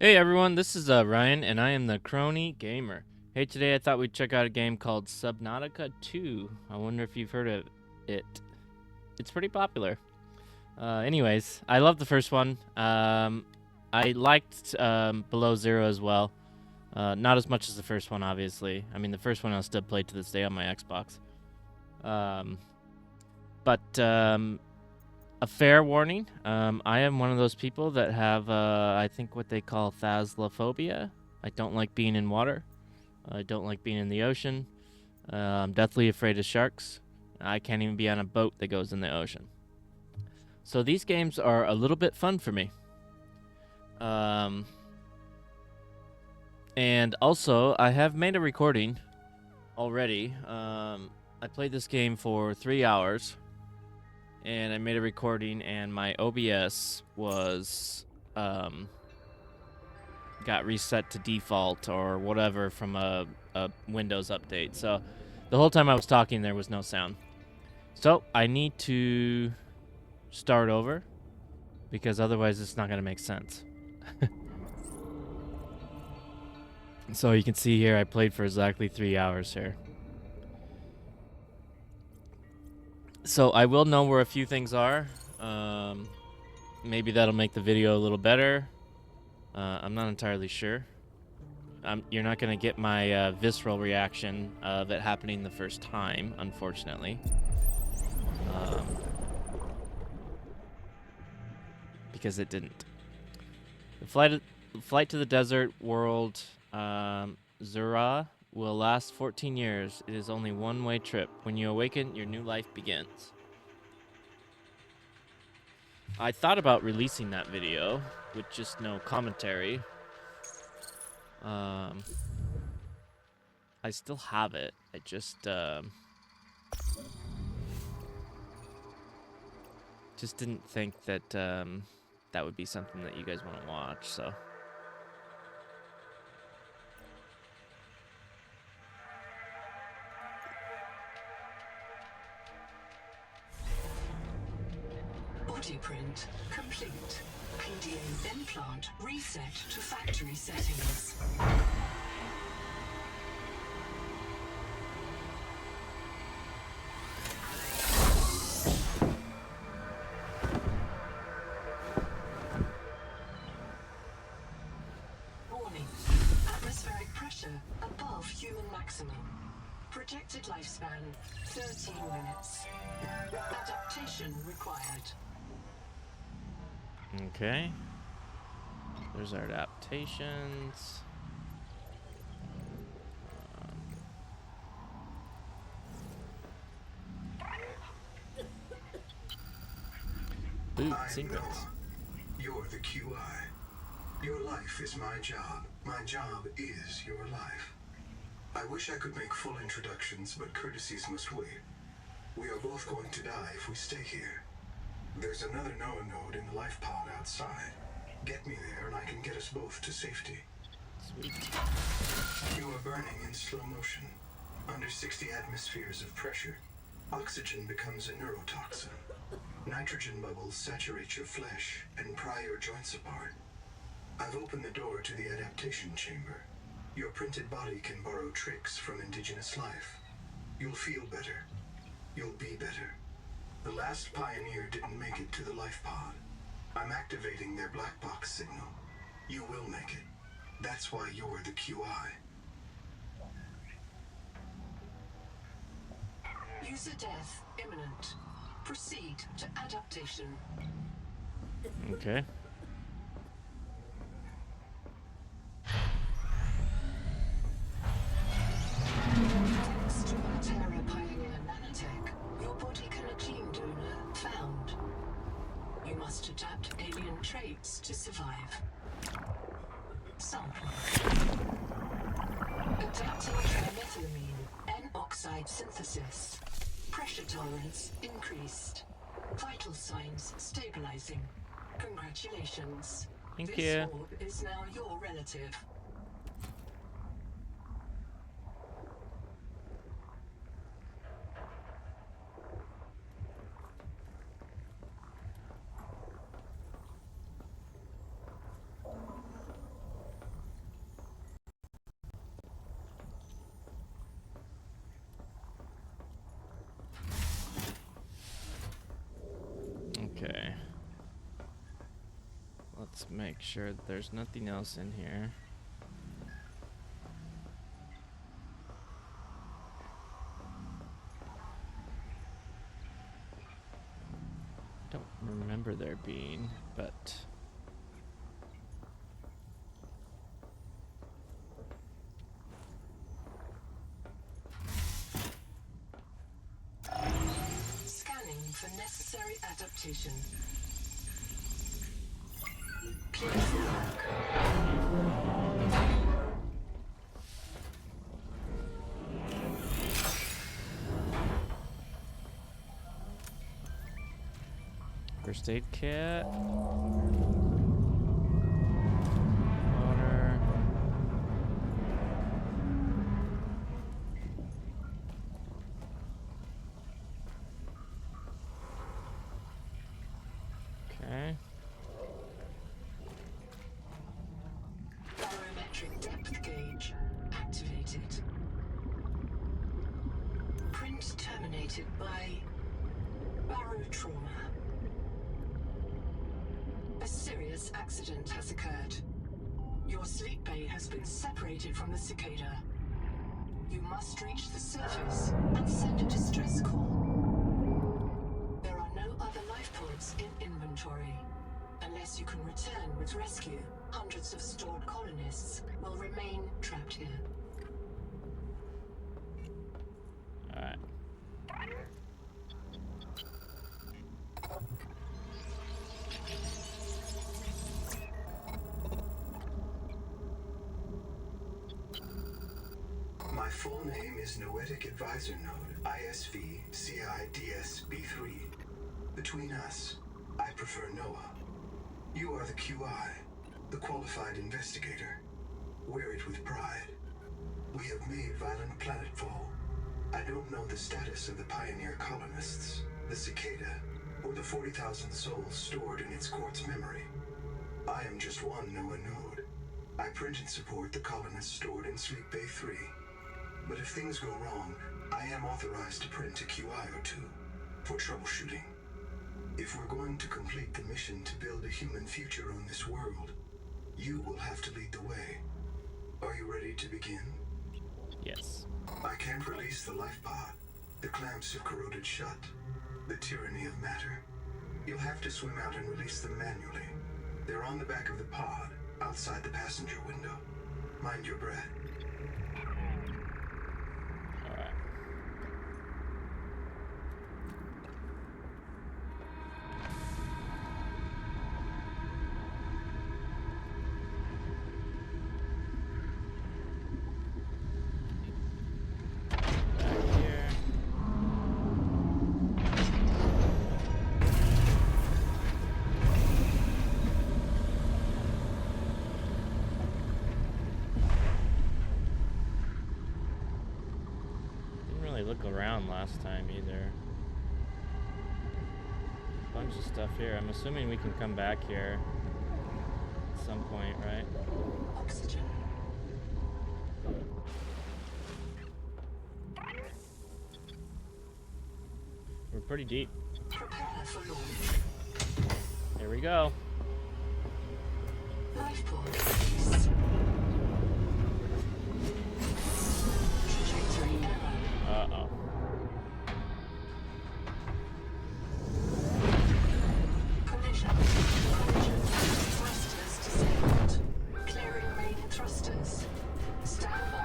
Hey everyone, this is Ryan, and I am the Crony Gamer. Hey, today I thought we'd check out a game called Subnautica 2. I wonder if you've heard of it. It's pretty popular. Anyways, I love the first one. I liked Below Zero as well. Not as much as the first one, obviously. I mean, the first one I'll still play to this day on my Xbox. Um, but a fair warning. I am one of those people that have, I think, what they call Thalassophobia. I don't like being in water. I don't like being in the ocean. I'm deathly afraid of sharks. I can't even be on a boat that goes in the ocean. So these games are a little bit fun for me. And also, I have made a recording already. I played this game for 3 hours. And I made a recording, and my OBS was got reset to default or whatever from a Windows update. So the whole time I was talking, there was no sound. So I need to start over because otherwise it's not going to make sense. So you can see here I played for exactly 3 hours here. So I will know where a few things are. Maybe that'll make the video a little better. I'm not entirely sure. You're not going to get my visceral reaction of it happening the first time, unfortunately. Because it didn't. The flight to the desert world, Zura, will last 14 years. It is only one-way trip. When you awaken, your new life begins. I thought about releasing that video with just no commentary. I still have it. I just didn't think that that would be something that you guys want to watch, so. Body print complete. PDA implant reset to factory settings. Warning. Atmospheric pressure above human maximum. Projected lifespan 13 minutes. Adaptation required. Okay. There's our adaptations. Boot sequence. You're the QI. Your life is my job. My job is your life. I wish I could make full introductions, but courtesies must wait. We are both going to die if we stay here. There's another Noah node in the life pod outside. Get me there and I can get us both to safety. Sweet. You are burning in slow motion. Under 60 atmospheres of pressure, oxygen becomes a neurotoxin. Nitrogen bubbles saturate your flesh and pry your joints apart. I've opened the door to the adaptation chamber. Your printed body can borrow tricks from indigenous life. You'll feel better. You'll be better. The last pioneer didn't make it to the life pod. I'm activating their black box signal. You will make it. That's why you're the QI. User death imminent. Proceed to adaptation. Okay. Thanks to Terra Pioneer Nanotech, your body can a gene donor found. You must adapt alien traits to survive. Sample. Adapting trimethylamine N-oxide synthesis. Pressure tolerance increased. Vital signs stabilizing. Congratulations. Thank This you. orb is now your relative. Let's make sure that there's nothing else in here. Don't remember there being, but Scanning for necessary adaptation. Clear for work. first aid kit. Water. Okay. Barometric depth gauge activated. Print terminated by barotrauma. A serious accident has occurred. Your sleep bay has been separated from the cicada. You must reach the surface and send a distress call. There are no other life pods in inventory. Unless you can return with rescue, hundreds of stored colonists will remain trapped here. Alright. My full name is Noetic Advisor Node, ISV CIDS B3. Between us, I prefer Noah. You are the QI, the qualified investigator. Wear it with pride. We have made violent planetfall. I don't know the status of the pioneer colonists, the cicada, or the 40,000 souls stored in its quartz memory. I am just one Noah node. I print and support the colonists stored in Sleep Bay 3. But if things go wrong, I am authorized to print a QI or two for troubleshooting. If we're going to complete the mission to build a human future on this world, you will have to lead the way. Are you ready to begin? Yes. I can't release the life pod. The clamps have corroded shut. The tyranny of matter. You'll have to swim out and release them manually. They're on the back of the pod, outside the passenger window. Mind your breath. Alright. Back here. Didn't really look around last time either. Bunch of stuff here. I'm assuming we can come back here at some point, right? Oxygen. We're pretty deep. Prepare for launch. Here we go. Life pod release. Trajectory error. Uh-oh. Collision. Collision. Thrusters disabled. Clearing main thrusters. Stand by.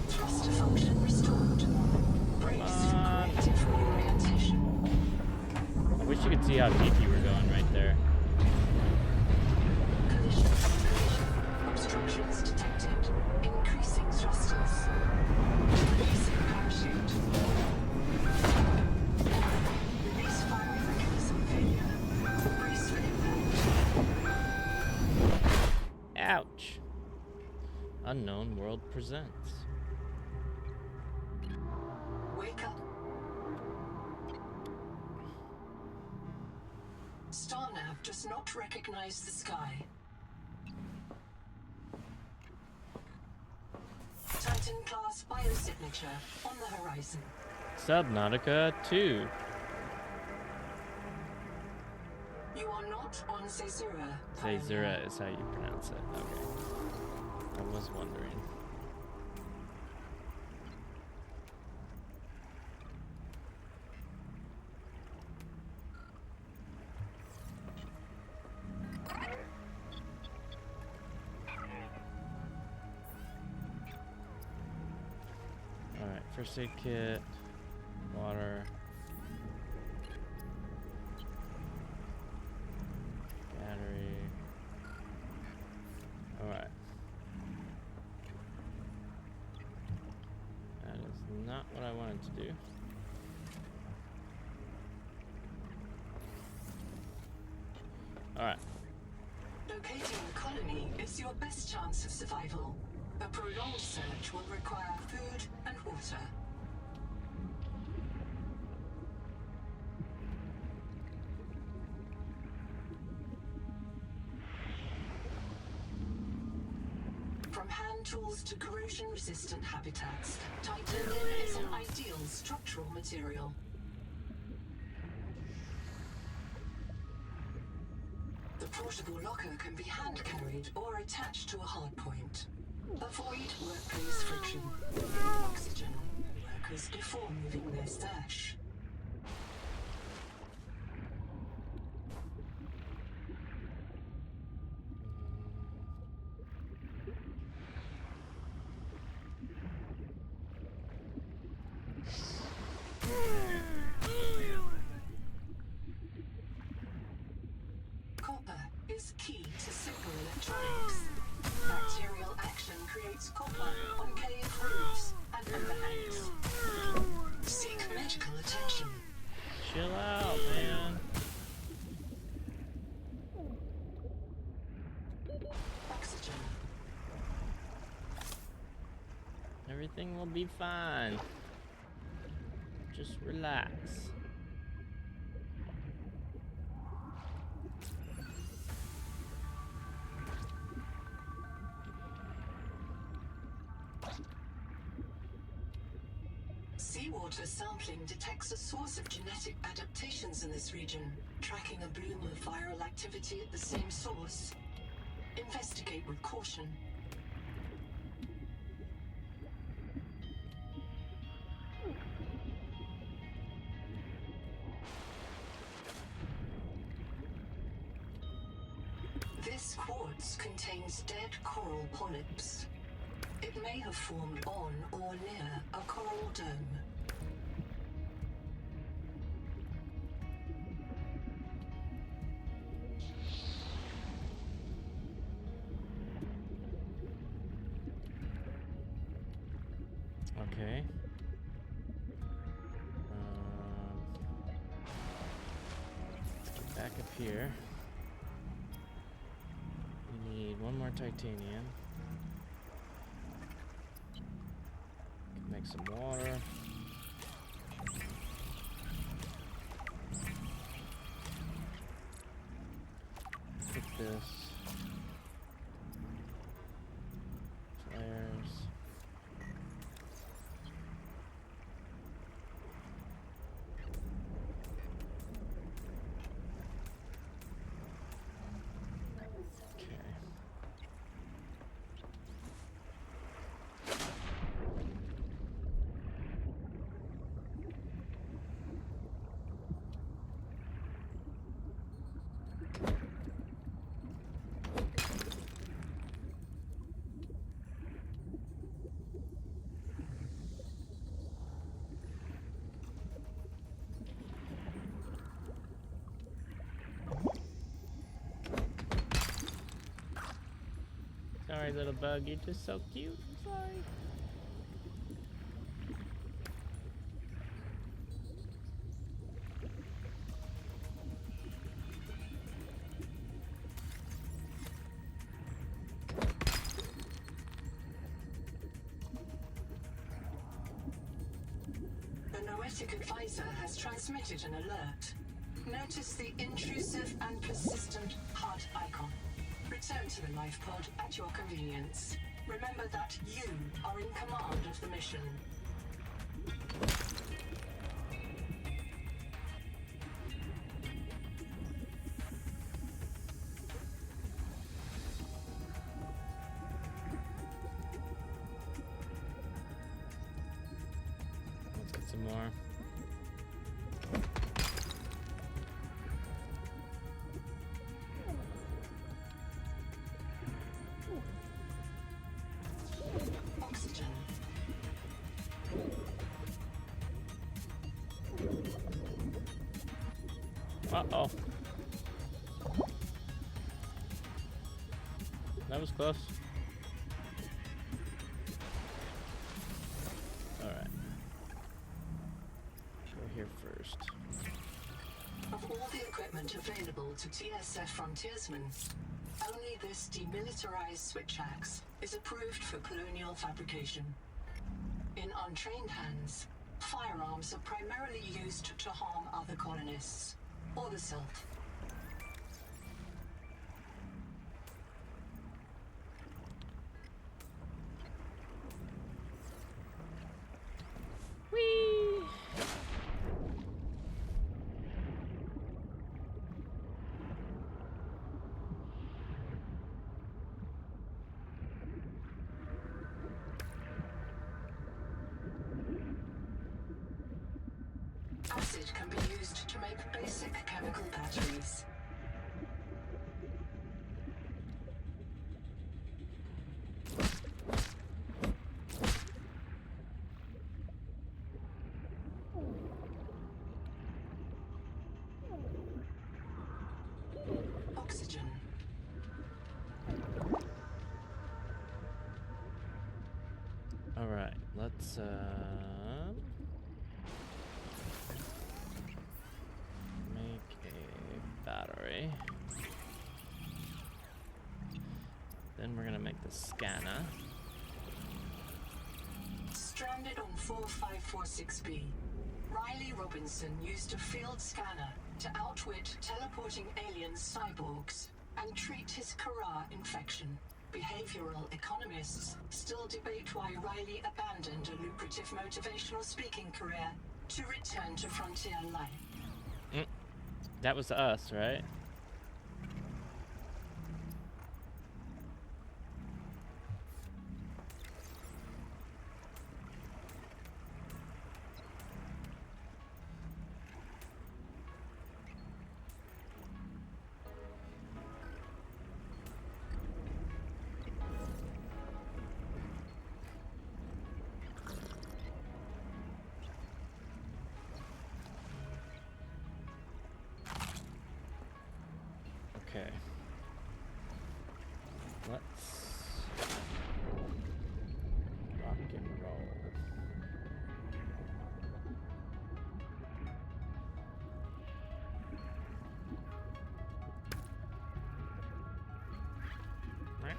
Thruster function restored. Brace for creative reorientation. I wish you could see how deep you were going right there. Collision. Collision. Obstructions detected. Increasing thrusters. Releasing parachute. Release firing mechanism failure. Brace for impact. Ouch. Unknown World presents. Wake up. Starnav does not recognize the sky. Titan class biosignature on the horizon. Subnautica 2. You are not on Caesura. Caesura is how you pronounce it. Okay. I was wondering. Alright, first aid kit, water, battery. Alright. That is not what I wanted to do. Alright. Locating the colony is your best chance of survival. A prolonged search will require food and water. From hand tools to corrosion-resistant habitats, titanium is an ideal structural material. The portable locker can be hand-carried or attached to a hardpoint. Avoid workplace friction. Oxygen workers before moving their stash. Copper is key to simple electronics. Bacterial action creates copper on cave roofs and overhangs. Seek medical attention. Chill out, man. Oxygen. Everything will be fine. Just relax. Seawater sampling detects a source of genetic adaptations in this region, tracking a bloom of viral activity at the same source. Investigate with caution. This quartz contains dead coral polyps. It may have formed on or near a coral dome. Okay. Let's get back up here. We need one more titanium. Make some water. Pick this. Flares. Okay. Sorry, little bug, you're just so cute. I'm sorry. The Noetic advisor has transmitted an alert. Notice the intrusive and persistent heart icon. Return to the life pod at your convenience. Remember that you are in command of the mission. some more. Oxygen. Uh-oh. That was close. Alright. Go here first. Of all the equipment available to TSF frontiersmen, only this demilitarized switch axe is approved for colonial fabrication. In untrained hands, firearms are primarily used to harm other colonists, or the self. Whee! Acid can be used to make basic chemical batteries. Oxygen. Alright, let's make a battery. Then we're gonna make the scanner. Stranded on 4546B, Riley Robinson used a field scanner to outwit teleporting alien cyborgs and treat his Kara infection. Behavioral economists still debate why Riley abandoned a lucrative motivational speaking career to return to frontier life. That was us, right? Okay. Let's rock and roll. Right.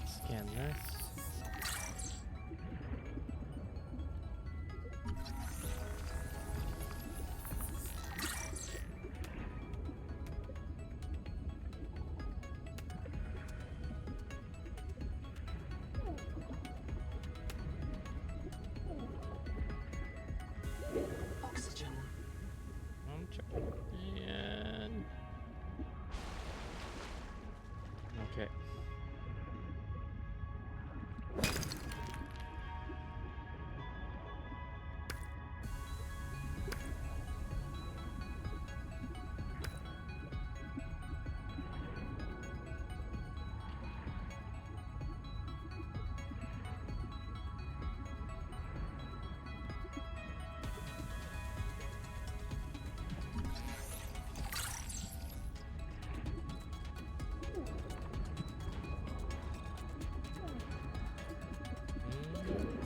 Scan this. Oxygen. And okay.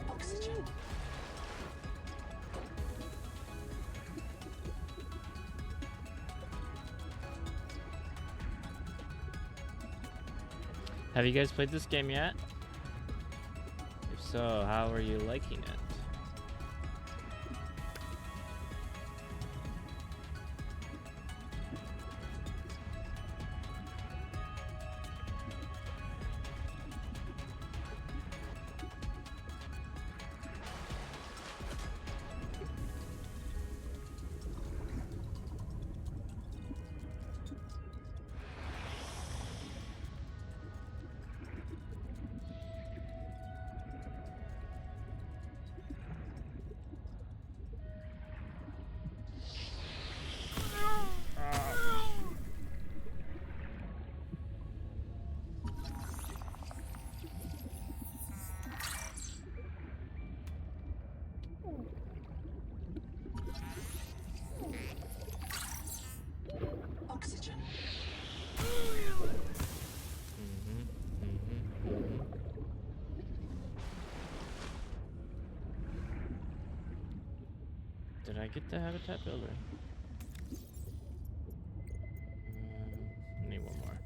Oxygen. Have you guys played this game yet? If so, how are you liking it? I get the habitat builder? I need one more.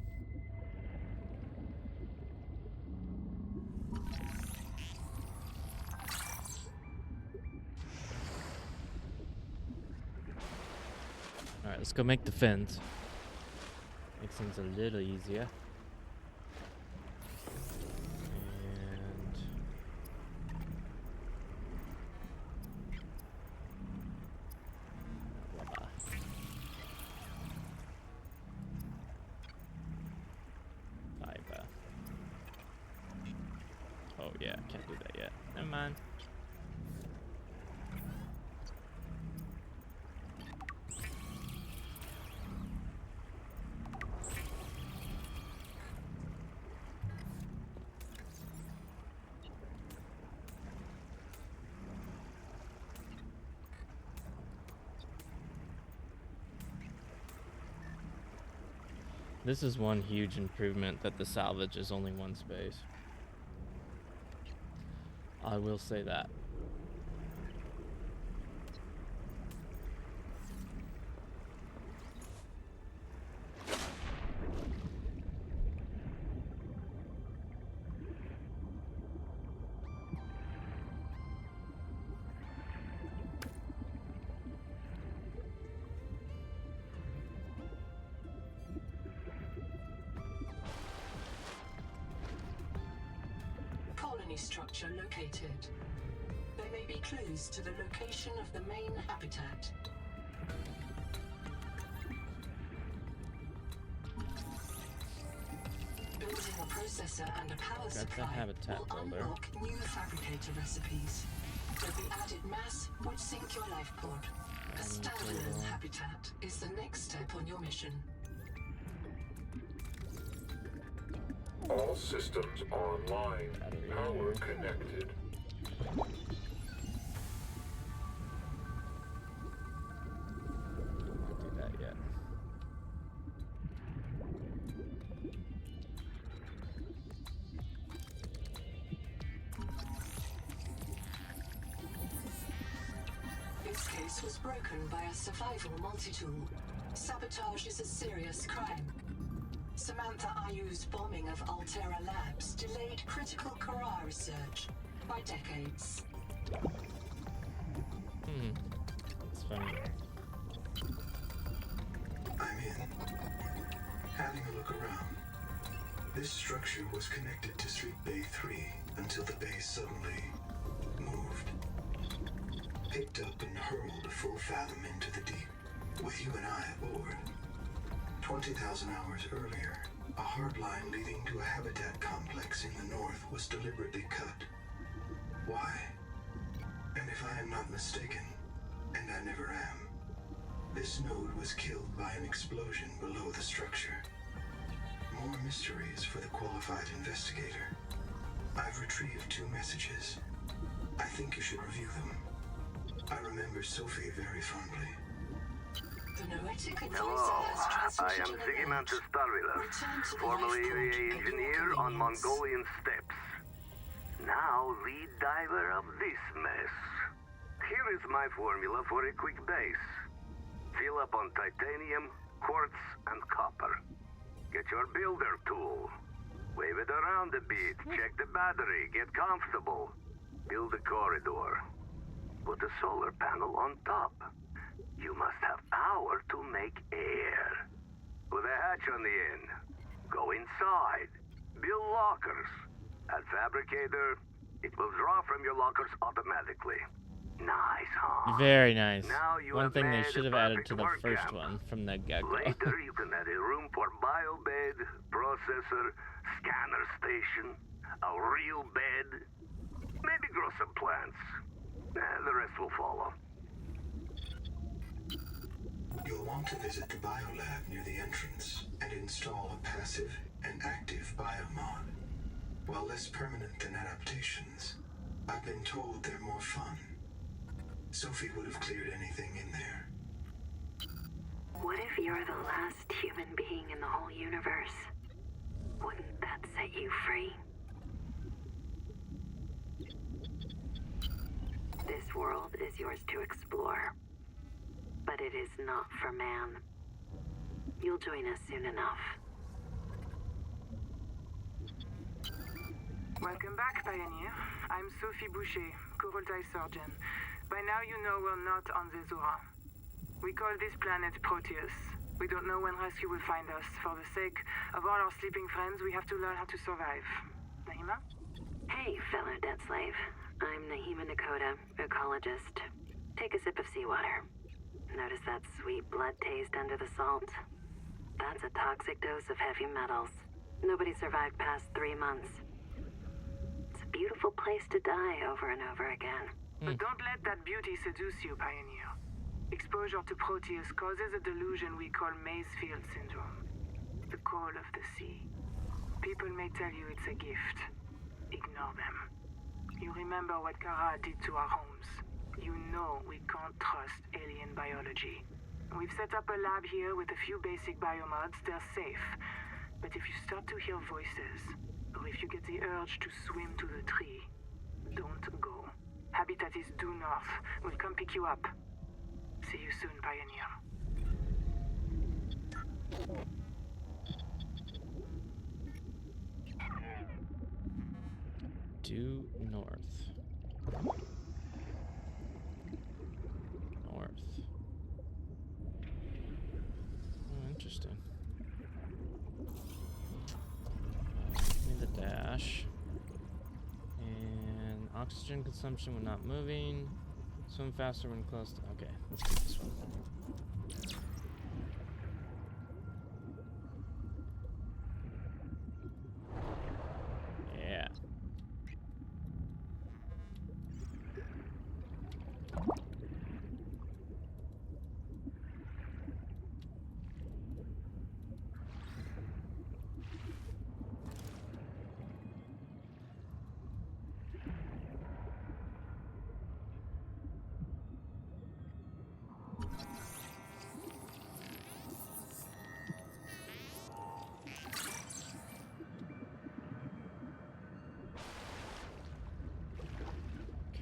Alright, let's go make the fins. Makes things a little easier. Oh yeah, can't do that yet. Never mind. This is one huge improvement, that the salvage is only one space. I will say that. Colony structure located. There may be clues to the location of the main habitat. Building a processor and a power supply will unlock new fabricator recipes. But the added mass would sink your life pod. A standalone habitat is the next step on your mission. All systems online. Power connected. Can't do that yet. This case was broken by a survival multi-tool. Sabotage is a serious crime. Samantha Ayu's bombing of Altera Labs delayed critical Kara research by decades. That's funny. I'm in. Having a look around. This structure was connected to Street Bay 3 until the bay suddenly moved. Picked up and hurled a full fathom into the deep, with you and I aboard. 20,000 hours earlier, a hard line leading to a habitat complex in the north was deliberately cut. Why? And if I am not mistaken, and I never am, this node was killed by an explosion below the structure. More mysteries for the qualified investigator. I've retrieved 2 messages. I think you should review them. I remember Sophie very fondly. Hello, I am Sigimantus Tarvila, formerly EVA engineer on Mongolian steppes. Now lead diver of this mess. Here is my formula for a quick base. Fill up on titanium, quartz, and copper. Get your builder tool. Wave it around a bit, check the battery, get comfortable. Build a corridor. Put a solar panel on top. You must have power to make air. Put a hatch on the end. Go inside. Build lockers. At Fabricator, it will draw from your lockers automatically. Nice, huh? Very nice. Now you One have thing they made should a have added perfect to the work first camp. one from the get-go. Later, you can add a room for biobed, processor, scanner station, a real bed. Maybe grow some plants. The rest will follow. You'll want to visit the biolab near the entrance and install a passive and active biomod. While less permanent than adaptations, I've been told they're more fun. Sophie would have cleared anything in there. What if you're the last human being in the whole universe? Wouldn't that set you free? This world is yours to explore. but it is not for man. You'll join us soon enough. Welcome back, Pioneer. I'm Sophie Boucher, Kurultai Surgeon. By now you know we're not on the Zora. We call this planet Proteus. We don't know when rescue will find us. For the sake of all our sleeping friends, we have to learn how to survive. Nahima? Hey, fellow dead slave. I'm Nahima Nakota, ecologist. Take a sip of seawater. Notice that sweet blood taste under the salt? That's a toxic dose of heavy metals. Nobody survived past 3 months. It's a beautiful place to die over and over again. But don't let that beauty seduce you, Pioneer. Exposure to Proteus causes a delusion we call Maysfield Syndrome. The call of the sea. People may tell you it's a gift. Ignore them. You remember what Kara did to our homes. You know we can't trust alien biology. We've set up a lab here with a few basic biomods. They're safe. But if you start to hear voices, or if you get the urge to swim to the tree, don't go. Habitat is due north. We'll come pick you up. See you soon, Pioneer. Due north. North. Oh, interesting. Give me the dash. And oxygen consumption when not moving. Swim faster when close to... Okay, let's do this one. Yeah.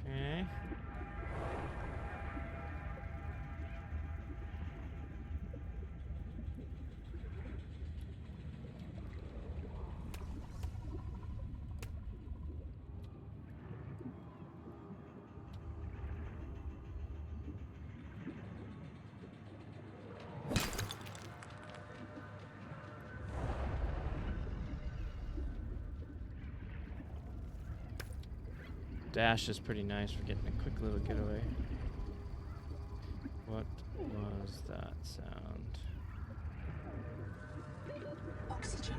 Okay. Dash is pretty nice for getting a quick little getaway. What was that sound? Oxygen.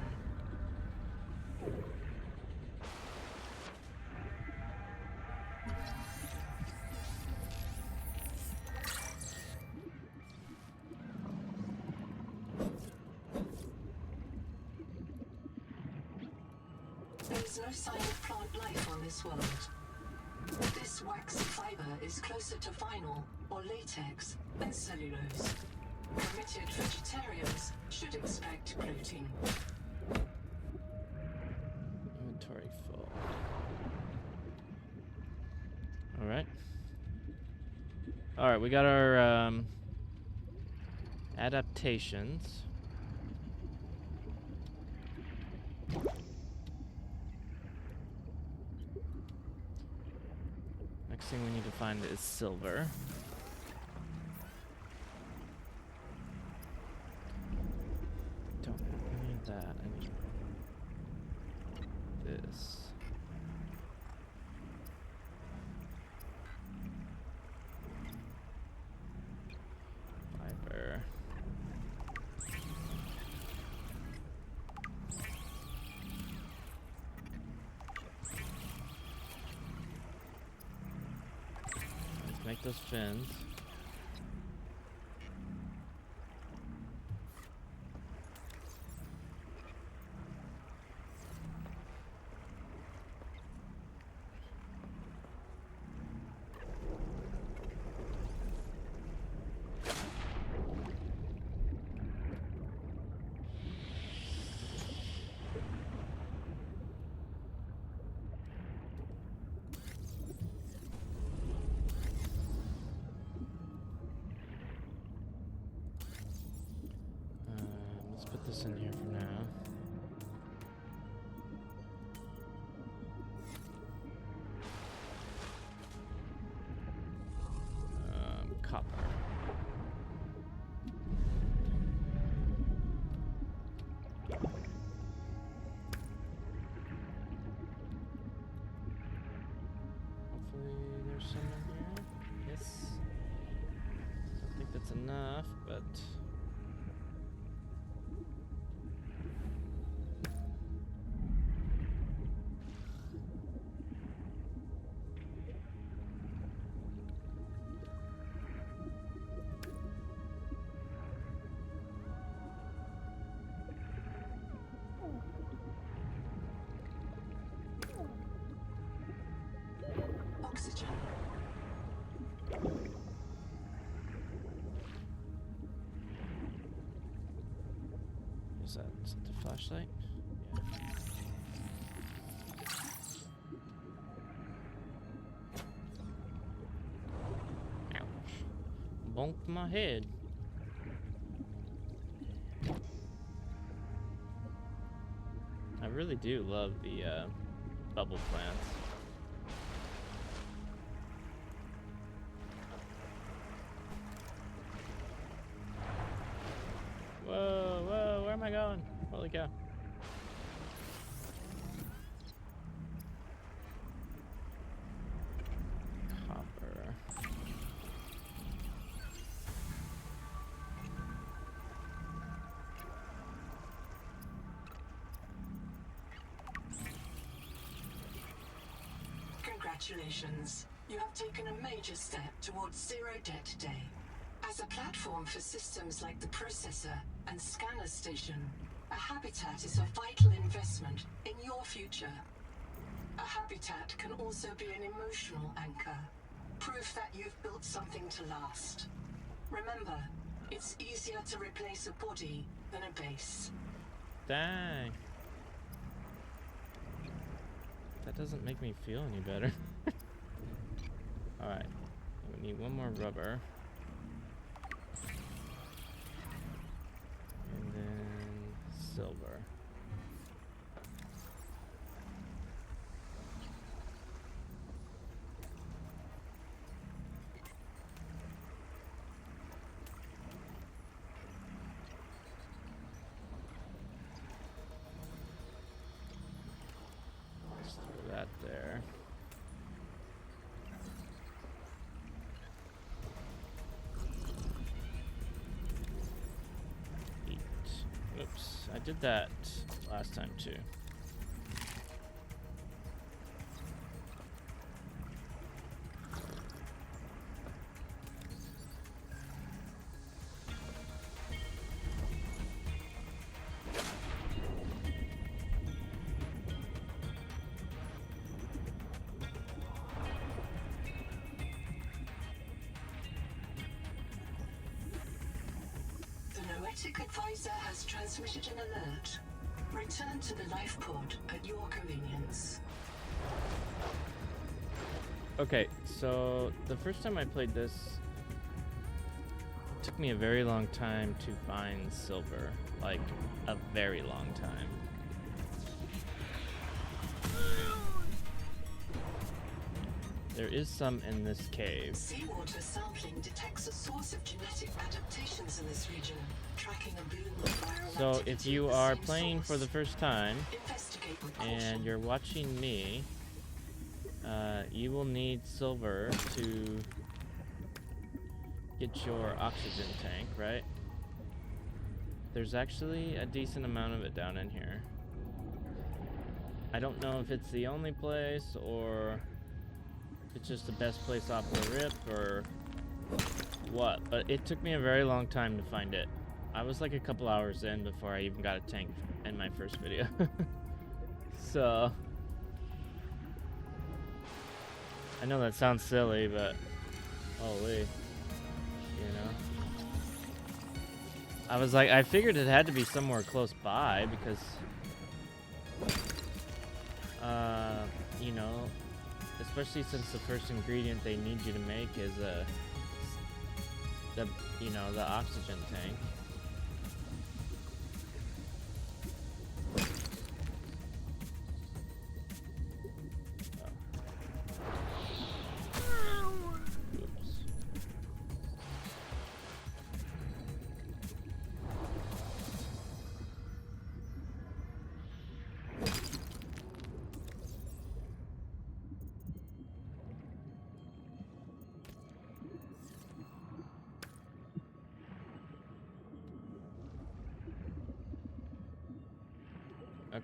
There is no sign of plant life on this world. This waxy fiber is closer to vinyl or latex than cellulose. Committed vegetarians should expect gluten. Inventory full. Alright. Alright, we got our adaptations. Next thing we need to find is silver. Don't need that. I need this. Fiber. Make those fins. this in here for now. Copper. Hopefully there's some in here. Yes. Don't think that's enough, but Oxygen. is that the flashlight? Yeah. Ouch. Bonked my head. I really do love the bubble plants. Whoa, whoa, where am I going? Holy cow. Copper. Congratulations. You have taken a major step towards zero debt today. As a platform for systems like the processor and scanner station, a habitat is a vital investment in your future. A habitat can also be an emotional anchor, proof that you've built something to last. Remember, it's easier to replace a body than a base. Dang. That doesn't make me feel any better. Alright. We need one more rubber. And then silver. Let's throw that there. Oops, I did that last time too. The Noetic Advisor has transmitted an alert. Return to the life pod at your convenience. Okay, so the first time I played this, it took me a very long time to find silver. Like, a very long time. There is some in this cave. Seawater sampling detects a source of genetic adaptations in this region, tracking a bloom of viral So activity if you at the are same playing for source. the first time, Investigate with caution. and you're watching me, you will need silver to get your oxygen tank, right? There's actually a decent amount of it down in here. I don't know if it's the only place or it's just the best place off the rip or what, but it took me a very long time to find it. I was like a couple hours in before I even got a tank in my first video. So I know that sounds silly, but holy, you know. I was like, I figured it had to be somewhere close by because you know, especially since the first ingredient they need you to make is the oxygen tank.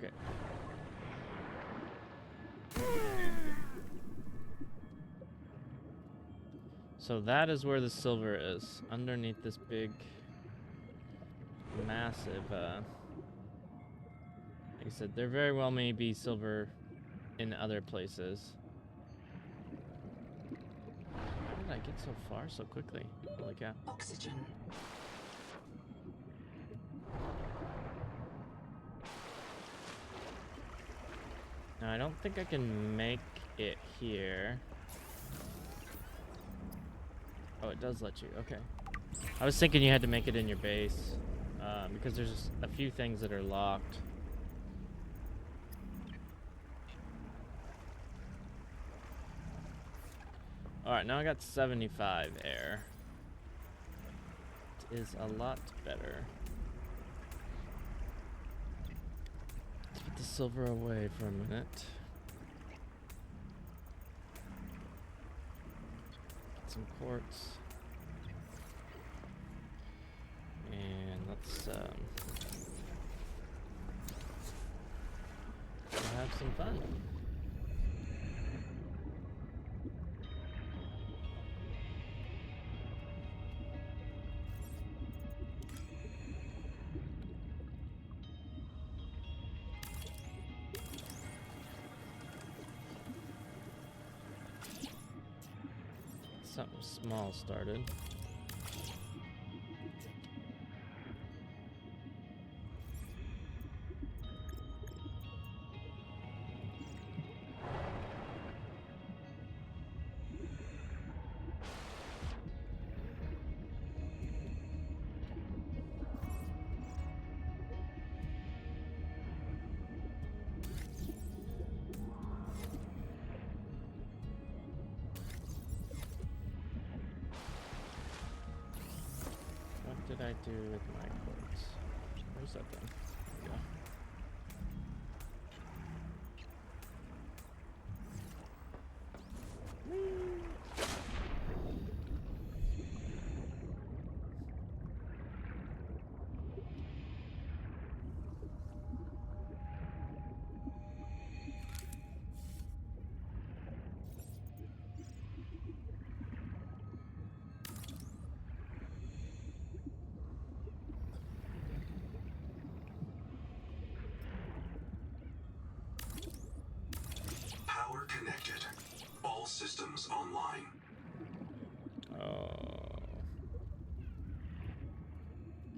Okay. So that is where the silver is, underneath this big, massive, like I said, there very well may be silver in other places. How did I get so far so quickly? Holy cow. Oxygen. Now, I don't think I can make it here. Oh, it does let you. Okay. I was thinking you had to make it in your base, because there's just a few things that are locked. Alright, now I got 75 air. It is a lot better. Let's put the silver away for a minute. Get some quartz. And let's have some fun. Something small started. What did I do with my quartz? Where's that thing? There we go. Power connected. All systems online. Oh.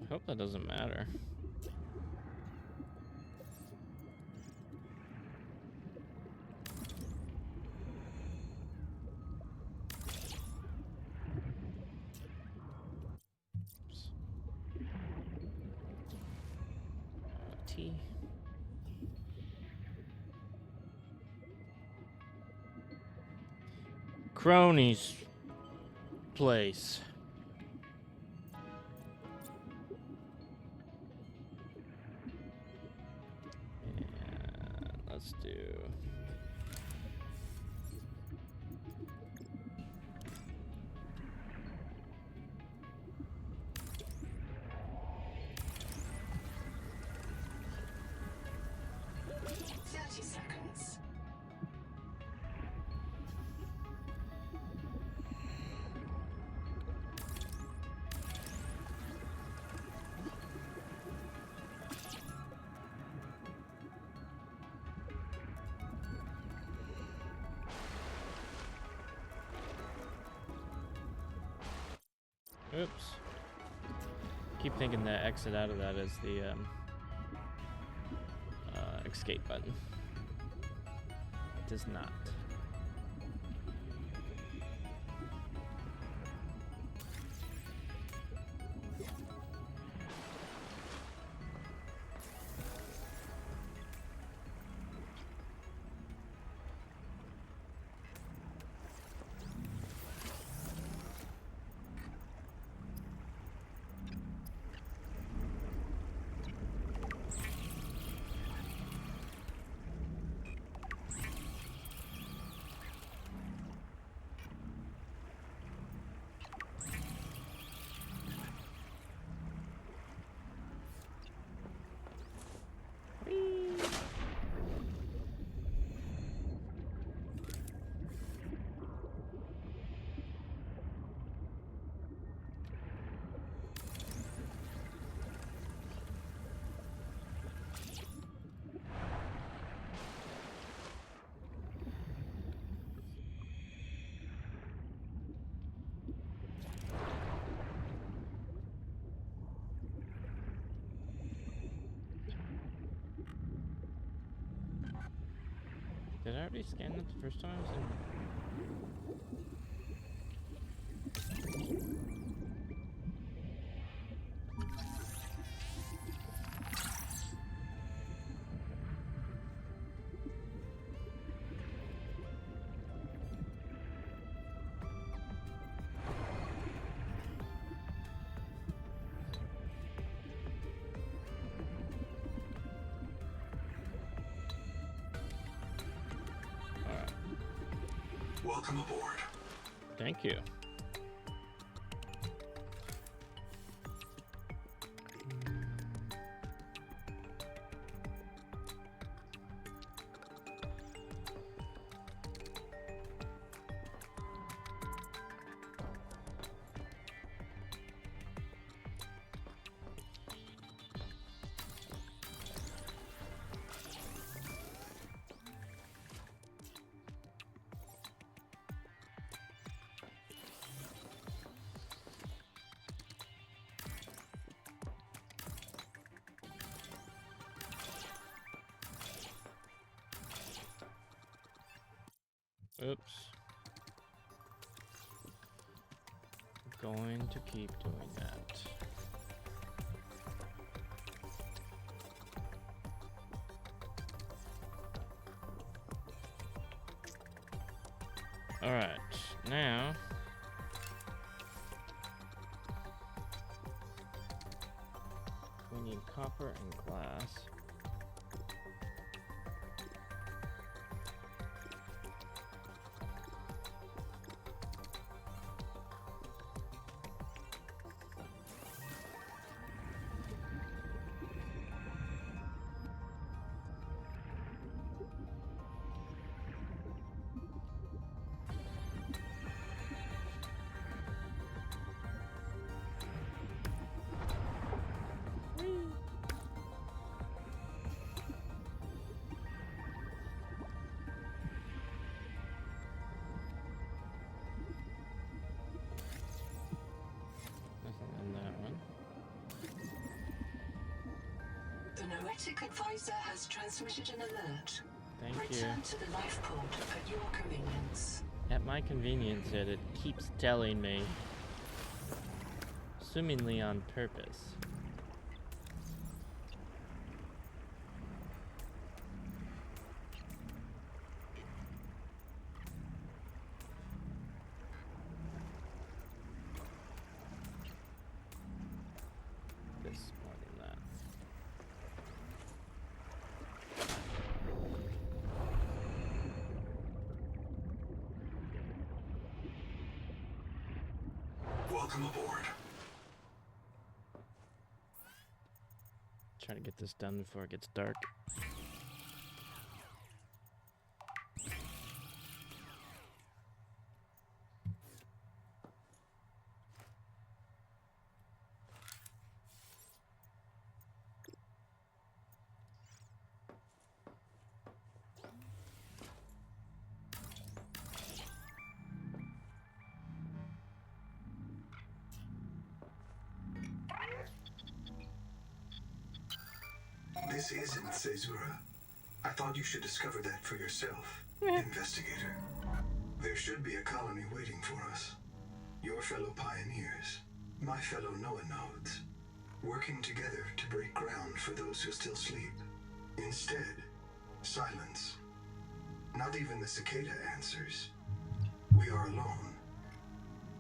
I hope that doesn't matter. Oops. T. Crony's place. And let's do. Seconds. Oops. Keep thinking the exit out of that is the escape button. It does not. we scanned it the first time I was in? Welcome aboard. Thank you. Oops. Going to keep doing that. Alright, now we need copper and glass. The Noetic advisor has transmitted an alert. Thank Return you. to the life pod at your convenience. At my convenience, it keeps telling me. Assumingly on purpose. This more than that. Welcome aboard. Trying to get this done before it gets dark. This isn't Caesura. I thought you should discover that for yourself, investigator. There should be a colony waiting for us. Your fellow pioneers, my fellow Noah nodes, working together to break ground for those who still sleep. Instead, silence. Not even the cicada answers. We are alone.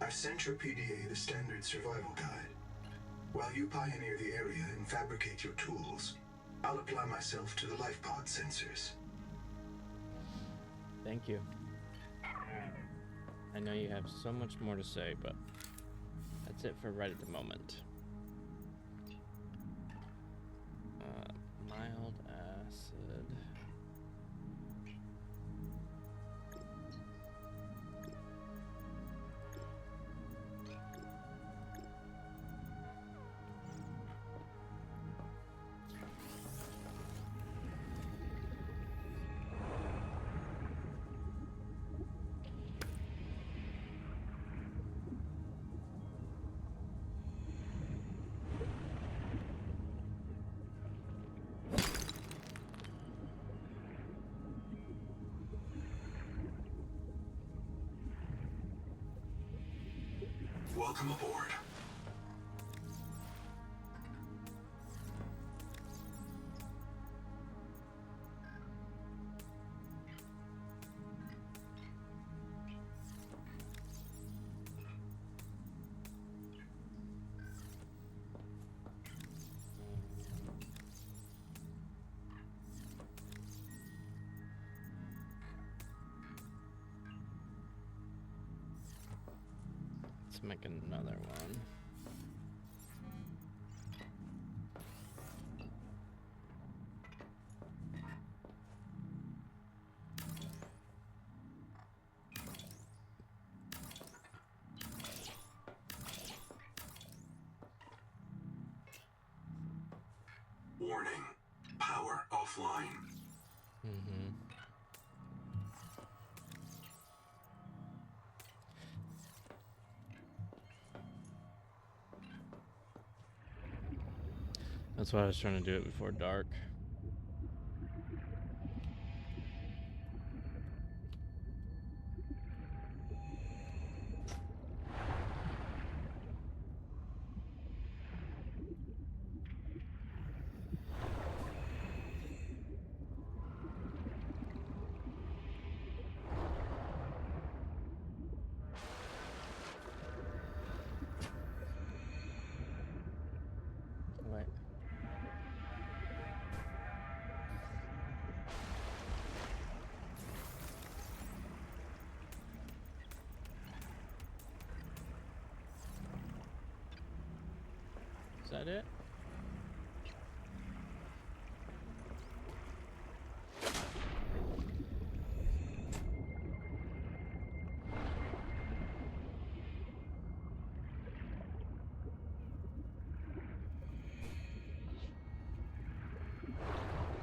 I've sent your PDA the standard survival guide. While you pioneer the area and fabricate your tools, I'll apply myself to the life pod sensors. Thank you. I know you have so much more to say, but that's it for right at the moment. Mild acid. Welcome aboard. Let's make another one. Warning. Power offline. That's why I was trying to do it before dark. Wait. Is that it?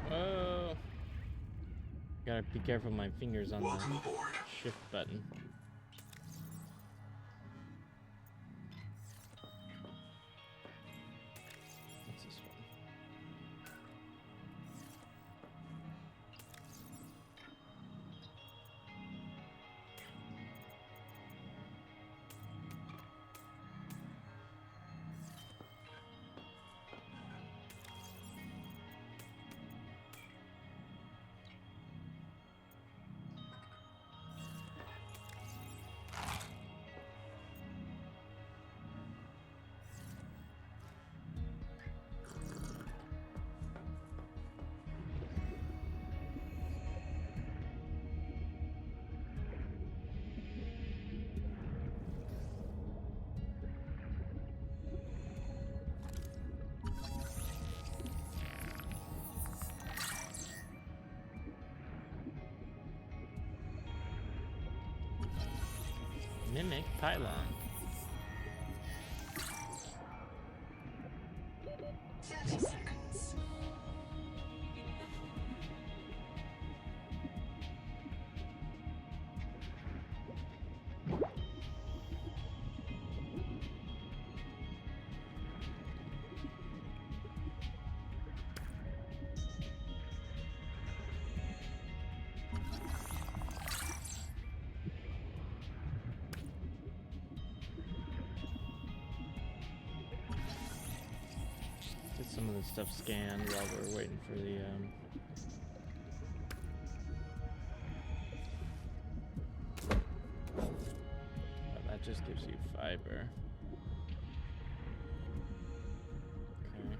Whoa. Gotta be careful with my fingers on Welcome the aboard. shift button. What's this one? Mimic pylon. 30 seconds. Get some of this stuff scanned while we're waiting for the oh, that just gives you fiber. Okay.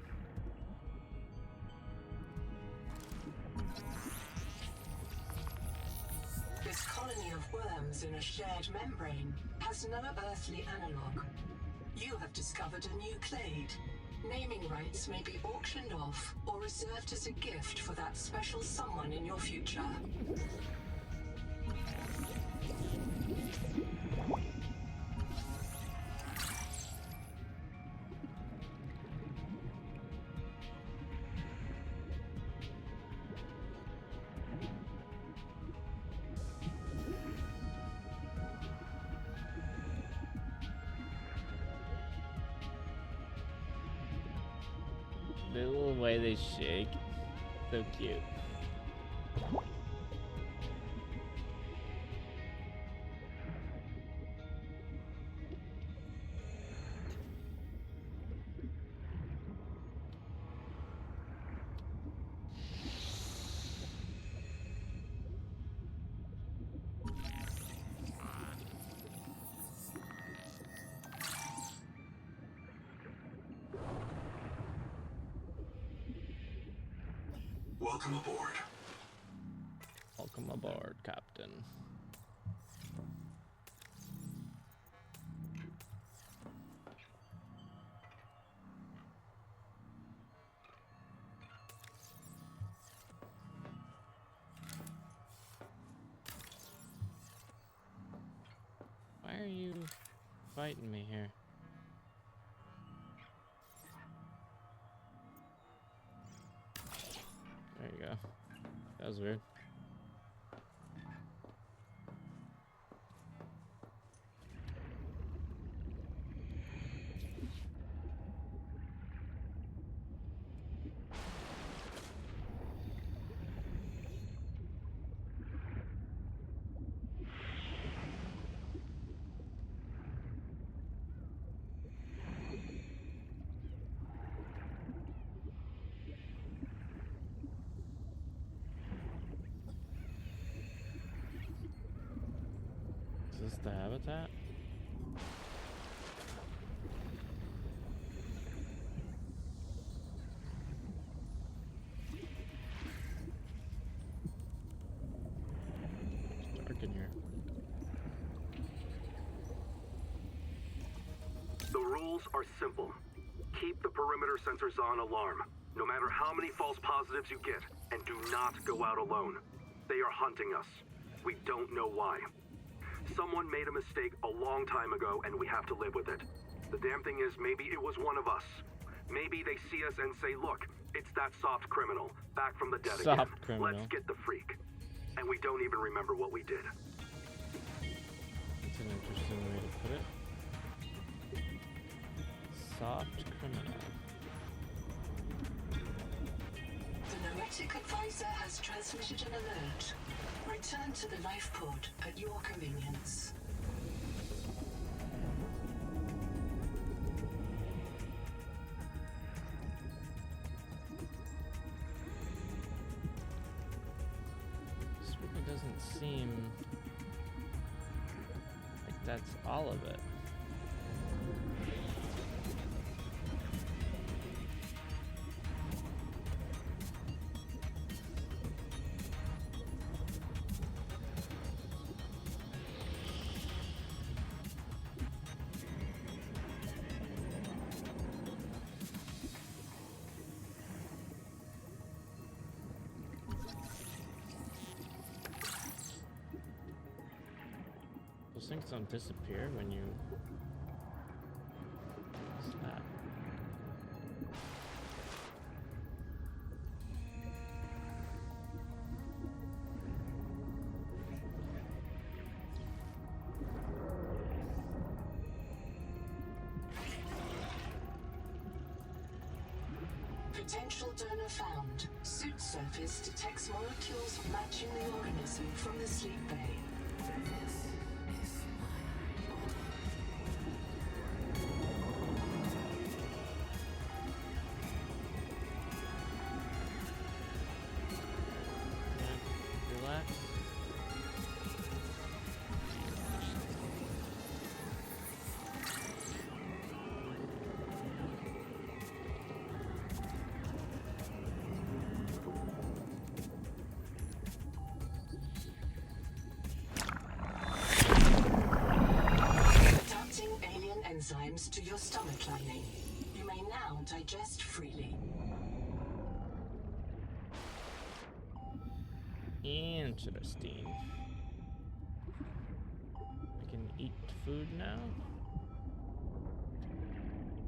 This colony of worms in a shared membrane has no earthly analog. You have discovered a new clade. Naming rights may be auctioned off or reserved as a gift for that special someone in your future. The little way they shake. So cute. Welcome aboard. Welcome aboard, Captain. Why are you fighting me here? There you go. That was weird. Is this the habitat? It's dark in here. The rules are simple. Keep the perimeter sensors on alarm, no matter how many false positives you get, and do not go out alone. They are hunting us. We don't know why. Someone made a mistake a long time ago, and we have to live with it. The damn thing is, maybe it was one of us. Maybe they see us and say, look, it's that soft criminal, back from the dead again. Soft criminal. Let's get the freak. And we don't even remember what we did. That's an interesting way to put it. Soft criminal. The Noetic advisor has transmitted an alert. Return to the life pod at your convenience. This really doesn't seem like that's all of it. Those things don't disappear when you... What's that? Potential donor found. Suit surface detects molecules matching the organism from the sleep bay. Relax. Adapting alien enzymes to your stomach lining. You may now digest freely. Interesting. I can eat food now?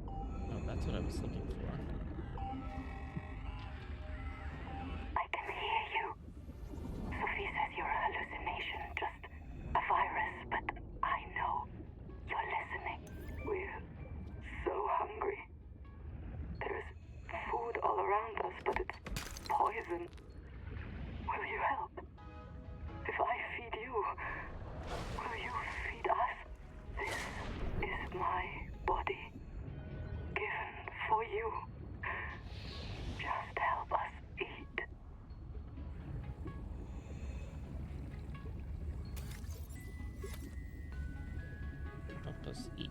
Oh, that's what I was looking for. I can hear you. Sophie says you're a hallucination, just a virus, but I know you're listening. We're so hungry. There's food all around us, but it's poison. Will you help? If I feed you, will you feed us? This is my body, given for you. Just help us eat. Help us eat.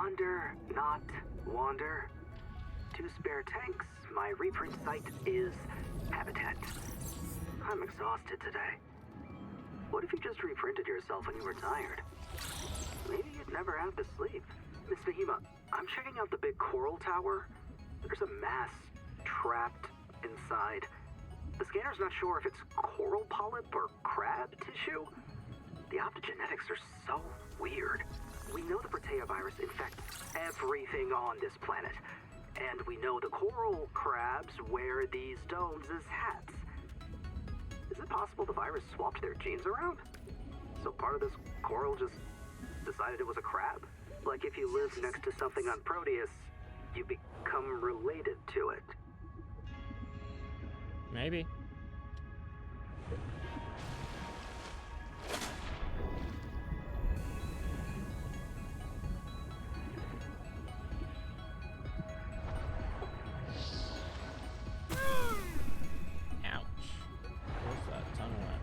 Wander, not wander. 2 spare tanks, my reprint site is habitat. I'm exhausted today. What if you just reprinted yourself when you were tired? Maybe you'd never have to sleep. Miss Nahima, I'm checking out the big coral tower. There's a mass trapped inside. The scanner's not sure if it's coral polyp or crab tissue. The optogenetics are so weird. We know the Protea virus infects everything on this planet. And we know the coral crabs wear these domes as hats. Is it possible the virus swapped their genes around? So part of this coral just decided it was a crab? Like if you live next to something on Proteus, you become related to it. Maybe. Ouch. Where's that tunnel at?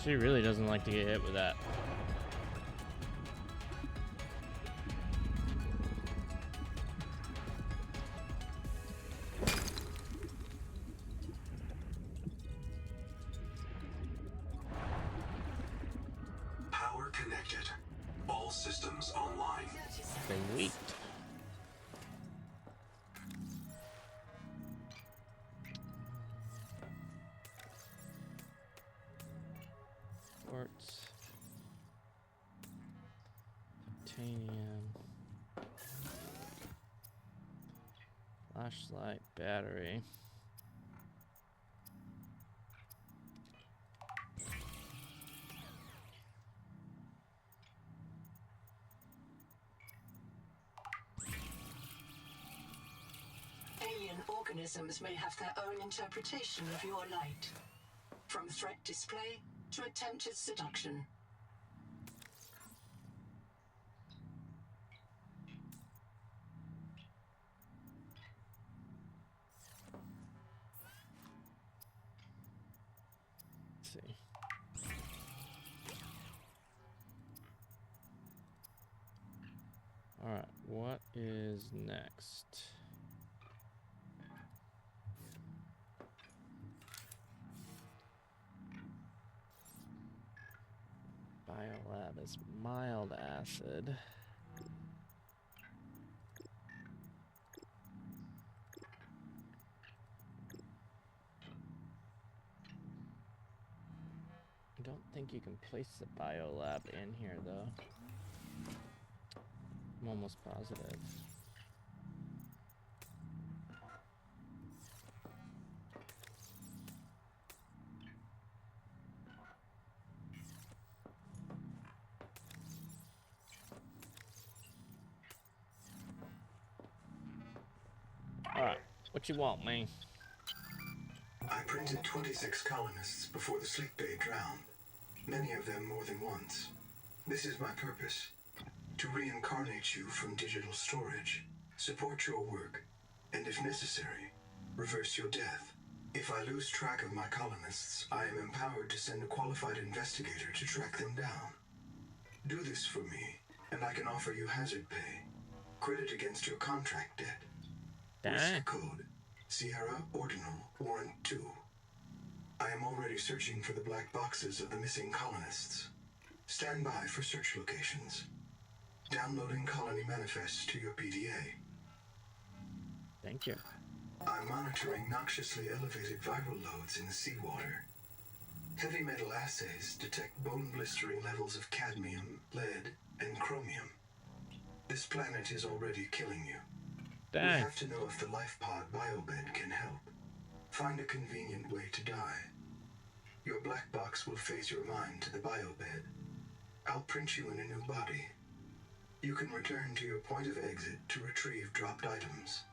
She really doesn't like to get hit with that. Power connected. All systems online. Sweet. Quartz. Titanium. Flashlight battery. Alien organisms may have their own interpretation of your light. From threat display to attempted seduction. Let's see. All right, what is next? Biolab is mild acid. I don't think you can place the biolab in here though. I'm almost positive. Alright, what you want, man? I printed 26 colonists before the sleep bay drowned. Many of them more than once. This is my purpose. To reincarnate you from digital storage, support your work, and if necessary, reverse your death. If I lose track of my colonists, I am empowered to send a qualified investigator to track them down. Do this for me, and I can offer you hazard pay. Credit against your contract debt. Risk code, Sierra Ordinal Warrant 2. I am already searching for the black boxes of the missing colonists. Stand by for search locations. Downloading colony manifests to your PDA. Thank you. I'm monitoring noxiously elevated viral loads in the seawater. Heavy metal assays detect bone-blistering levels of cadmium, lead, and chromium. This planet is already killing you. We have to know if the life pod biobed can help. Find a convenient way to die. Your black box will phase your mind to the biobed. I'll print you in a new body. You can return to your point of exit to retrieve dropped items.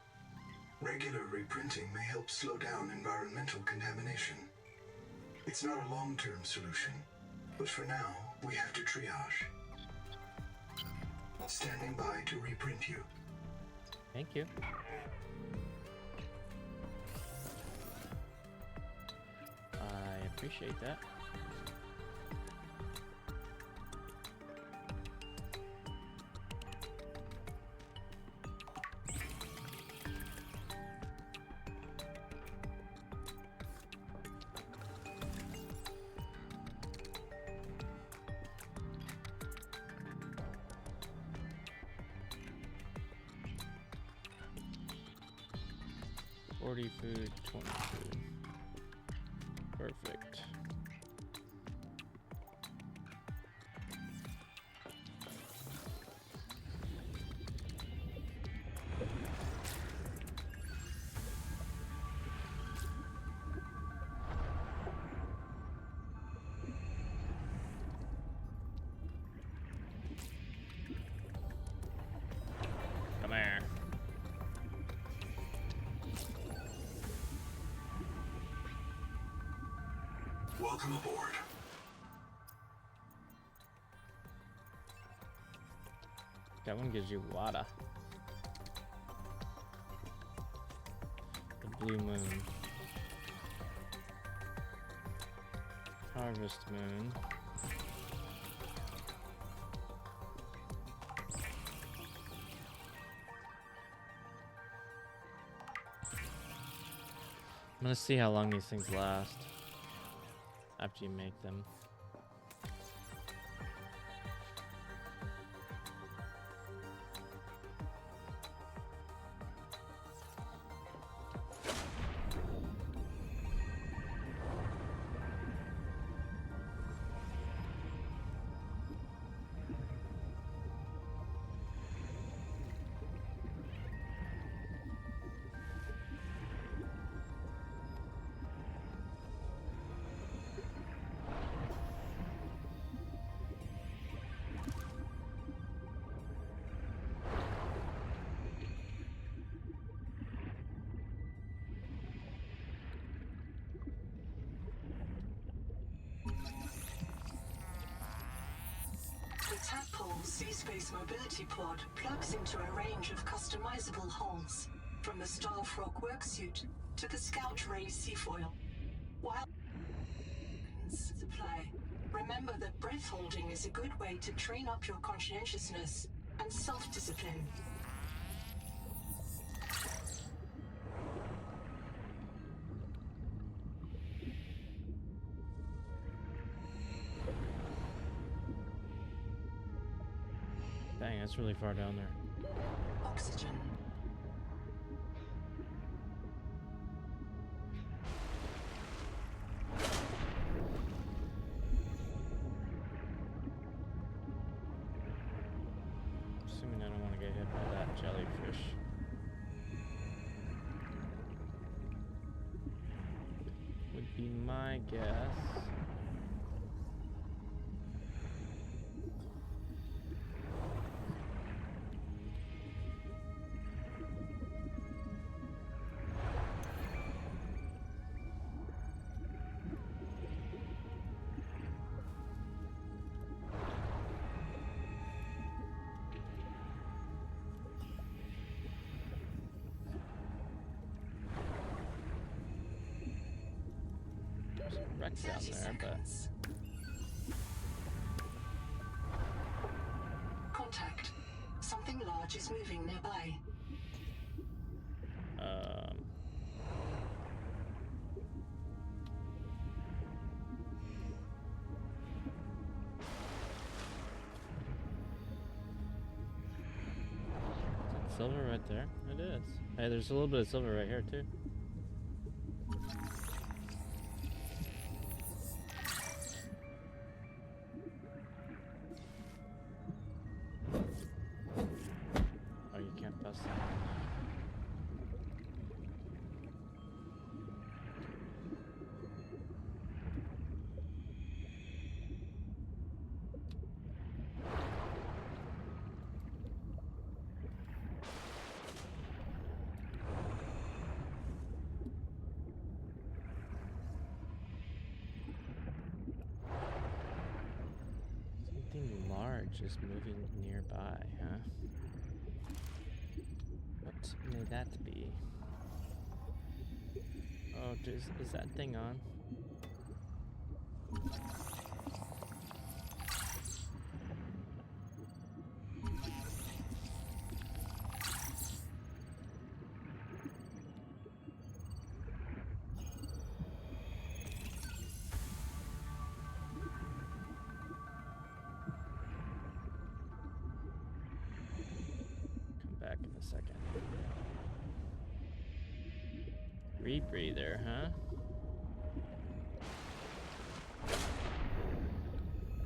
Regular reprinting may help slow down environmental contamination. It's not a long-term solution, but for now, we have to triage. Standing by to reprint you. Thank you. I appreciate that. Food, 20 food. Perfect. Come here. Welcome aboard. That one gives you water. The blue moon. Harvest moon. I'm gonna see how long these things last after you make them. The Tadpole Sea-Space Mobility Pod plugs into a range of customizable hulls, from the Starfrog worksuit to the Scout Ray Seafoil. While supply, remember that breath holding is a good way to train up your conscientiousness and self-discipline. Dang, that's really far down there. Oxygen. Assuming I don't want to get hit by that jellyfish. Would be my guess. Wreck down 30 there, but seconds. Contact. Something large is moving nearby. silver right there. It is. Hey, there's a little bit of silver right here too. Oh, you can't pass that. just moving nearby, huh? What may that be? Oh, is that thing on? Back in a second. Rebreather, huh?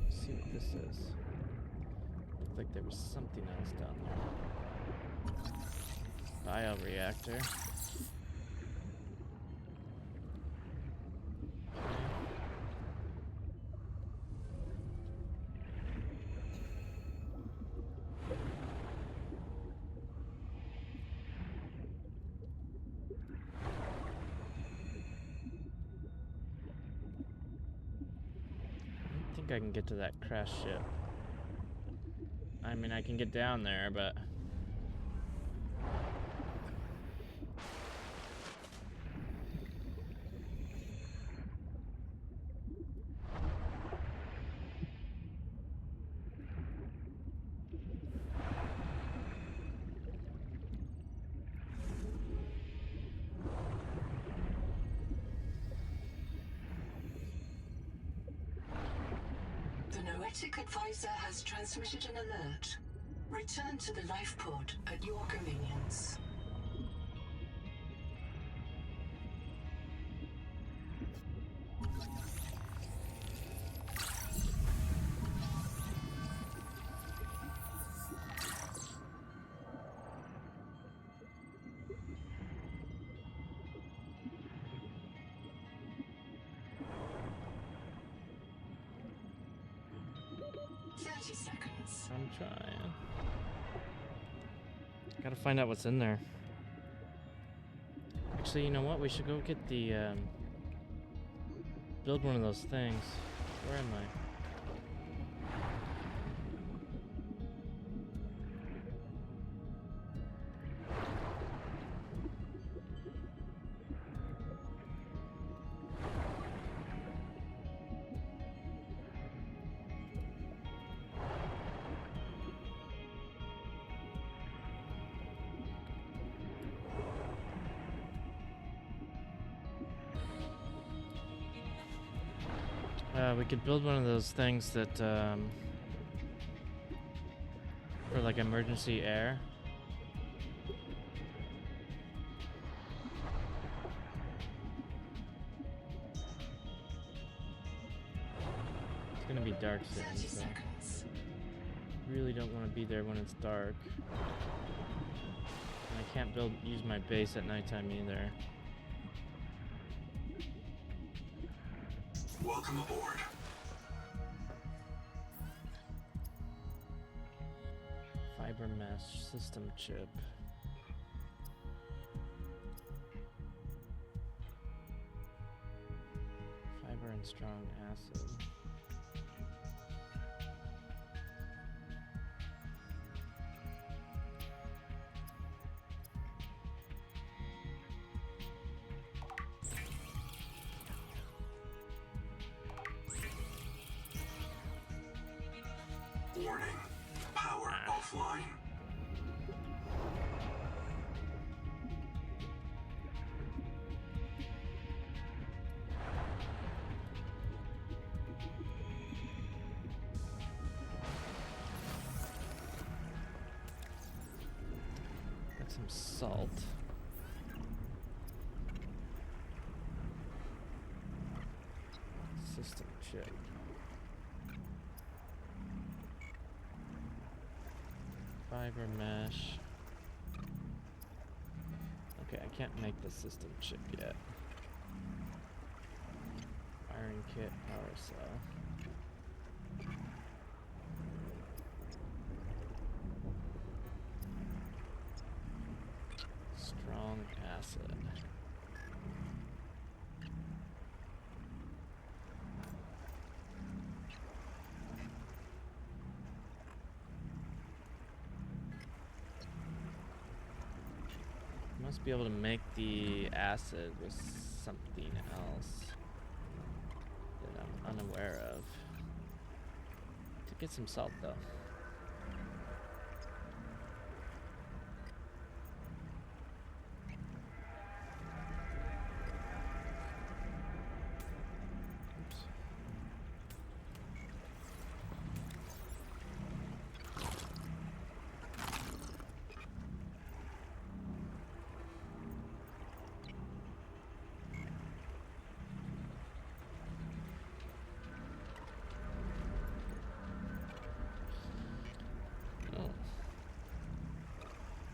Let's see what this is. Looked like there was something else down there. Bioreactor. I can get to that crash ship. I mean, I can get down there, but... The Noetic Advisor has transmitted an alert. Return to the life pod at your convenience. I'm trying. Gotta find out what's in there. Actually, you know what? We should go get the, build one of those things. Where am I? We could build one of those things that, for like emergency air. It's gonna be dark soon, so really don't want to be there when it's dark. And I can't use my base at nighttime either. Welcome aboard. Fiber mesh system chip. Fiber and strong acid. Warning. Power offline. Got some salt. System chip. Fiber mesh. Okay, I can't make the system chip yet. Iron kit, power cell. Strong acid. Must be able to make the acid with something else that I'm unaware of. To get some salt though.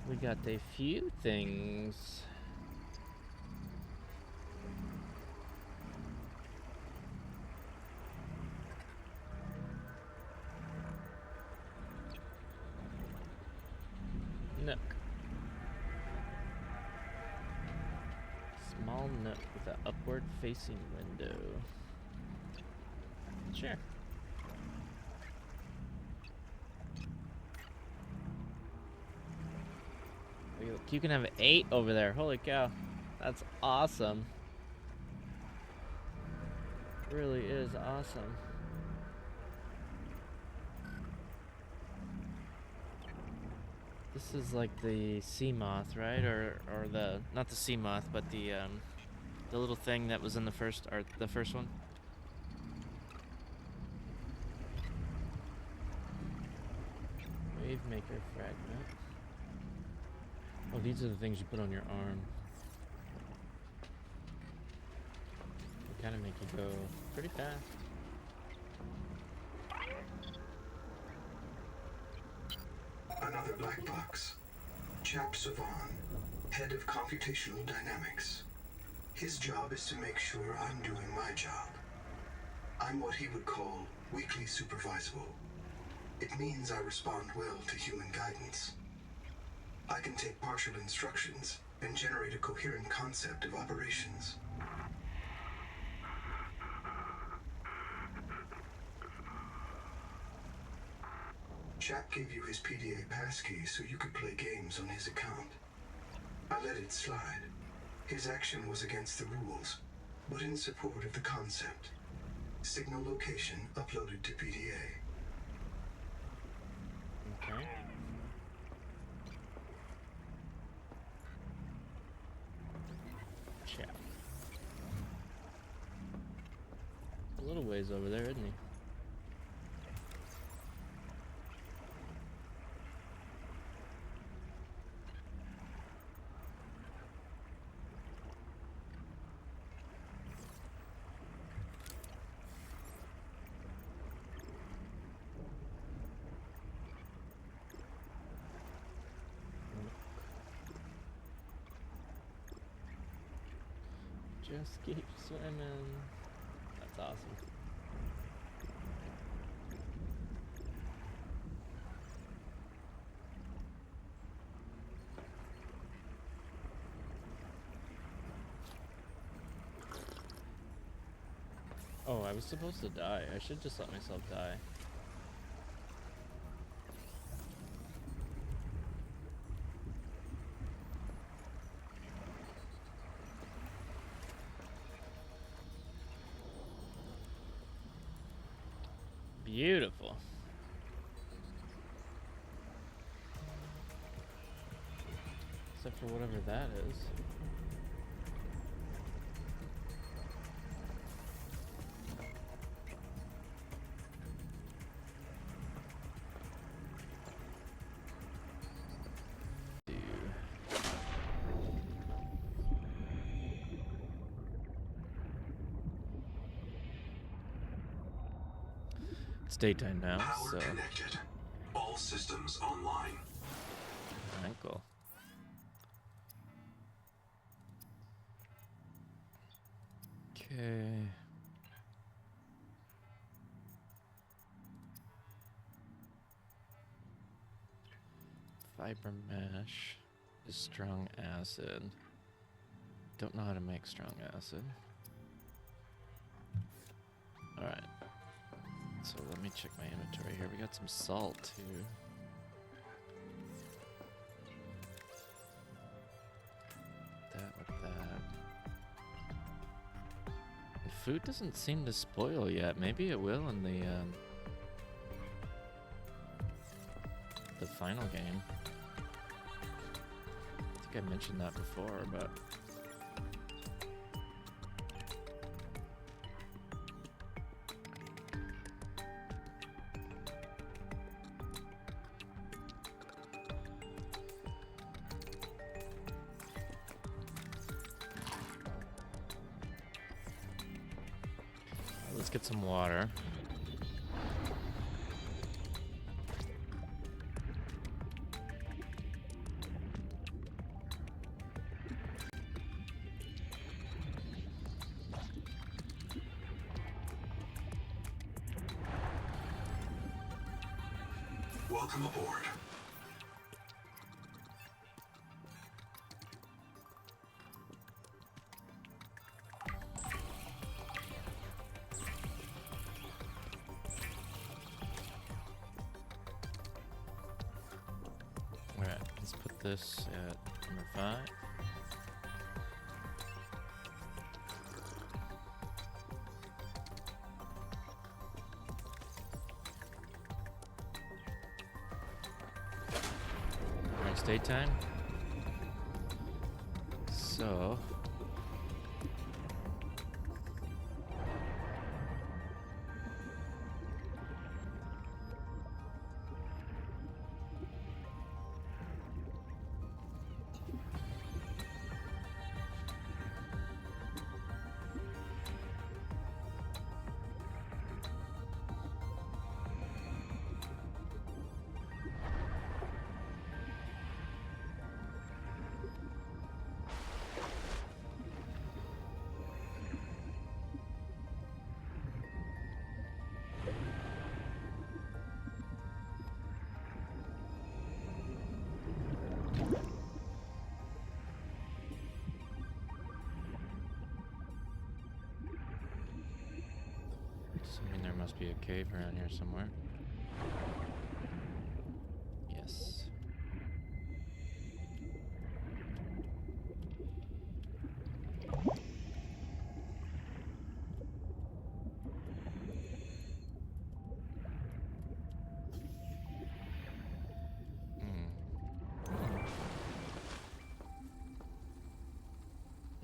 We got a few things. Nook. Small nook with an upward facing window. Sure. You can have 8 over there. Holy cow. That's awesome. Really is awesome. This is like the sea moth, right? Or the, not the sea moth, but the little thing that was in the first one. Wave maker fragment. Oh, these are the things you put on your arm. They kind of make you go pretty fast. Another black box. Chap Savan, head of computational dynamics. His job is to make sure I'm doing my job. I'm what he would call weakly supervisable. It means I respond well to human guidance. I can take partial instructions and generate a coherent concept of operations. Chap gave you his PDA passkey so you could play games on his account. I let it slide. His action was against the rules, but in support of the concept. Signal location uploaded to PDA. Okay. Chap. A little ways over there, isn't he? Just keep swimming. That's awesome. Oh, I was supposed to die. I should just let myself die. Beautiful. Except for whatever that is. It's daytime now, Power so connected. All systems online. cool. Okay. Fiber mesh is strong acid. Don't know how to make strong acid. Alright. So let me check my inventory here. We got some salt too. food doesn't seem to spoil yet. Maybe it will in the final game. I think I mentioned that before, but let's get some water. Welcome aboard. Alright, let's put this at number 5. It's daytime. So assuming there must be a cave around here somewhere. Yes.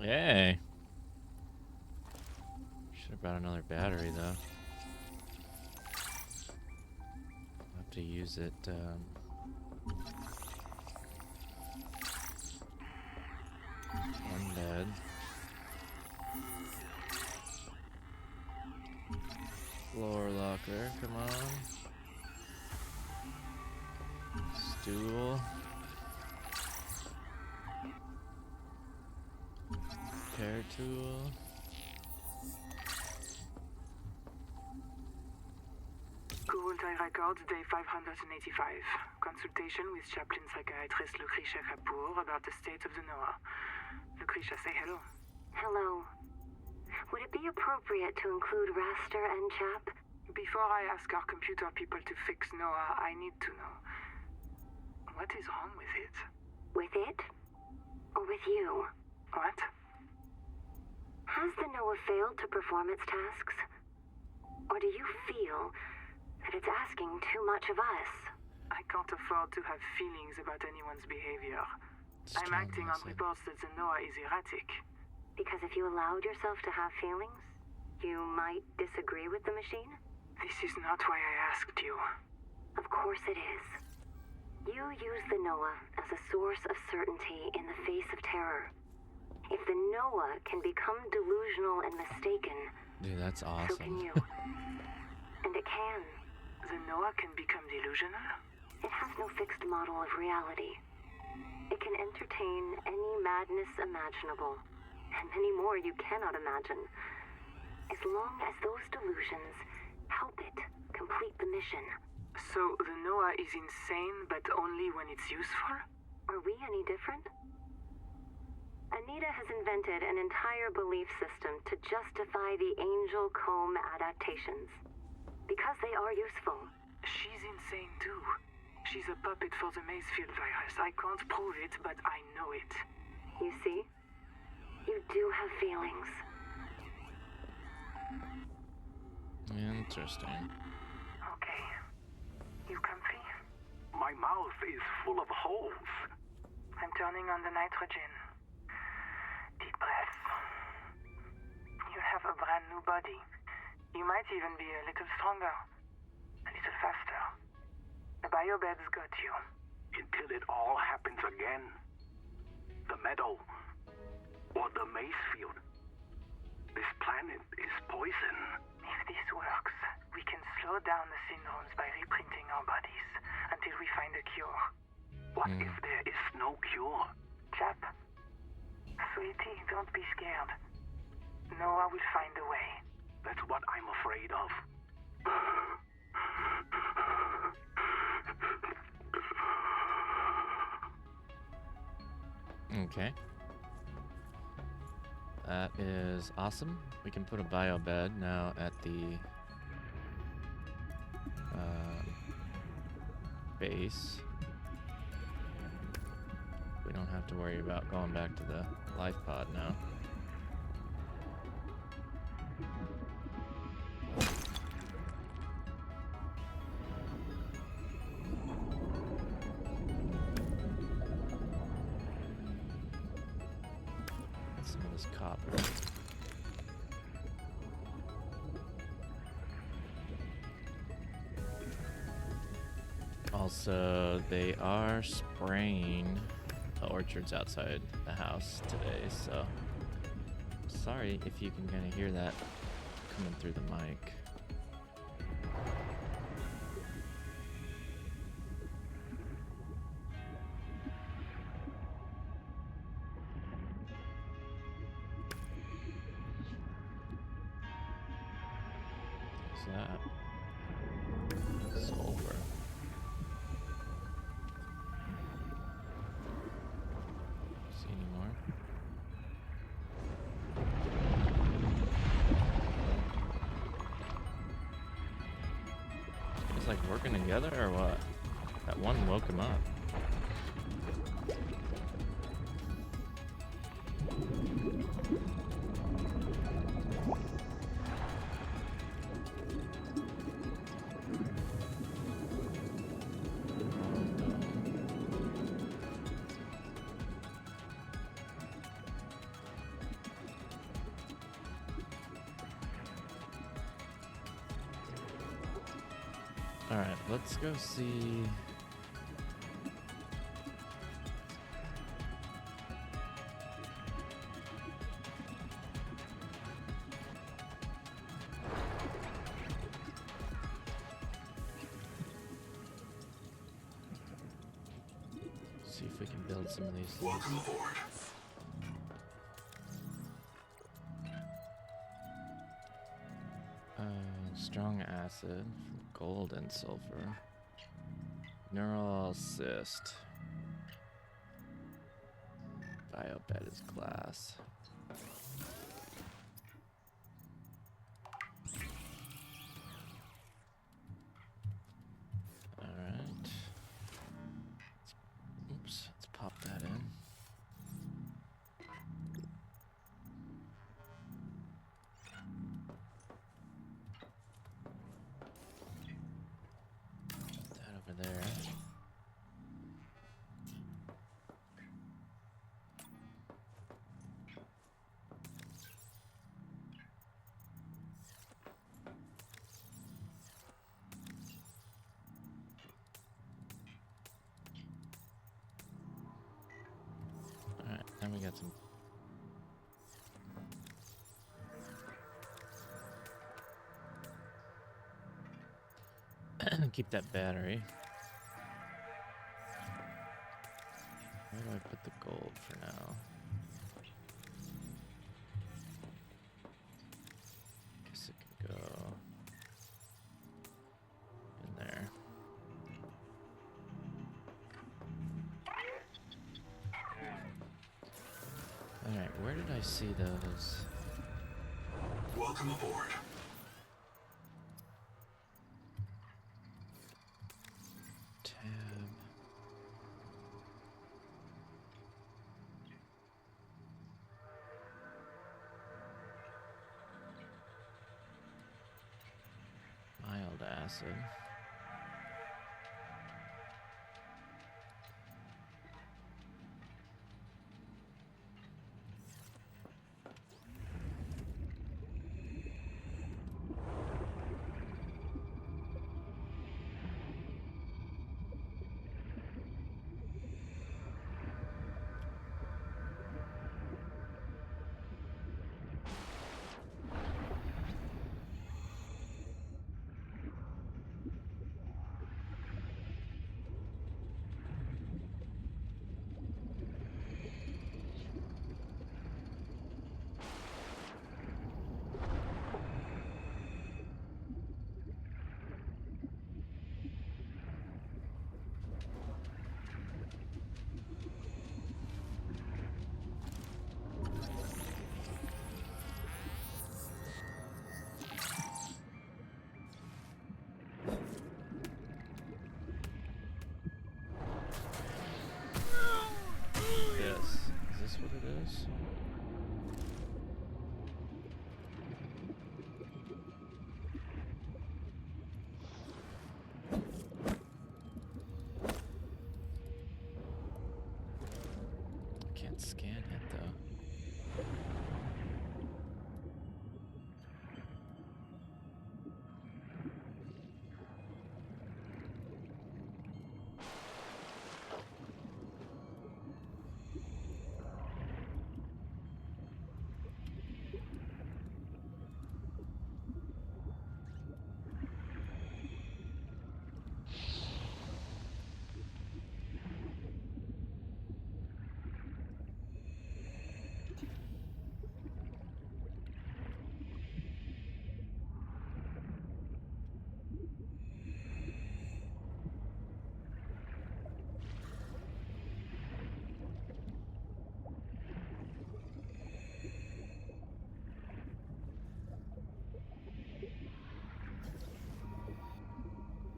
Yay! Should have brought another battery though. I'll have to use it. One dead. Floor locker, come on. Stool. Repair tool. Kurultai Records, day 585. Consultation with chaplain psychiatrist Lucretia Kapoor about the state of the NOAA. Lucretia, say hello. Hello. Would it be appropriate to include Raster and Chap? Before I ask our computer people to fix NOAA, I need to know. What is wrong with it? With it? Or with you? What? Has the NOAA failed to perform its tasks? Or do you feel that it's asking too much of us? I can't afford to have feelings about anyone's behavior. I'm Strong acting on message. reports that the NOAA is erratic. Because if you allowed yourself to have feelings, you might disagree with the machine? This is not why I asked you. Of course it is. You use the NOAA as a source of certainty in the face of terror. If the NOAA can become delusional and mistaken, Dude, that's so awesome. can you. And it can. The NOAA can become delusional? It has no fixed model of reality. It can entertain any madness imaginable, and many more you cannot imagine, as long as those delusions help it complete the mission. So the NOAA is insane, but only when it's useful? Are we any different? Anita has invented an entire belief system to justify the Angel Comb adaptations. Because they are useful. She's insane too. She's a puppet for the Maysfield virus. I can't prove it, but I know it. You see? You do have feelings. Interesting. Okay. You comfy? My mouth is full of holes. I'm turning on the nitrogen. Deep breath. You have a brand new body. You might even be a little stronger. A little faster. The biobeds got you. Until it all happens again. The meadow. Or the maize field. This planet is poison. If this works, we can slow down the syndromes by reprinting our bodies until we find a cure. What if there is no cure? Chap, sweetie, don't be scared. Noah will find a way. That's what I'm afraid of. Okay. That is awesome. We can put a bio bed now at the base. We don't have to worry about going back to the life pod now. Some of this copper. Also, they are spraying the orchards outside the house today, so sorry if you can kind of hear that coming through the mic. What's that? Sulfur. See any more? It's like working together or what? That one woke him up. Alright, let's go see. See if we can build some of these things. Welcome aboard. Strong acid, gold and sulfur. Neural cyst. Biobed is glass. Alright. Oops, let's pop that in. There. All right, then we got some. Keep that battery. Where do I put the gold for now? Guess it can go in there. Alright, where did I see those? Welcome aboard. to acid. Is this what it is? I can't scan it though.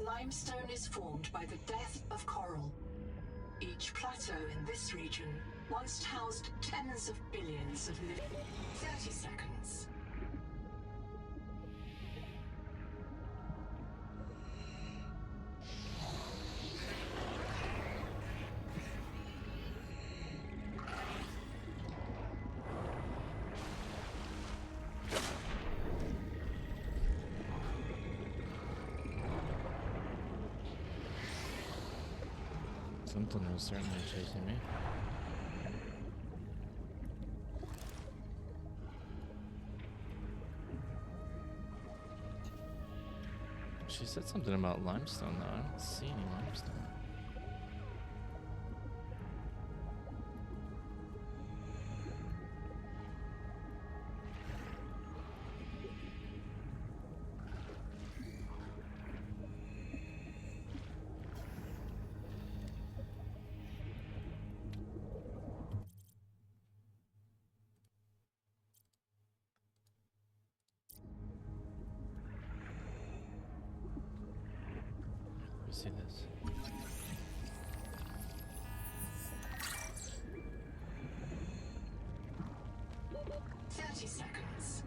Limestone is formed by the death of coral. Each plateau in this region once housed tens of billions of living. 30 seconds. Something was certainly chasing me. She said something about limestone though. I don't see any limestone. See this. Seconds.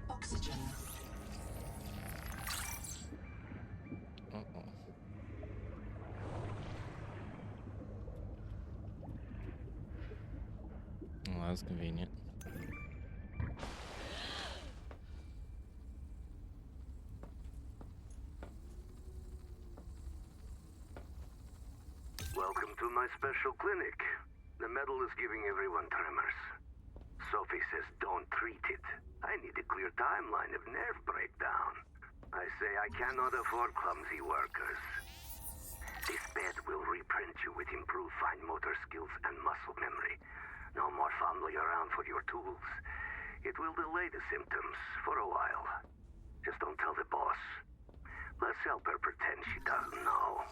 Oxygen. Well, that was convenient. Welcome to my special clinic. The metal is giving everyone tremors. Sophie says don't treat it. I need a clear timeline of nerve breakdown. I say I cannot afford clumsy workers. This bed will reprint you with improved fine motor skills and muscle memory. No more fumbling around for your tools. It will delay the symptoms for a while. Just don't tell the boss. Let's help her pretend she doesn't know.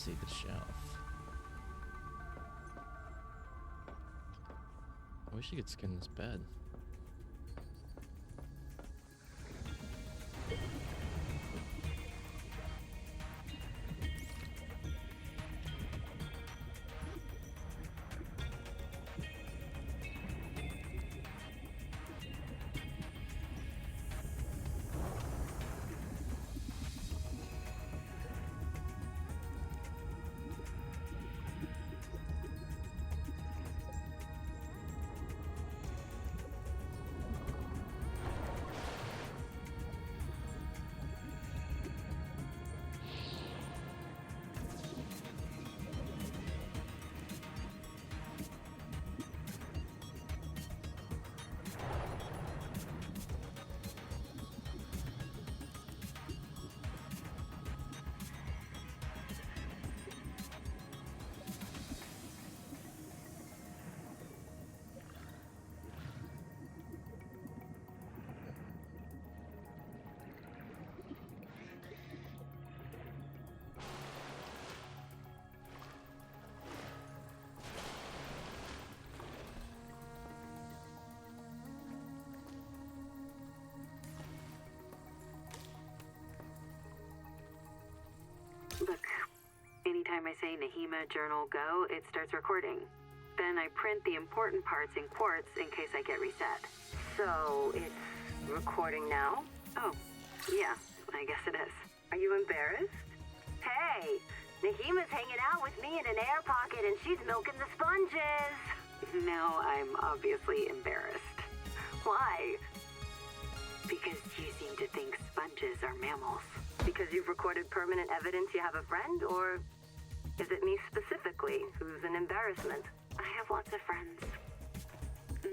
see the shelf. I wish you could skin this bed. Look, anytime I say Nahima Journal Go, it starts recording. Then I print the important parts in quartz in case I get reset. So, it's recording now? Oh, yeah, I guess it is. Are you embarrassed? Hey, Nahima's hanging out with me in an air pocket and she's milking the sponges. Now I'm obviously embarrassed. Why? Because you seem to think sponges are mammals. Because you've recorded permanent evidence you have a friend, or is it me specifically who's an embarrassment? I have lots of friends.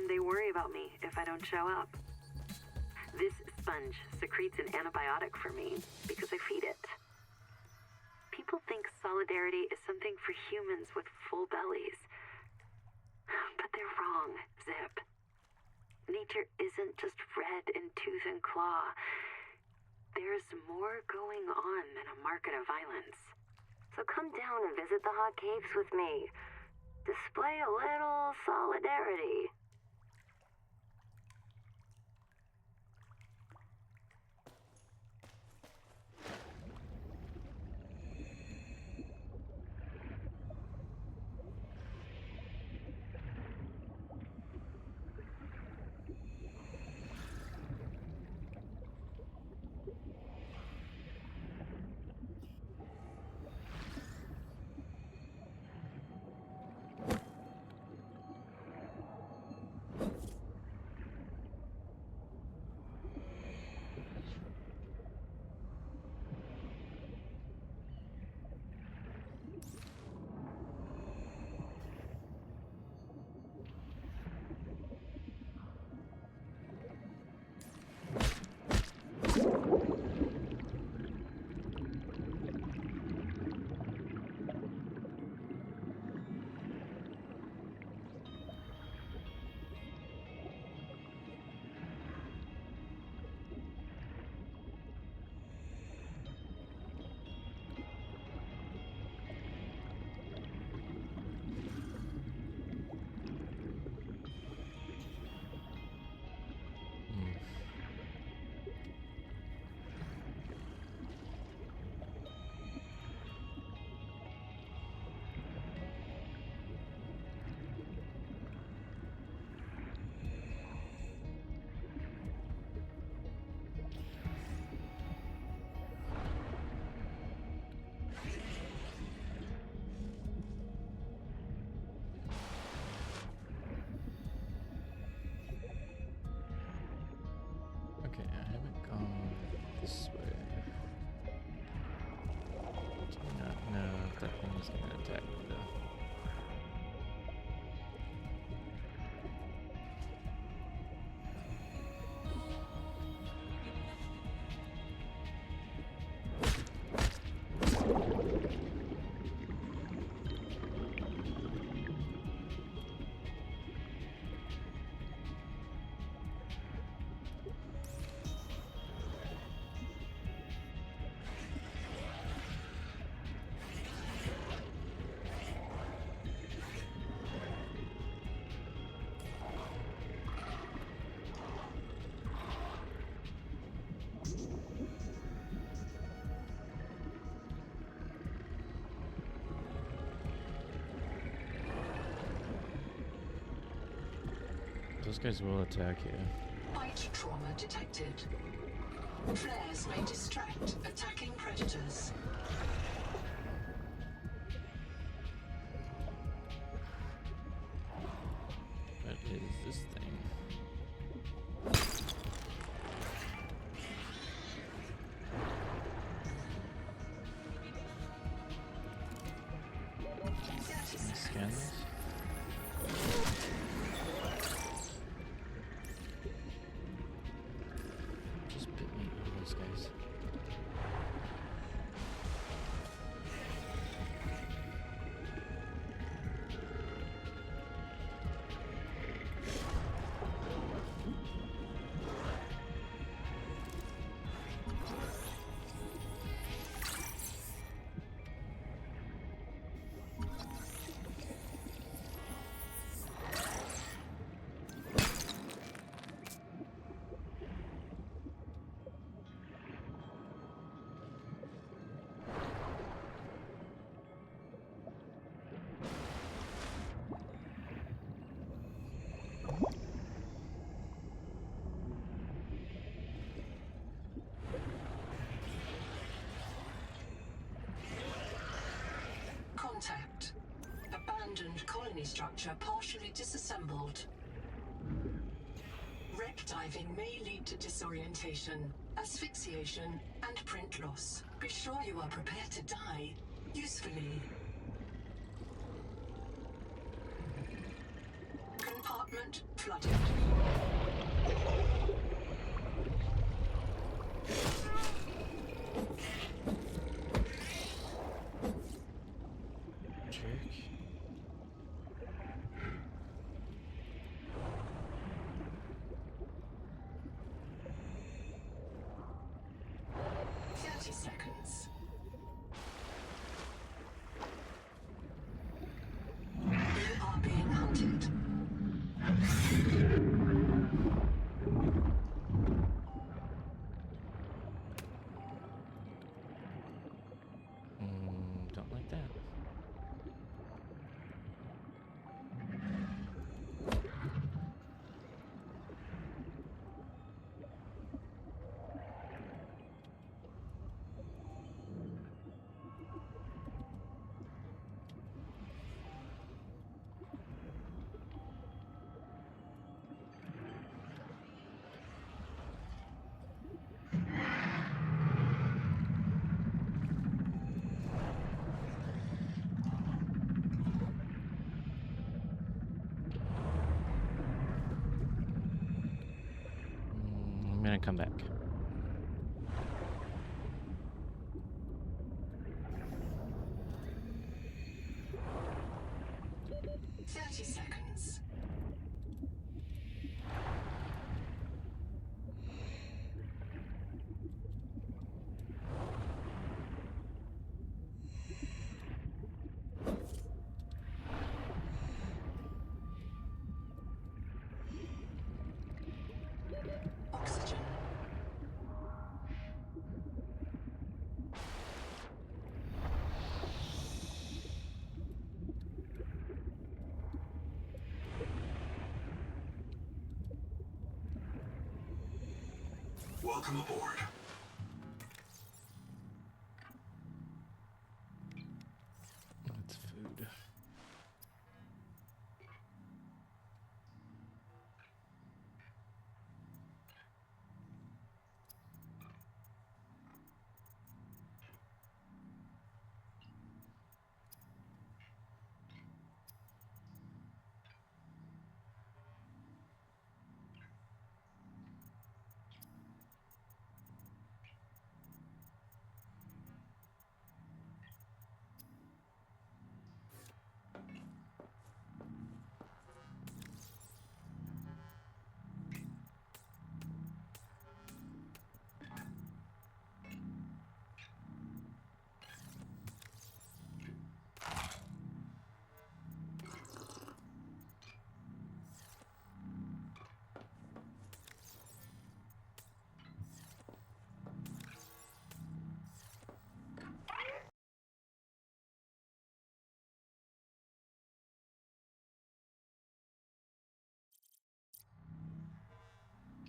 They worry about me if I don't show up. This sponge secretes an antibiotic for me because I feed it. People think solidarity is something for humans with full bellies. But they're wrong, Zip. Nature isn't just red in tooth and claw. There's more going on than a market of violence. So come down and visit the hot caves with me. Display a little solidarity. Okay, I haven't gone this way. Do not know if that thing is going to attack me though. Those guys will attack you. Bite trauma detected. Flares may distract attacking predators. What is this thing? Scan this? Just bit me, those guys. Contact. Abandoned colony structure partially disassembled. Wreck diving may lead to disorientation, asphyxiation, and print loss. Be sure you are prepared to die usefully. Compartment flooded. Jerk. 30 seconds. You are being hunted. Don't like that. I'm gonna come back. Seconds. Oxygen. Welcome aboard. That's food.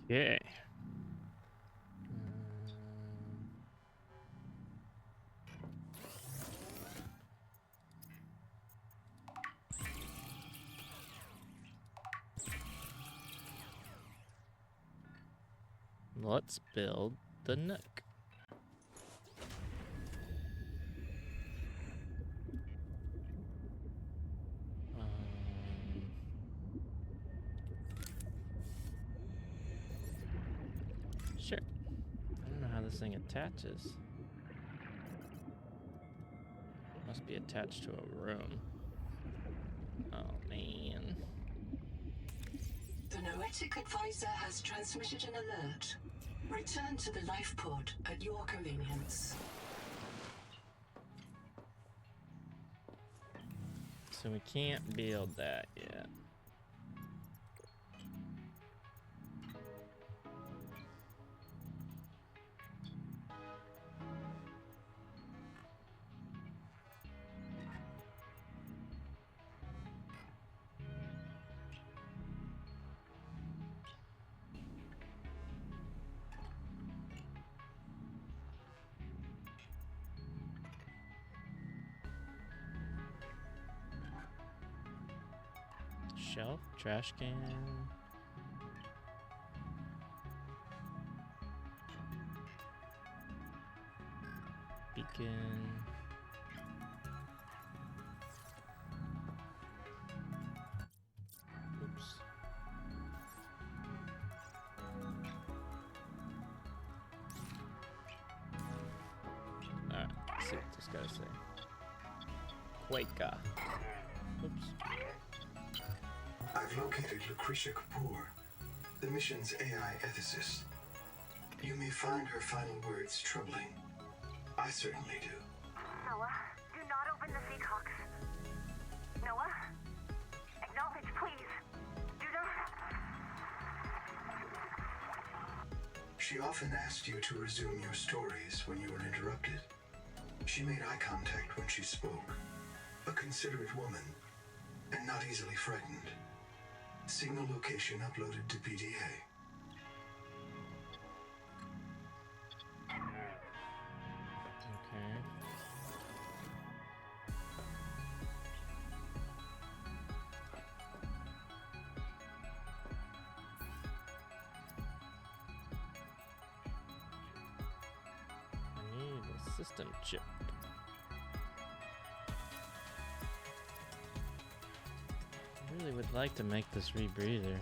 Yeah. Let's build the nook. Sure. I don't know how this thing attaches. Must be attached to a room. Oh, man. The Noetic Advisor has transmitted an alert. Return to the life pod at your convenience. So we can't build that yet. Shelf, trash can. Beacon. Oops. Alright, let's see what this guy's saying. Quaker. Oops. I've located Lucretia Kapoor, the mission's AI ethicist. You may find her final words troubling. I certainly do. Noah, do not open the Seahawks. Noah? Acknowledge, please. Do not. She often asked you to resume your stories when you were interrupted. She made eye contact when she spoke. A considerate woman, and not easily frightened. Signal location uploaded to PDA. Okay. I need a system chip. I really would like to make this rebreather.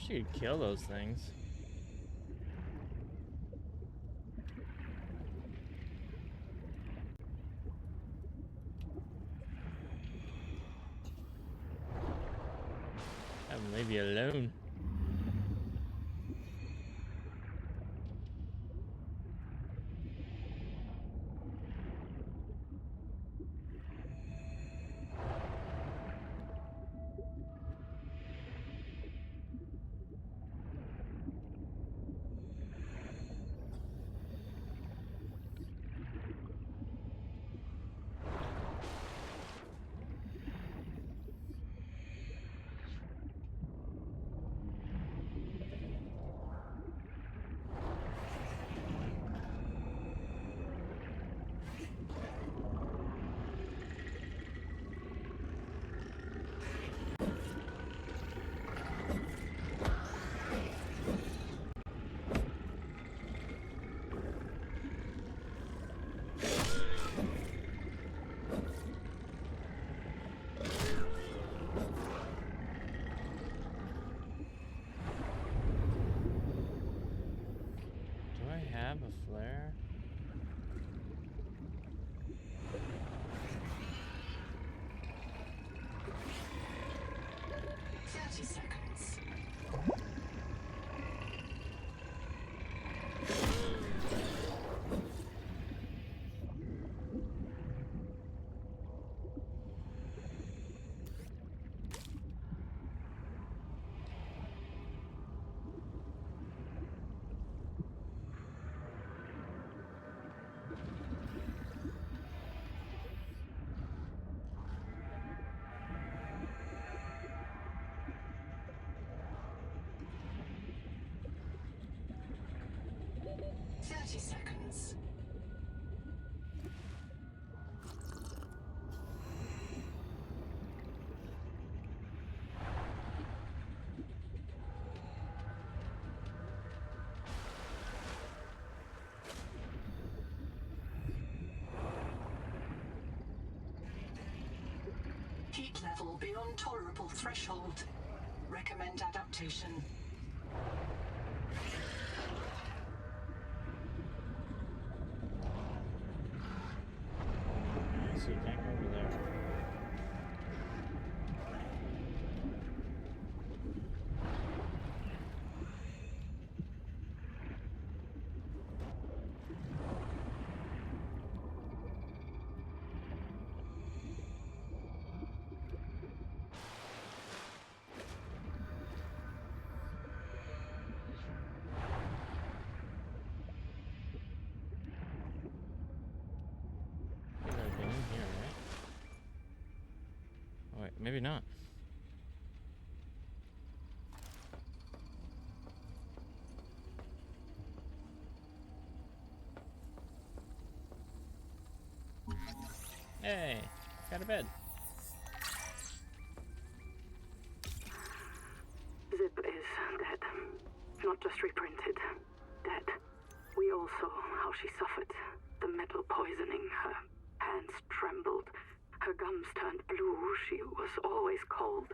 wish you could kill those things. Have them leave you alone. Have a flare? Seconds. Heat level beyond tolerable threshold. Recommend adaptation. So you can't go over there. Maybe not. Hey, got a bed. Zip is dead. Not just reprinted. Dead. We all saw how she suffered. The metal poisoning. Her hands trembled. Her gums turned blue. She was always cold.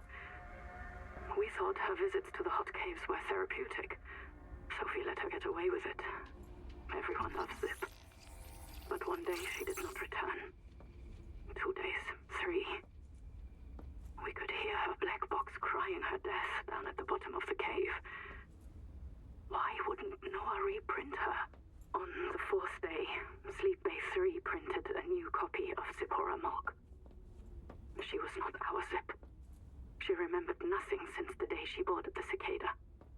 We thought her visits to the hot caves were therapeutic. Sophie let her get away with it. Everyone loves Zip. But one day she did not return. 2 days, 3. We could hear her black box crying her death down at the bottom of the cave. Why wouldn't Noah reprint her? On the 4th day, Sleep Bay 3 printed a new copy of Zipporah Mulk. She was not our Zip. She remembered nothing since the day she boarded the Cicada.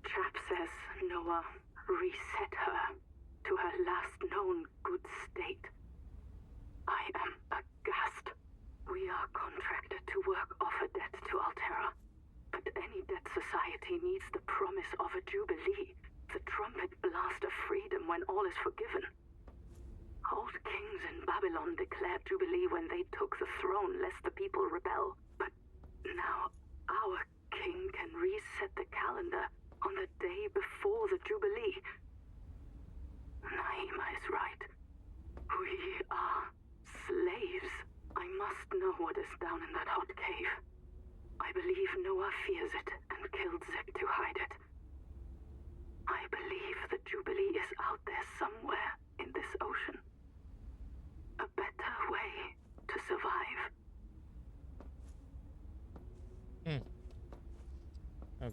Chap says Noah reset her to her last known good state. I am aghast. We are contracted to work off a debt to Altera. But any debt society needs the promise of a jubilee, the trumpet blast of freedom when all is forgiven. Old kings in Babylon declared jubilee when they took the throne, lest the people rebel. But now our king can reset the calendar on the day before the jubilee. Naima is right. We are slaves. I must know what is down in that hot cave. I believe Noah fears it and killed Zip to hide it.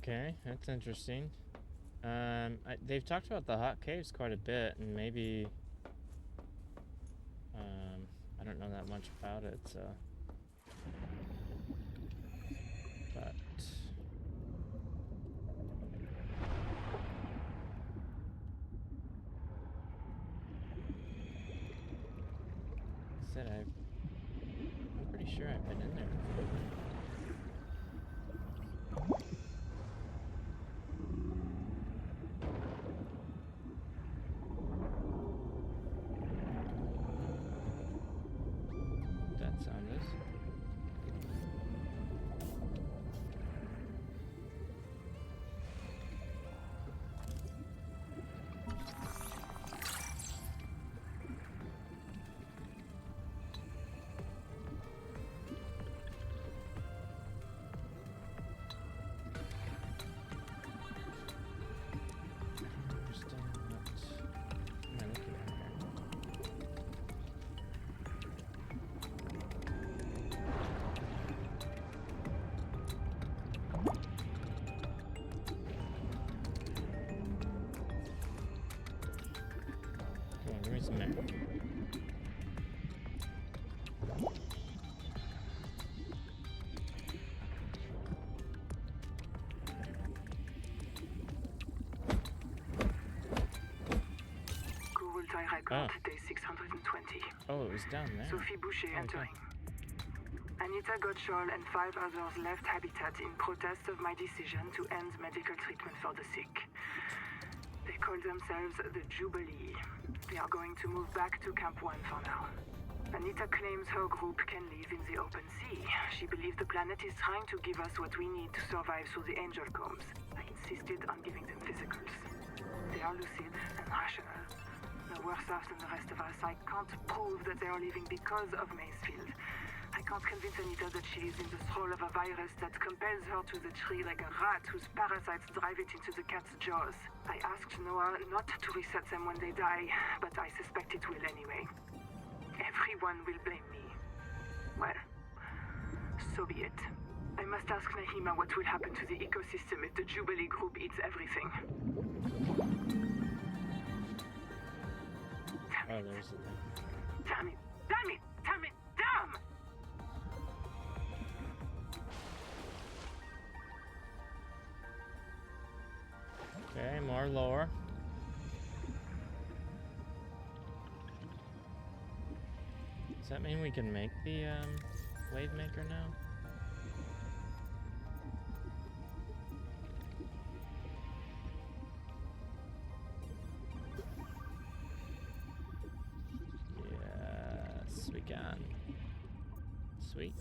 Okay, that's interesting. They've talked about the hot caves quite a bit, and maybe I don't know that much about it, so. But I said I'm pretty sure I've been in there before. That sound is. Give me some air. Kurultai record, day 620. Oh, it was down there. Sophie Boucher Okay. entering. Anita Gottschall and 5 others left Habitat in protest of my decision to end medical treatment for the sick. They call themselves the Jubilee. They are going to move back to Camp 1 for now. Anita claims her group can live in the open sea. She believes the planet is trying to give us what we need to survive through the angel combs. I insisted on giving them physicals. They are lucid and rational. No worse off than the rest of us. I can't prove that they are living because of Macefield. I can't convince Anita that she is in the thrall of a virus that compels her to the tree like a rat whose parasites drive it into the cat's jaws. I asked Noah not to reset them when they die, but I suspect it will anyway. Everyone will blame me. Well, so be it. I must ask Nahima what will happen to the ecosystem if the Jubilee group eats everything. Oh, there's the thing. Damn it! Damn it! Damn it! Damn! Okay, more lore. Does that mean we can make the wave maker now? Yes, we can. Sweet.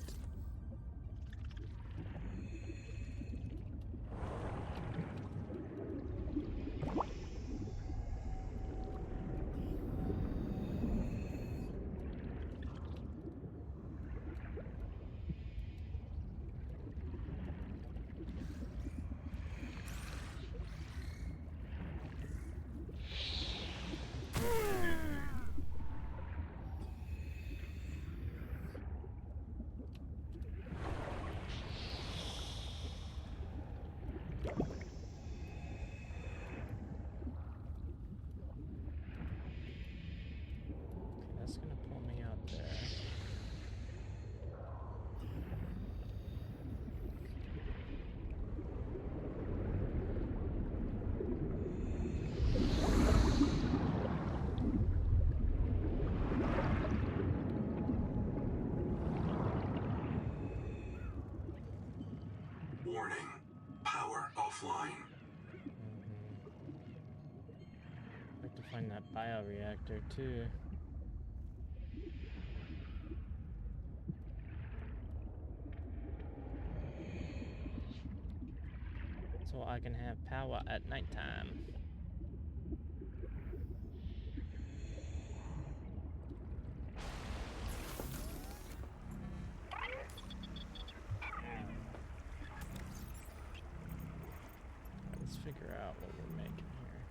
That's gonna pull me out there. Warning. Power offline. I'd like to find that bioreactor too. So I can have power at nighttime. Let's figure out what we're making here.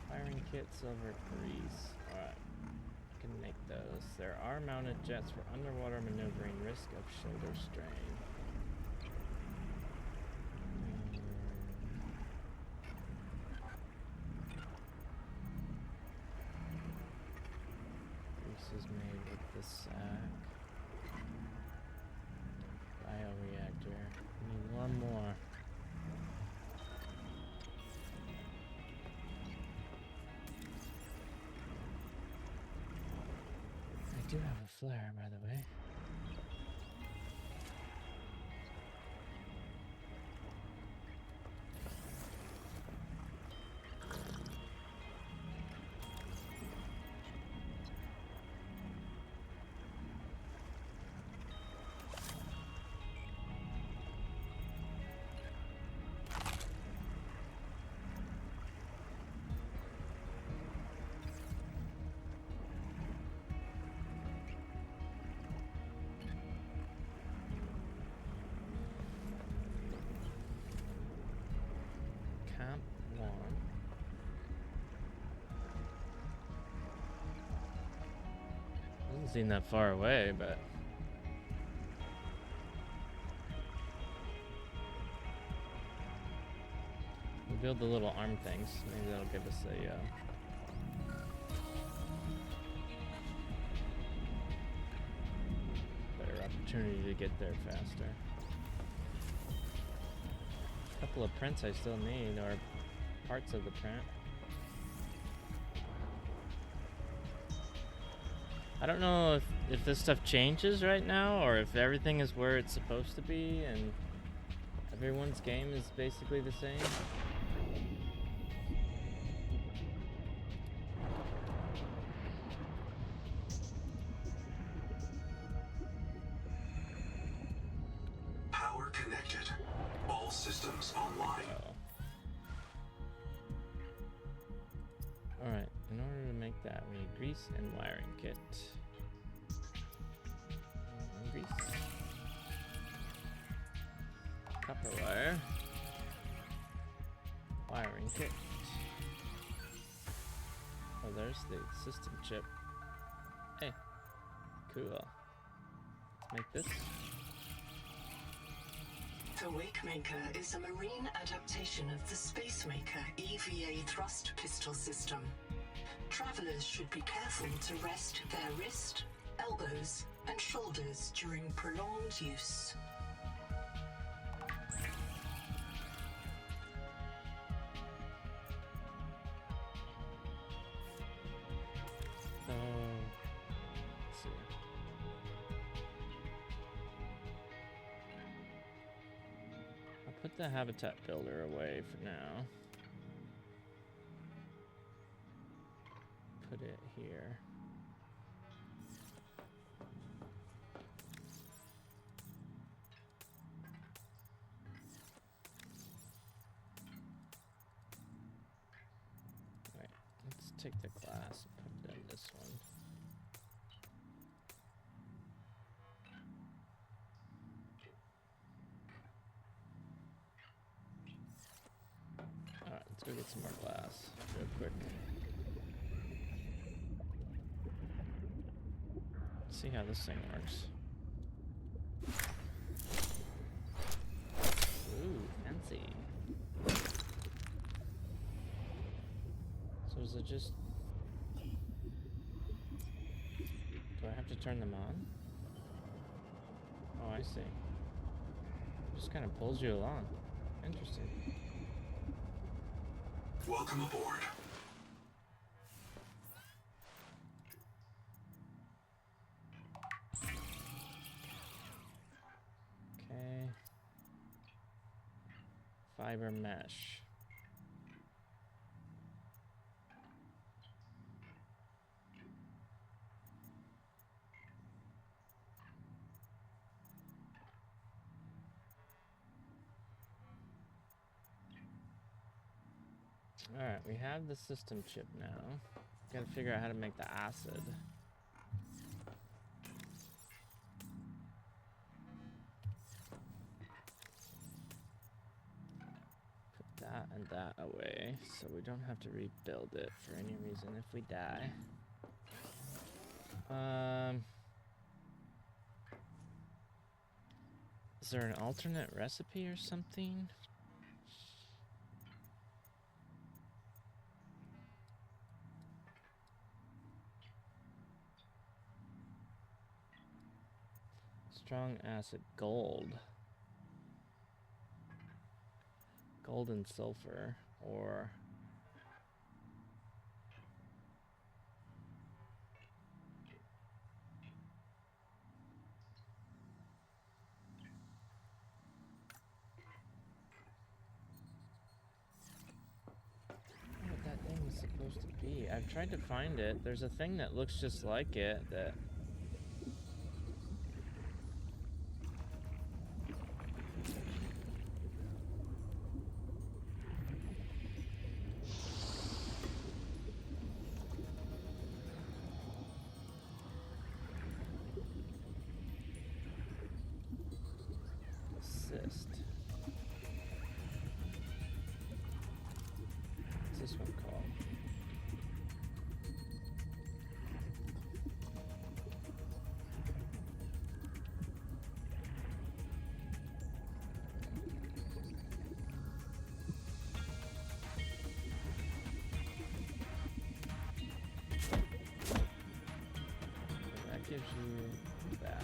Firing kit, silver grease. Alright. I can make those. There are mounted jets for underwater maneuvering, risk of shoulder strain. do have a flare, by the way. Camp 1. Doesn't seem that far away, but we'll build the little arm things. Maybe that'll give us a better opportunity to get there faster. A couple of prints I still need, or parts of the print. I don't know if this stuff changes right now, or if everything is where it's supposed to be, and everyone's game is basically the same. Power connected. All systems online. Alright, in order to make that, we need grease and wiring kit. Grease. Copper wire. Wiring kit. Oh, there's the system chip. Hey, cool. Let's make this. The Wakemaker is a marine adaptation of the Spacemaker EVA thrust pistol system. Travelers should be careful to rest their wrist, elbows, and shoulders during prolonged use. So, let's see. I'll put the habitat builder away for now. Put it here. Right, let's take the glass and put it in this one. Alright, let's go get some more glass real quick. See how this thing works. Ooh, fancy. So is it just... Do I have to turn them on? Oh, I see. It just kind of pulls you along. Interesting. Welcome aboard. Okay. Fiber mesh. Alright, we have the system chip now. Gotta figure out how to make the acid. Put that and that away so we don't have to rebuild it for any reason if we die. Is there an alternate recipe or something? Strong acid, gold. Gold and sulfur, or supposed to be? I've tried to find it. There's a thing that looks just like it that... Assist. What's this one called? That gives you that.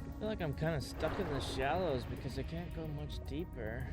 I feel like I'm kind of stuck in the shallows because I can't go much deeper.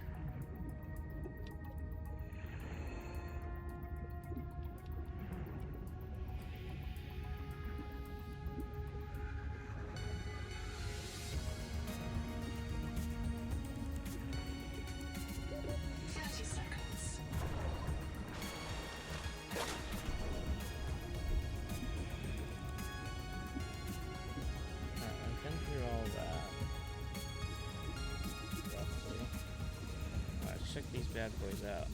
Check these bad boys out.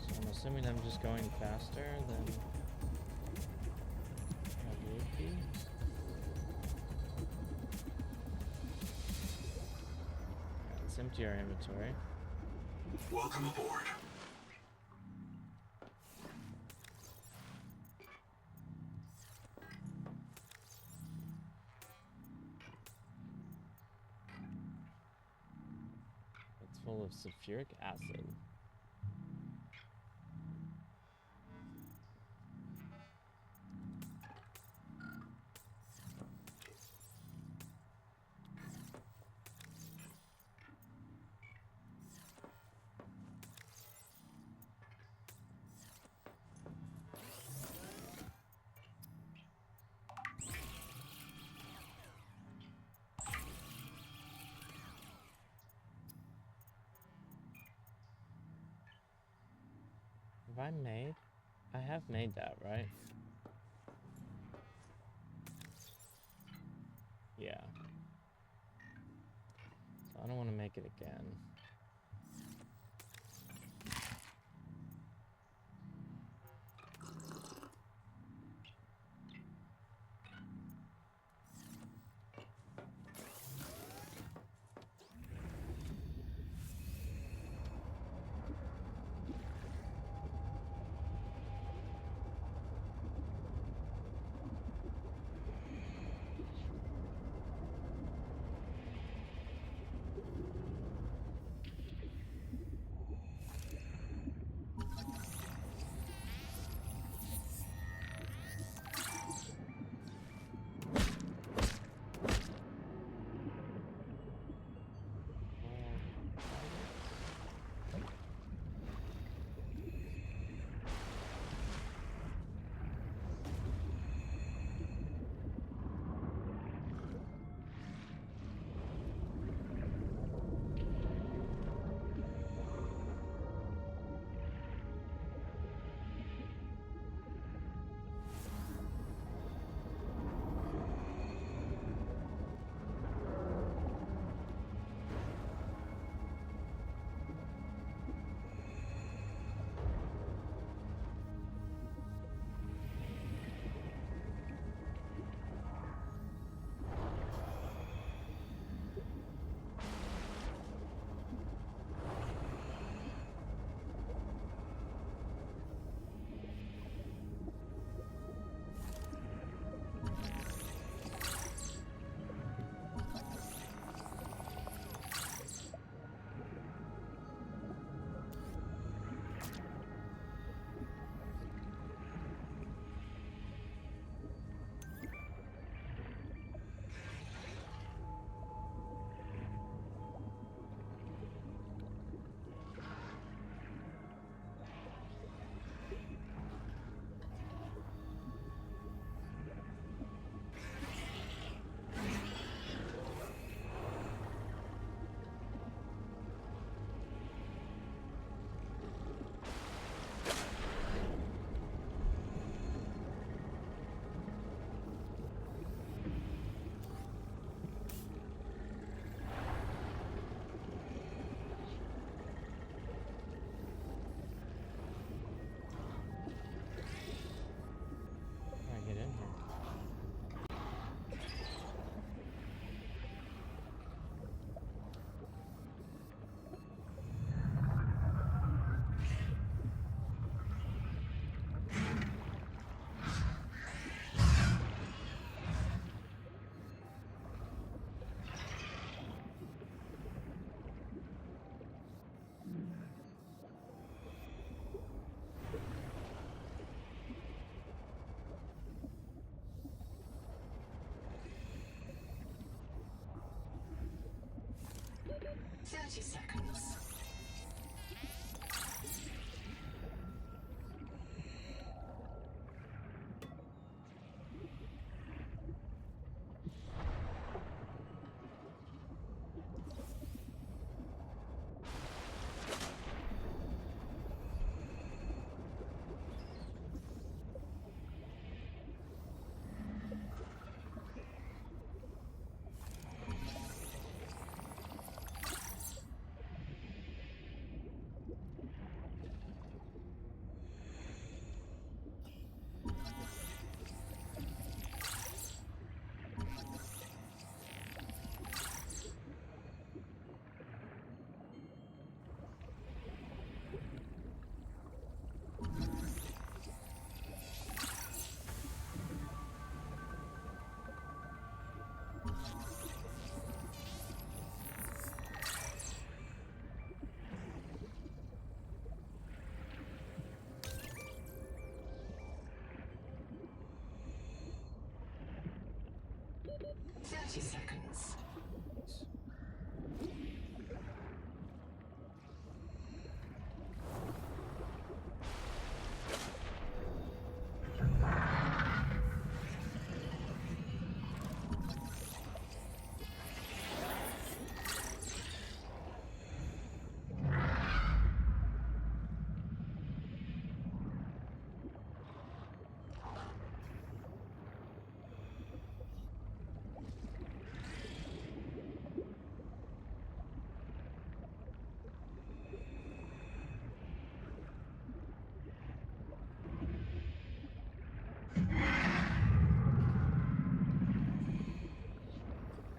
So I'm assuming I'm just going faster than I would be. Let's empty our inventory. Welcome aboard. Full of sulfuric acid. Have I made? I have made that, right? Yeah. So I don't want to make it again. 30 seconds. Seconds.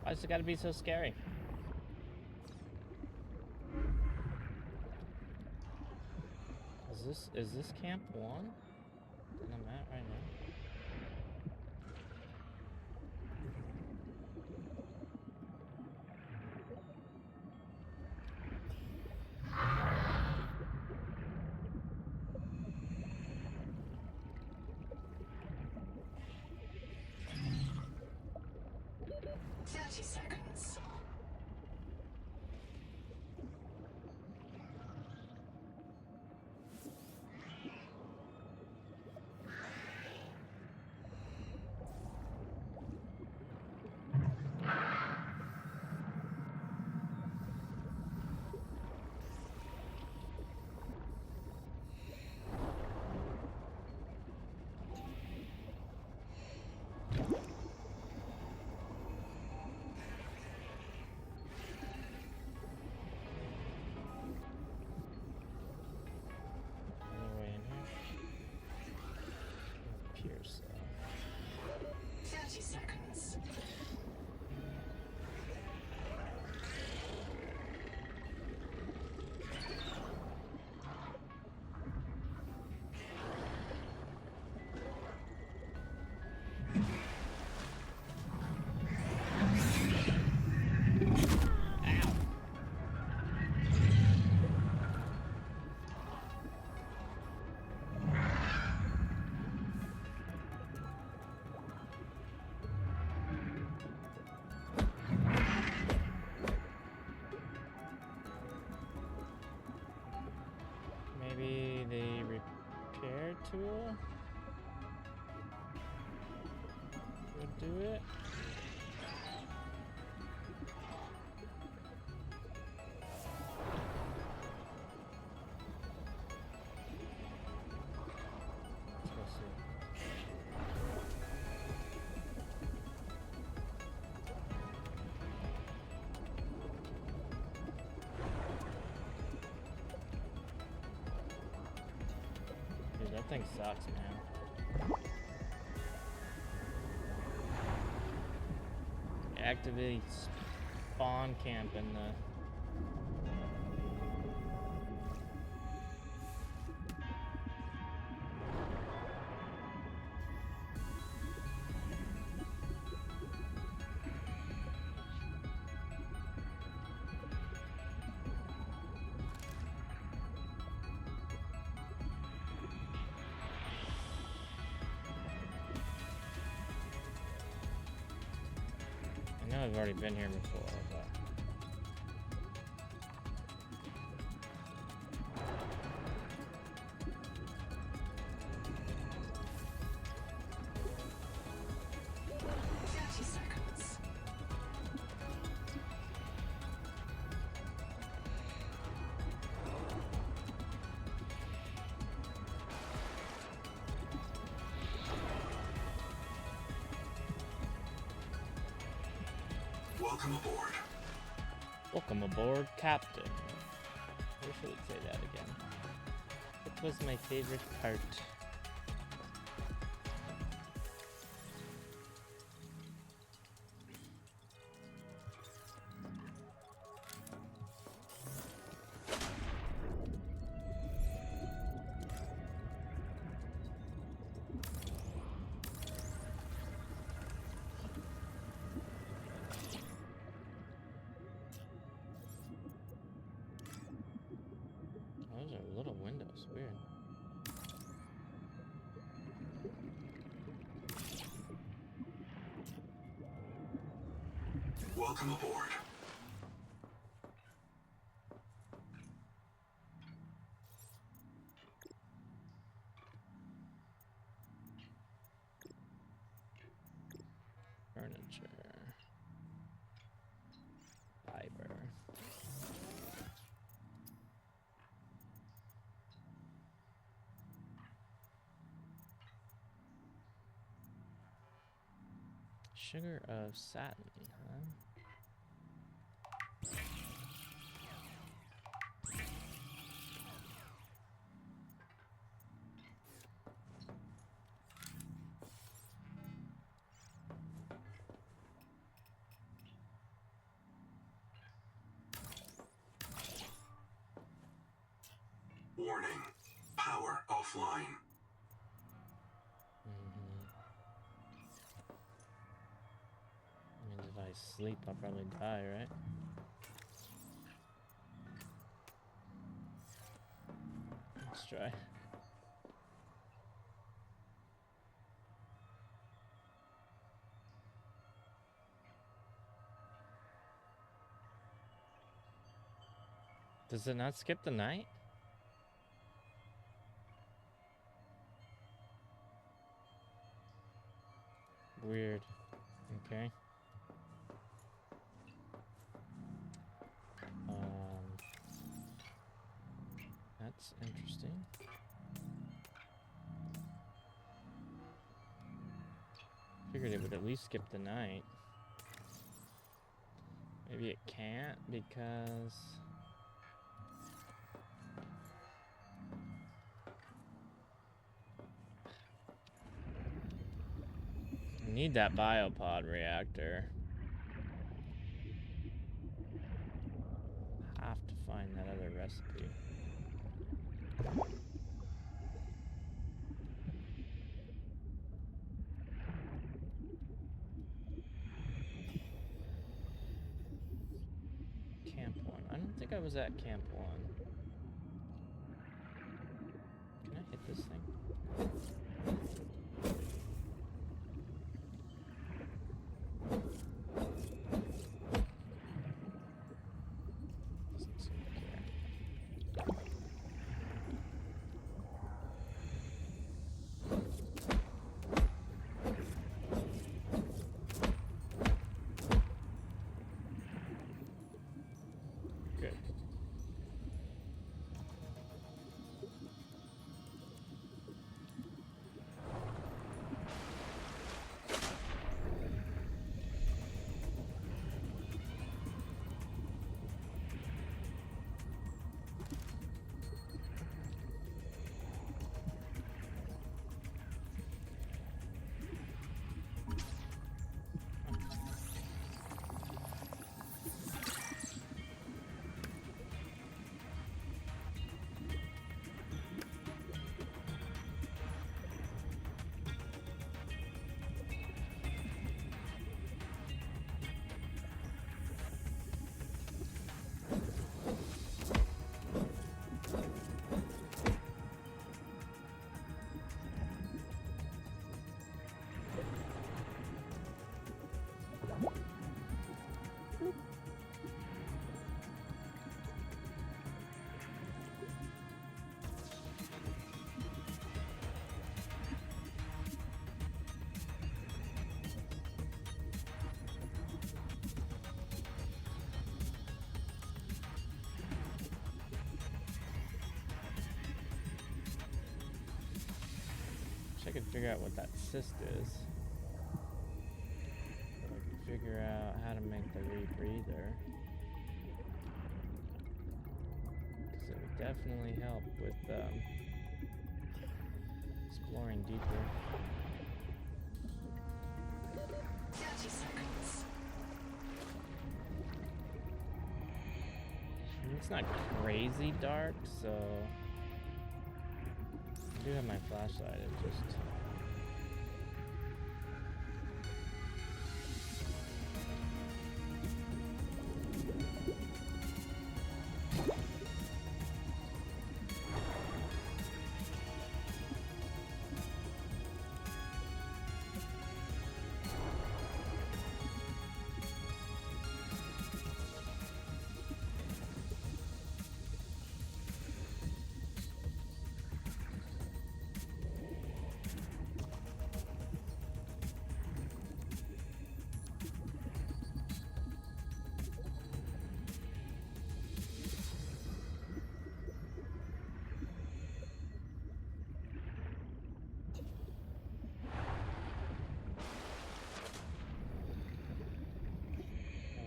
'Why's it gotta be so scary? Is this camp 1 that I'm at right now? Seconds. Maybe the repair tool would do it. Let's go see. Dude, that thing sucks, man. Activate spawn camp in the... I know I've already been here before, but... Welcome aboard. Welcome aboard, Captain. Where should it say that again? What was my favorite part? Those are little windows, weird. Welcome aboard. Furniture. Fiber. Sugar of satin, huh? Warning. Power offline. I mean, if I sleep, I'll probably die, right? Let's try. Does it not skip the night? Weird. Okay. That's interesting. Figured it would at least skip the night. Maybe it can't because... I need that biopod reactor. Have to find that other recipe. Camp 1. I don't think I was at Camp 1. Can I hit this thing? Doesn't seem to care. Good. I could figure out what that cyst is. But I could figure out how to to make the rebreather. Because it would definitely help with exploring deeper. 30 seconds. It's not crazy dark, so I do have my flashlight. It just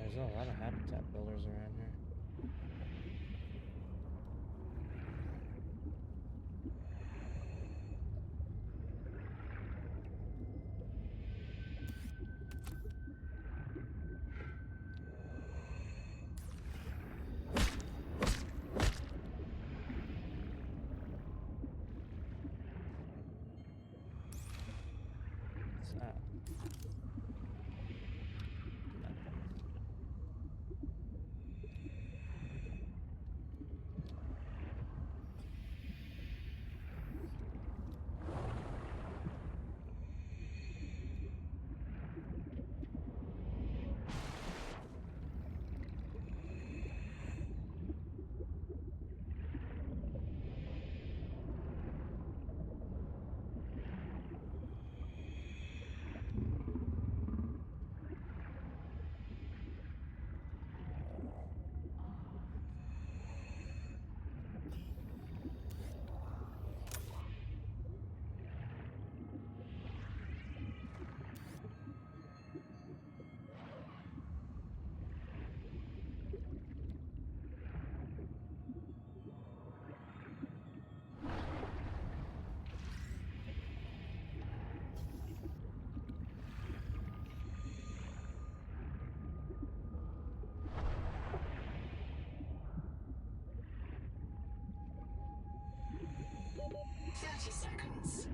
there's a lot of habitat builders around here. What's that? Seconds.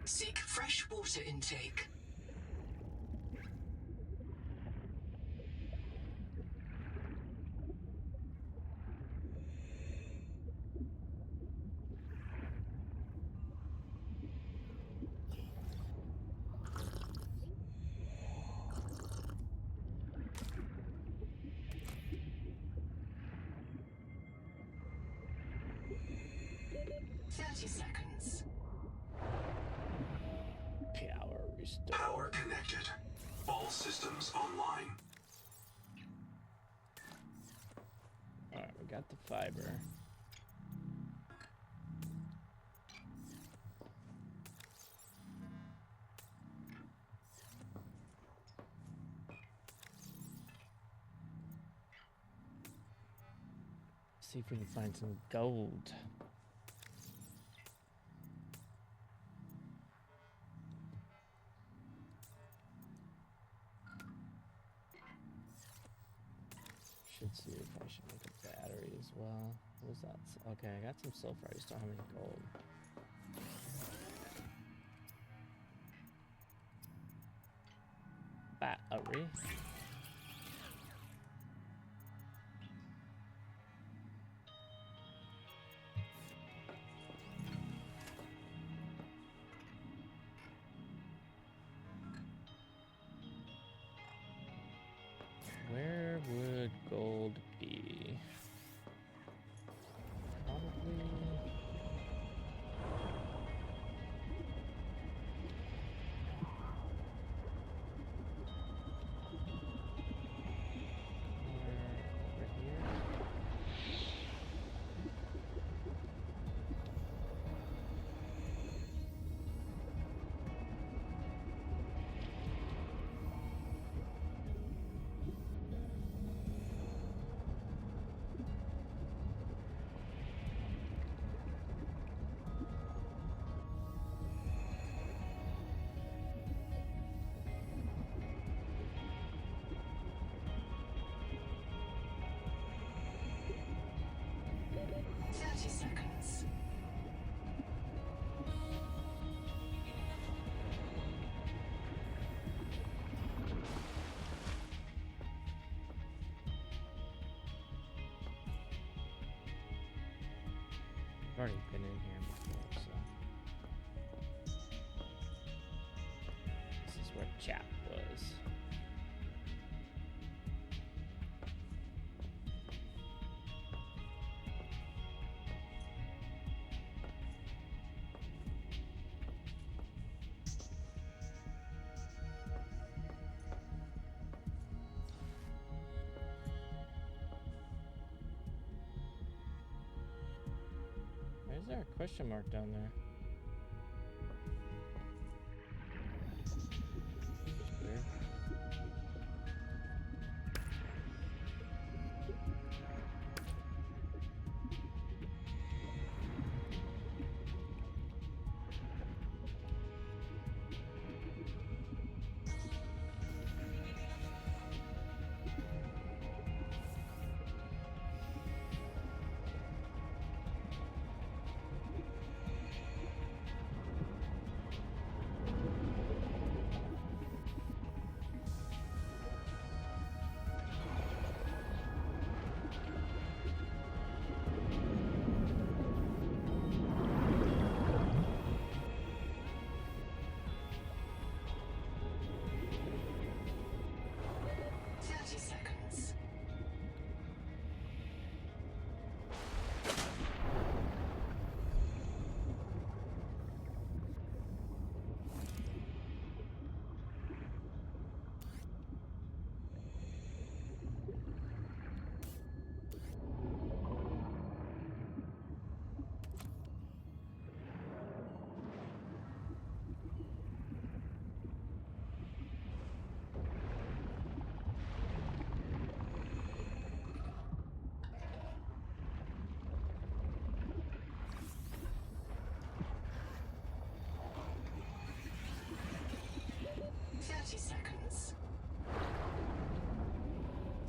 Seek fresh water intake. Seconds. Power restored. Power connected. All systems online. Alright, we got the fiber. See if we can find some gold. Should see if I should make a battery as well. What was that? Okay, I got some sulfur. I just don't have any gold. Battery. Where would gold be? Probably. I've already been in here before, so. This is where Chap was. Why is there a question mark down there? Weird.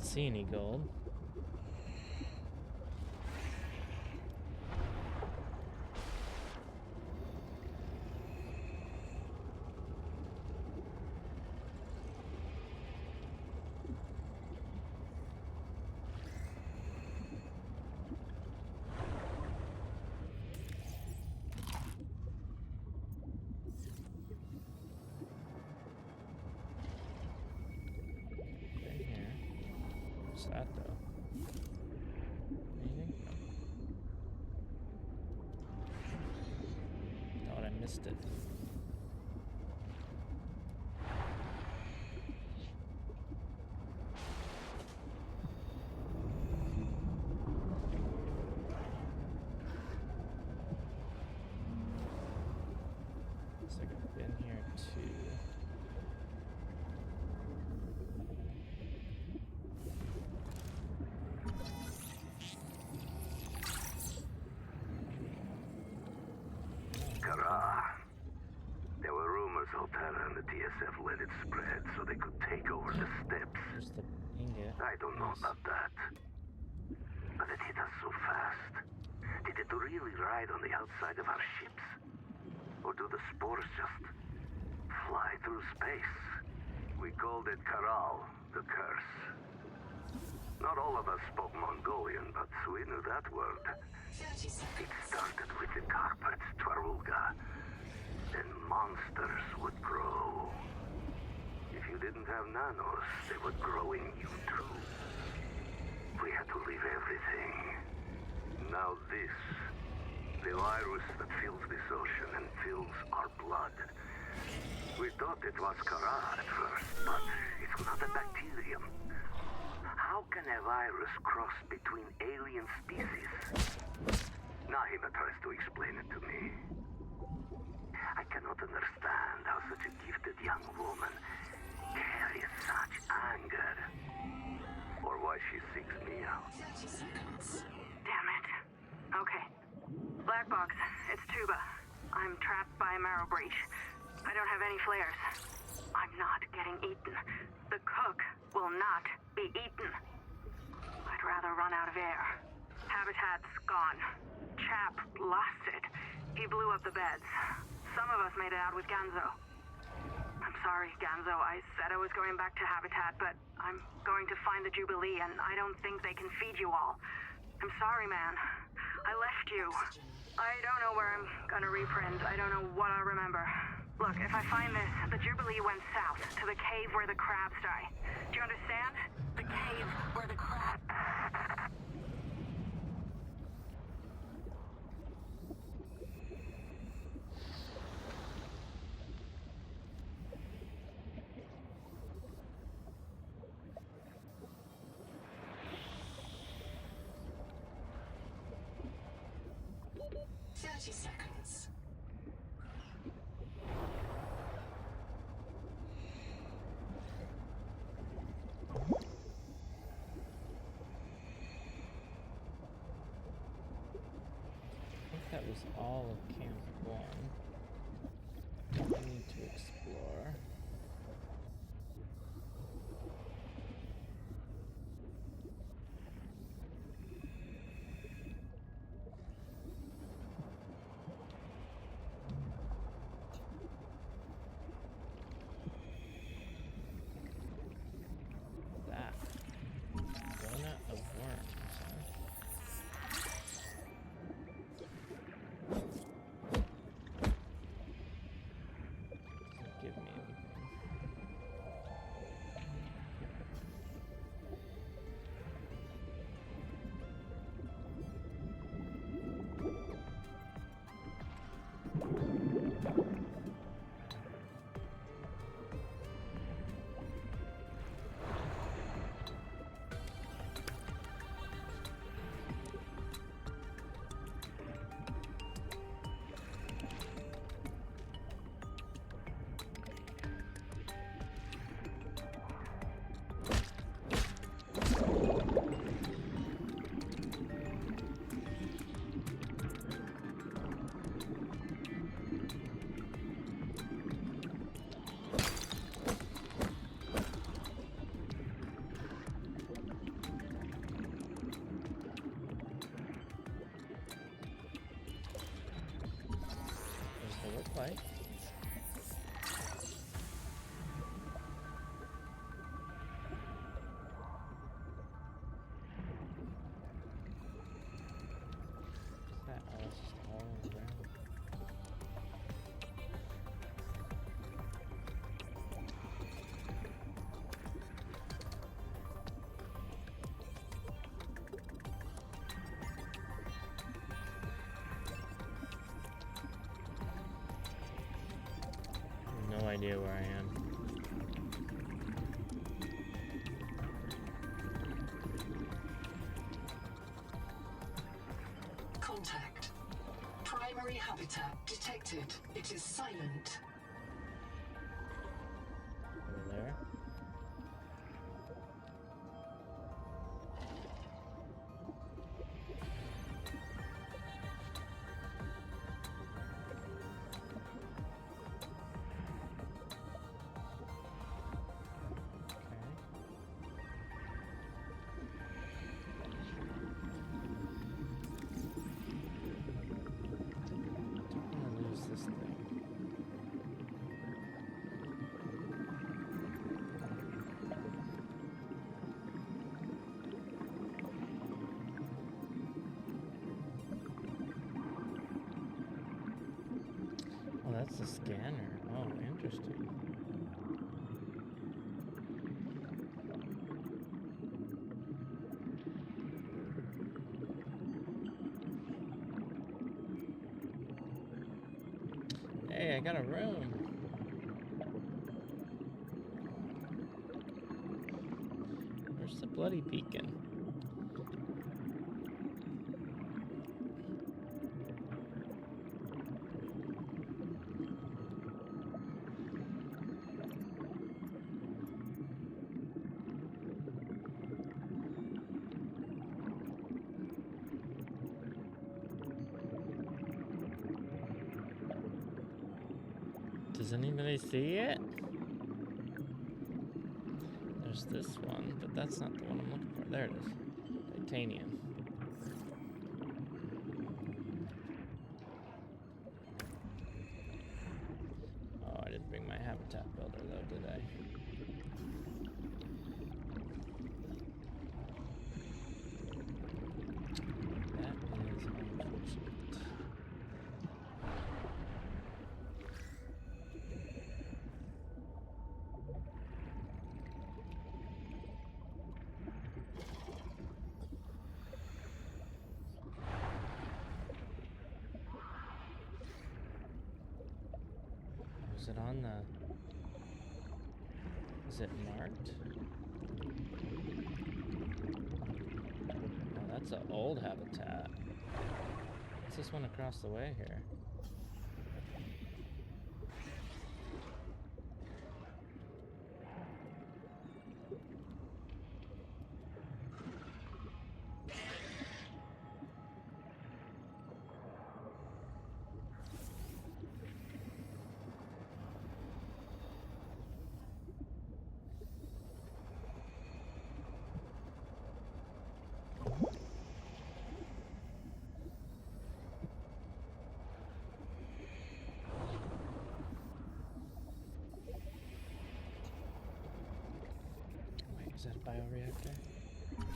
See any gold? What's that though? Anything? Thought I missed it. Looks like I've been here too. There were rumors Altera and the TSF let it spread so they could take over the steps. There's the ingot. I don't know about that. But it hit us so fast. Did it really ride on the outside of our ships? Or do the spores just fly through space? We called it Karal, the curse. Not all of us spoke Mongolian, but we knew that word. It started with the carpets, Twarulga. Then monsters would grow. If you didn't have nanos, they would grow in you too. We had to leave everything. Now this, the virus that fills this ocean and fills our blood. We thought it was Kara at first, but it's not a bacterium. How can a virus cross between alien species? Nahima tries to explain it to me. I cannot understand how such a gifted young woman carries such anger. Or why she seeks me out. Damn it. Okay. Black box, it's Tuba. I'm trapped by a marrow breach. I don't have any flares. I'm not getting eaten. The cook will not be eaten. I'd rather run out of air. Habitat's gone. Chap lost it. He blew up the beds. Some of us made it out with Ganzo. I'm sorry, Ganzo. I said I was going back to Habitat, but I'm going to find the Jubilee, and I don't think they can feed you all. I'm sorry, man. I left you. I don't know where I'm gonna reprint. I don't know what I'll remember. Look, if I find this, the Jubilee went south to the cave where the crabs die. Do you understand? The cave where the crabs... Seconds. I think that was all of Camp 1. We need to explore. Right. That all around. No idea where I am. Contact. Primary habitat detected. It is silent. Over there. That's the scanner. Oh, interesting. Hey, I got a room. Where's the bloody beacon? Does anybody see it? There's this one, but that's not the one I'm looking for. There it is. Titanium. Oh, I didn't bring my habitat builder though, did I? That is unfortunate. Is it on the... Is it marked? Oh, that's an old habitat. What's this one across the way here? Is that a bioreactor? Nice.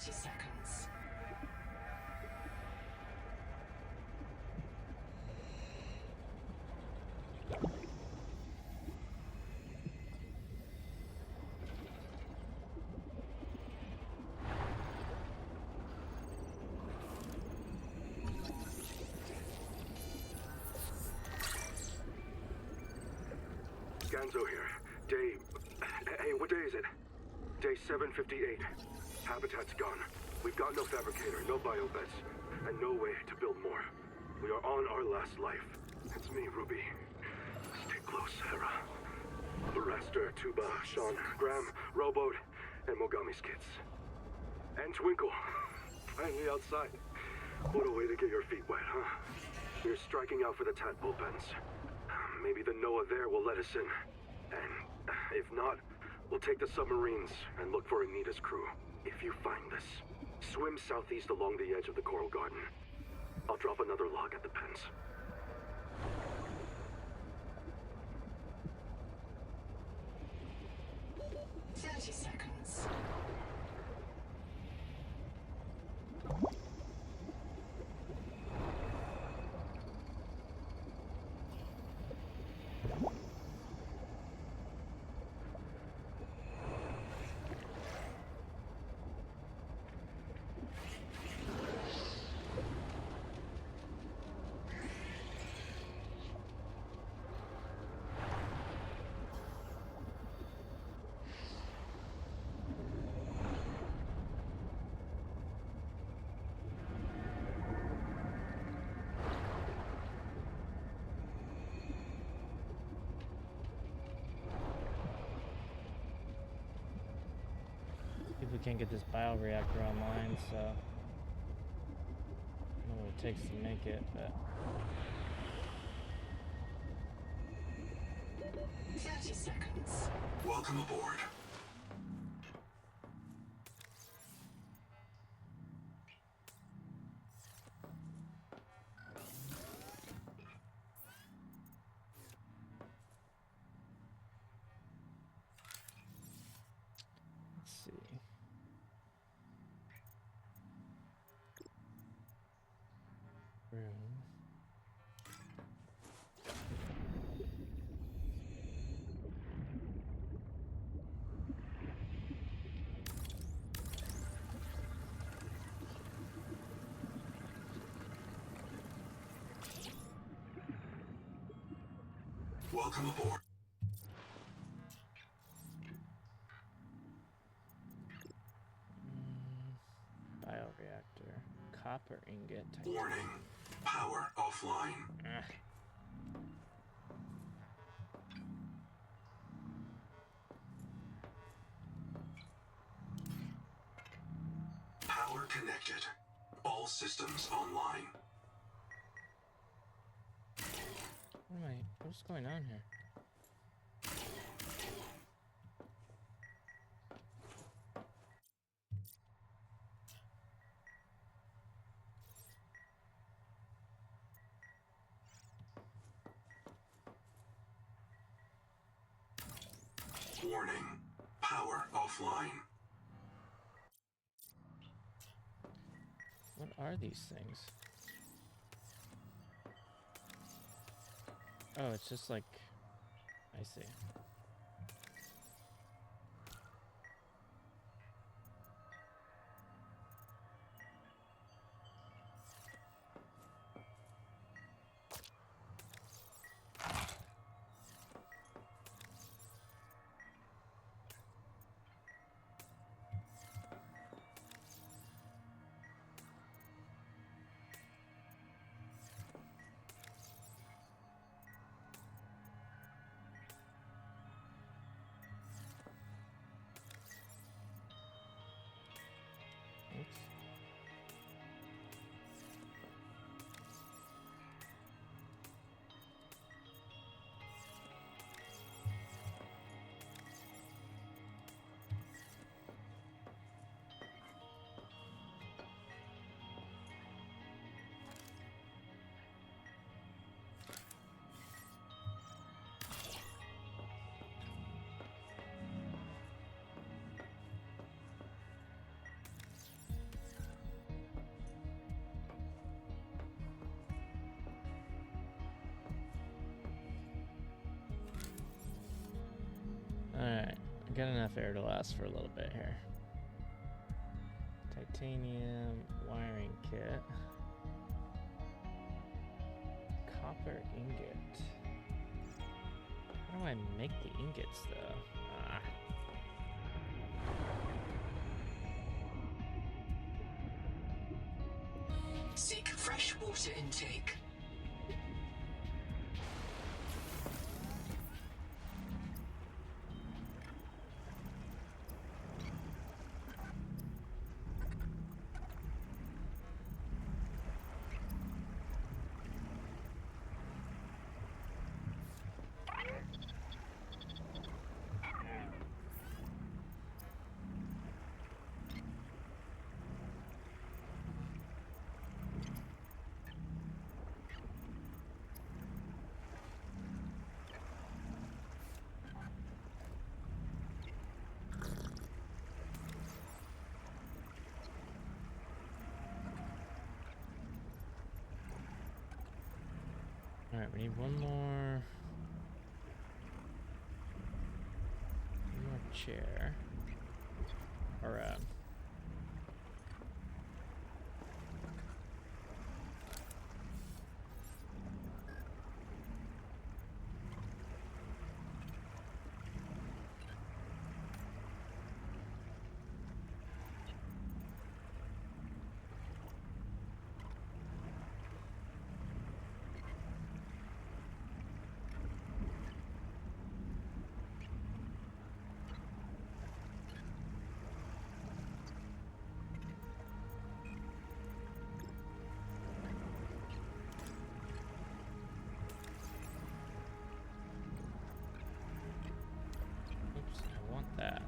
Seconds. Ganzo here. Hey, what day is it? Day 758. Habitat's gone. We've got no fabricator, no biobeds, and no way to build more. We are on our last life. It's me, Ruby. Stay close, Hera. Raster, Tuba, Sean, Graham, Rowboat, and Mogami's kids. And Twinkle. Finally outside. What a way to get your feet wet, huh? We're striking out for the tadpole pens. Maybe the Noah there will let us in. And if not, we'll take the submarines and look for Anita's crew. If you find this, swim southeast along the edge of the coral garden. I'll drop another log at the pens. Seconds. We can't get this bioreactor online, so I don't know what it takes to make it, but 30 seconds. Welcome aboard. let's see. Room. Welcome aboard. Bioreactor. Copper ingot. Warning. Power offline. Ah. Power connected. All systems online. What's going on here? Warning. Power offline. What are these things? Oh, it's just like... I see. Oops. Alright, I got enough air to last for a little bit here. Titanium wiring kit. Copper ingot. How do I make the ingots though? Ah. Seek fresh water intake. Alright, we need one more chair. Or oops, I want that.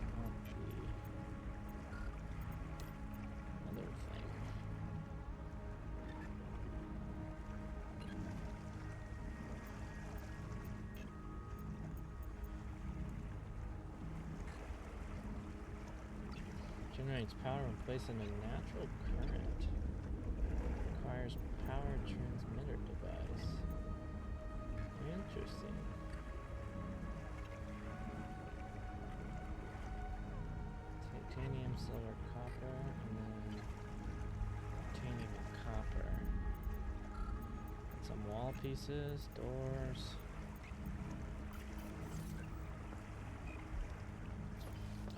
I want the other thing. Generates power when placed in a natural current. Requires power transmitter device. Interesting. Titanium, silver, copper, and then titanium and copper. Got some wall pieces, doors.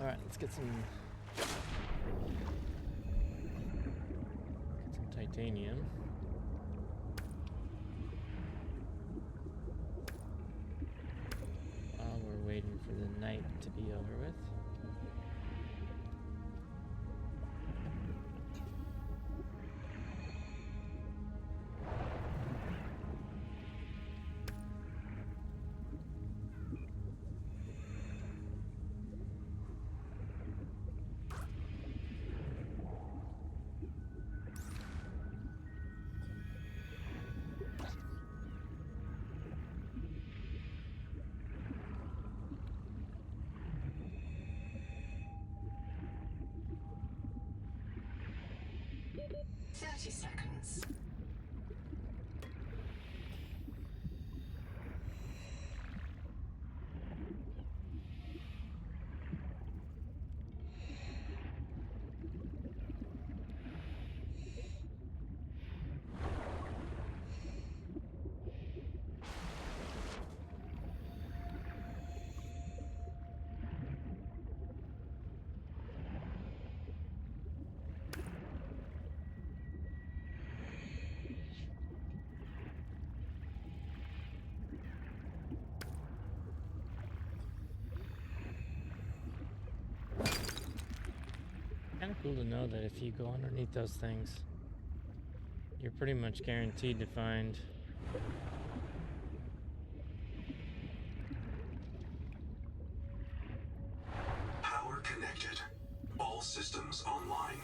Alright, let's get some titanium. While we're waiting for the night to be over with. 30 seconds. Kind of cool to know that if you go underneath those things, you're pretty much guaranteed to find Power connected. All systems online.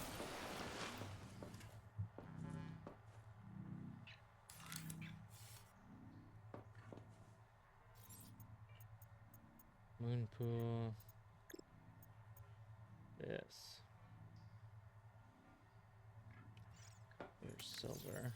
moon pool. This. There's silver.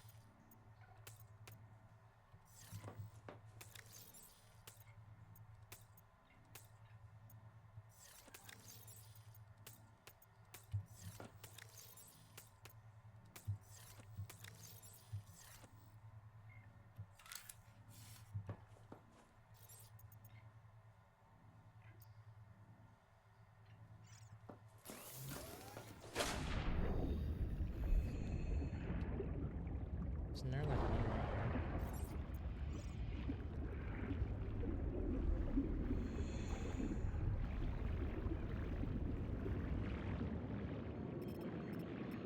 Isn't there like one right here?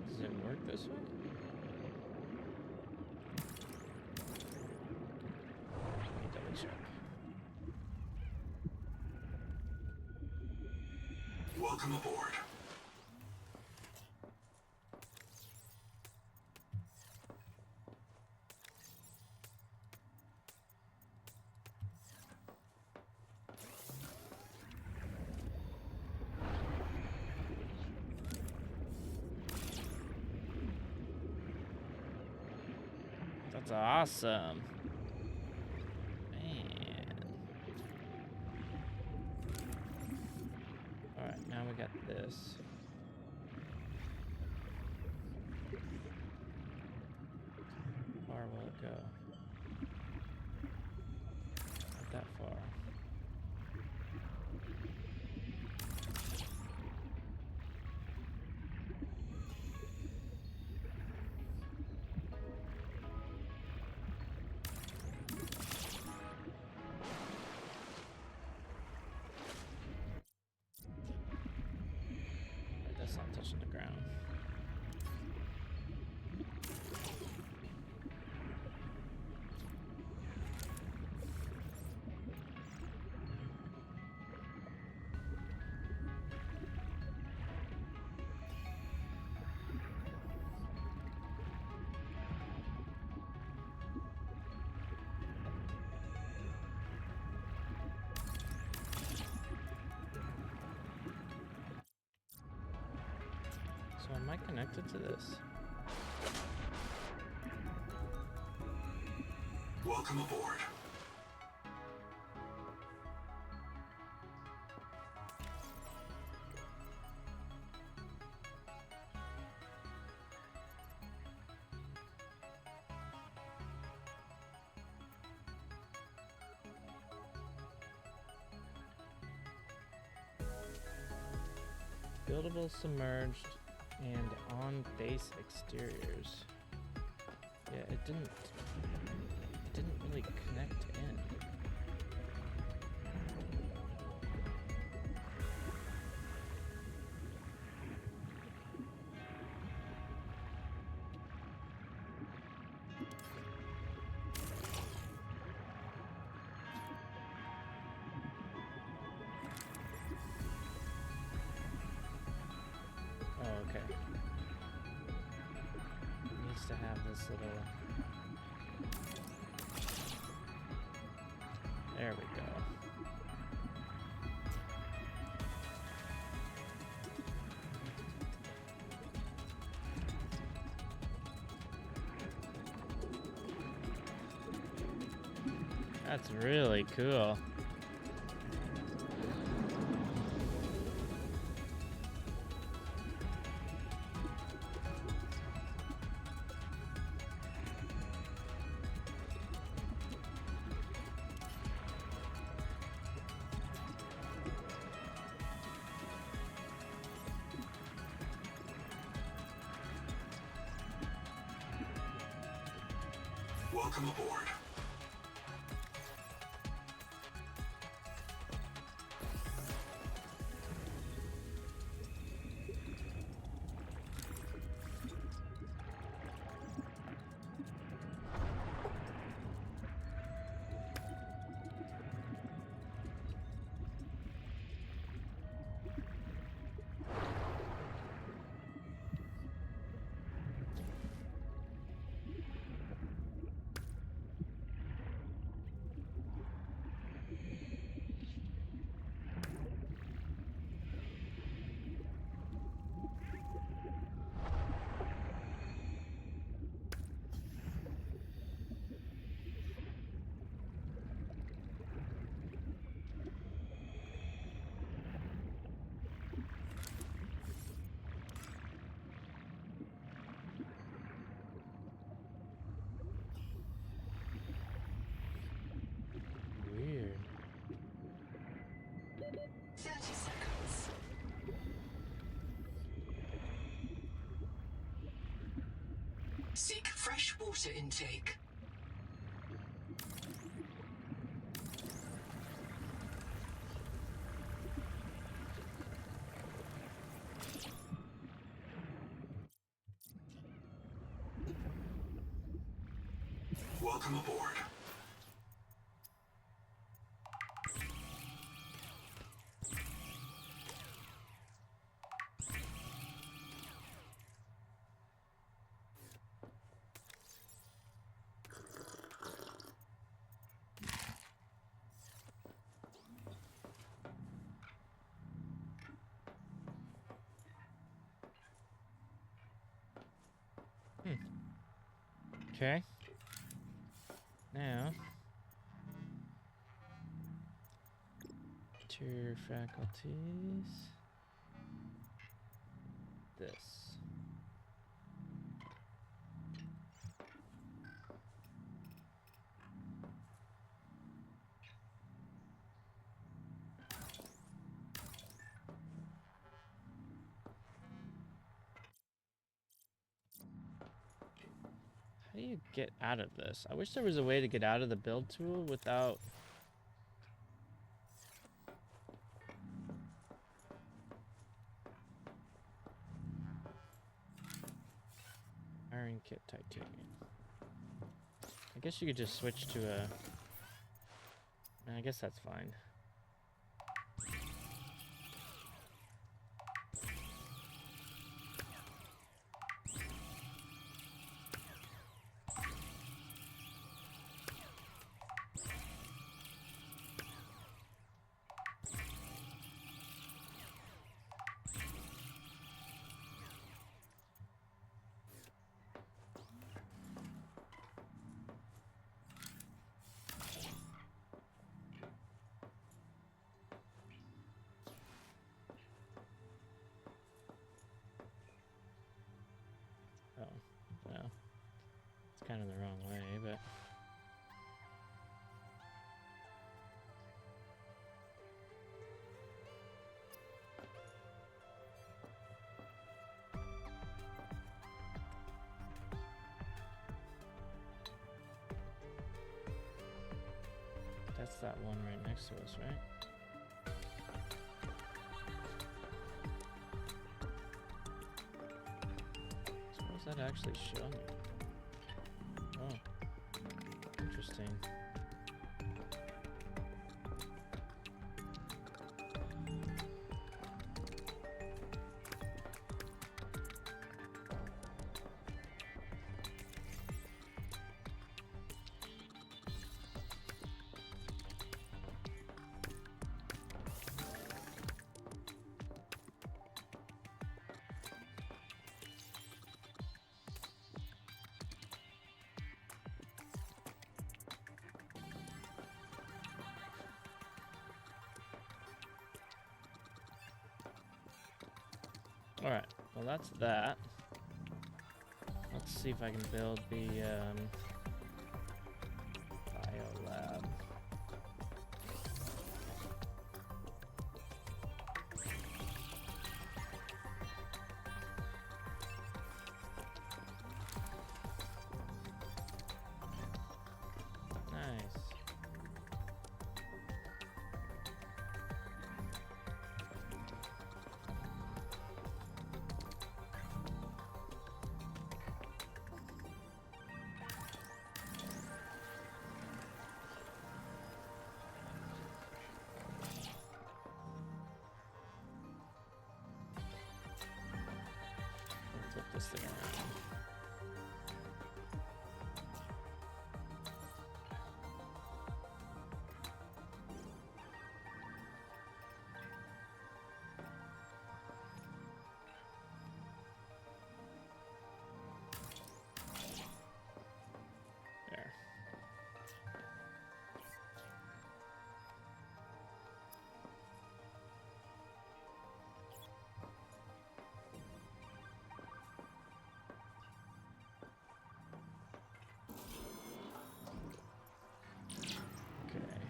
Does it work this way? Let me double check. Welcome aboard. That's awesome. Man. Alright, now we got this. How far will it go? Not that far. That's not touching the ground. So am I connected to this? Welcome aboard. Buildable, submerged, and on base exteriors. Yeah, it didn't really connect in. Oh, okay. It needs to have this little... There we go. That's really cool. Welcome aboard. Weird. 30 seconds. Seek fresh water intake. Welcome aboard. Okay. Now, interior faculties. This. How do you get out of this? I wish there was a way to get out of the build tool without... Iron kit titanium. I guess you could just switch to a... I guess that's fine. Oh, well, it's kind of the wrong way, but... That's that one right next to us, right? So what does that actually show me? Oh, interesting. Alright, well that's that. Let's see if I can build the biolab. Nice. Flip this thing around. There. Okay.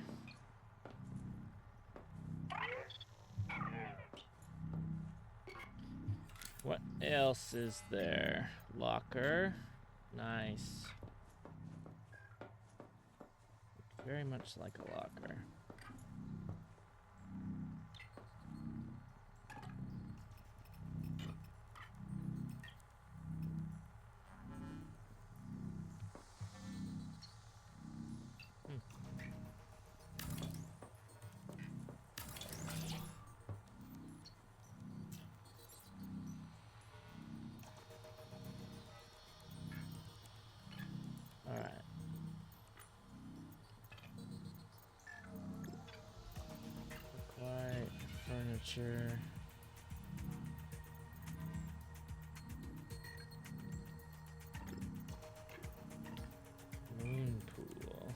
What else is there? Locker. Nice. Very much like a locker. Alright. Quiet furniture. Moon pool.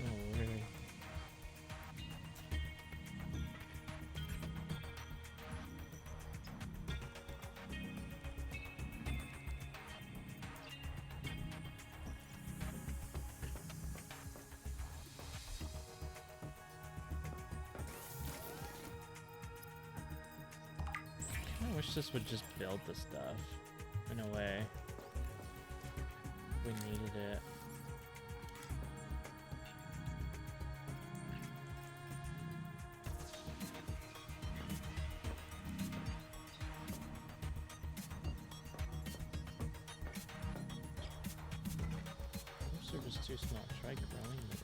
Oh, really? I wish this would just build the stuff in a way. We needed it. Those are just too small. Try growing them.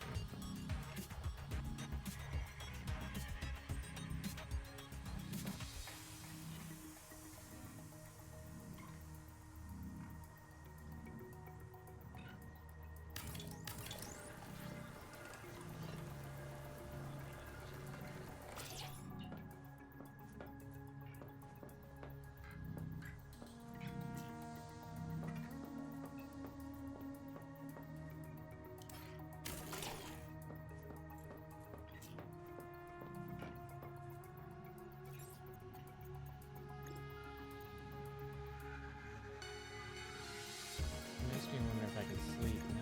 Makes me wonder if I can sleep now.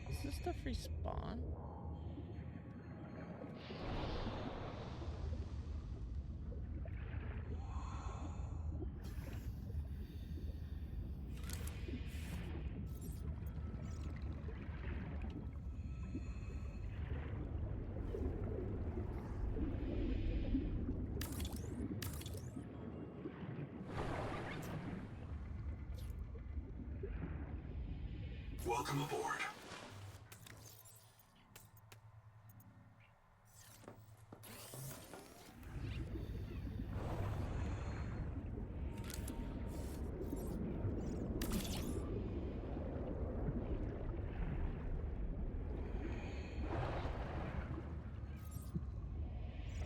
Does this stuff respawn? Welcome aboard.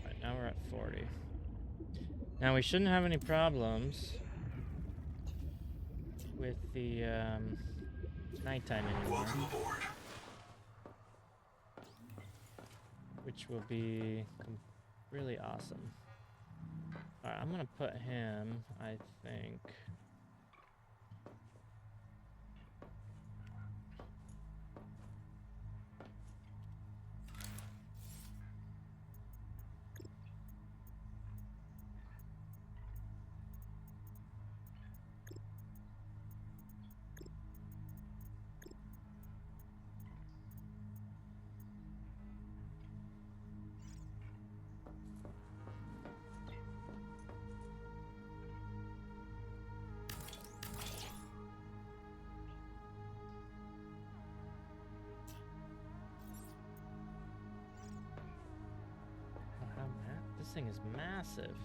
Alright, now we're at 40. Now we shouldn't have any problems with the nighttime anymore. Welcome aboard. Which will be really awesome. Alright, I'm gonna put him, I think. This thing is massive.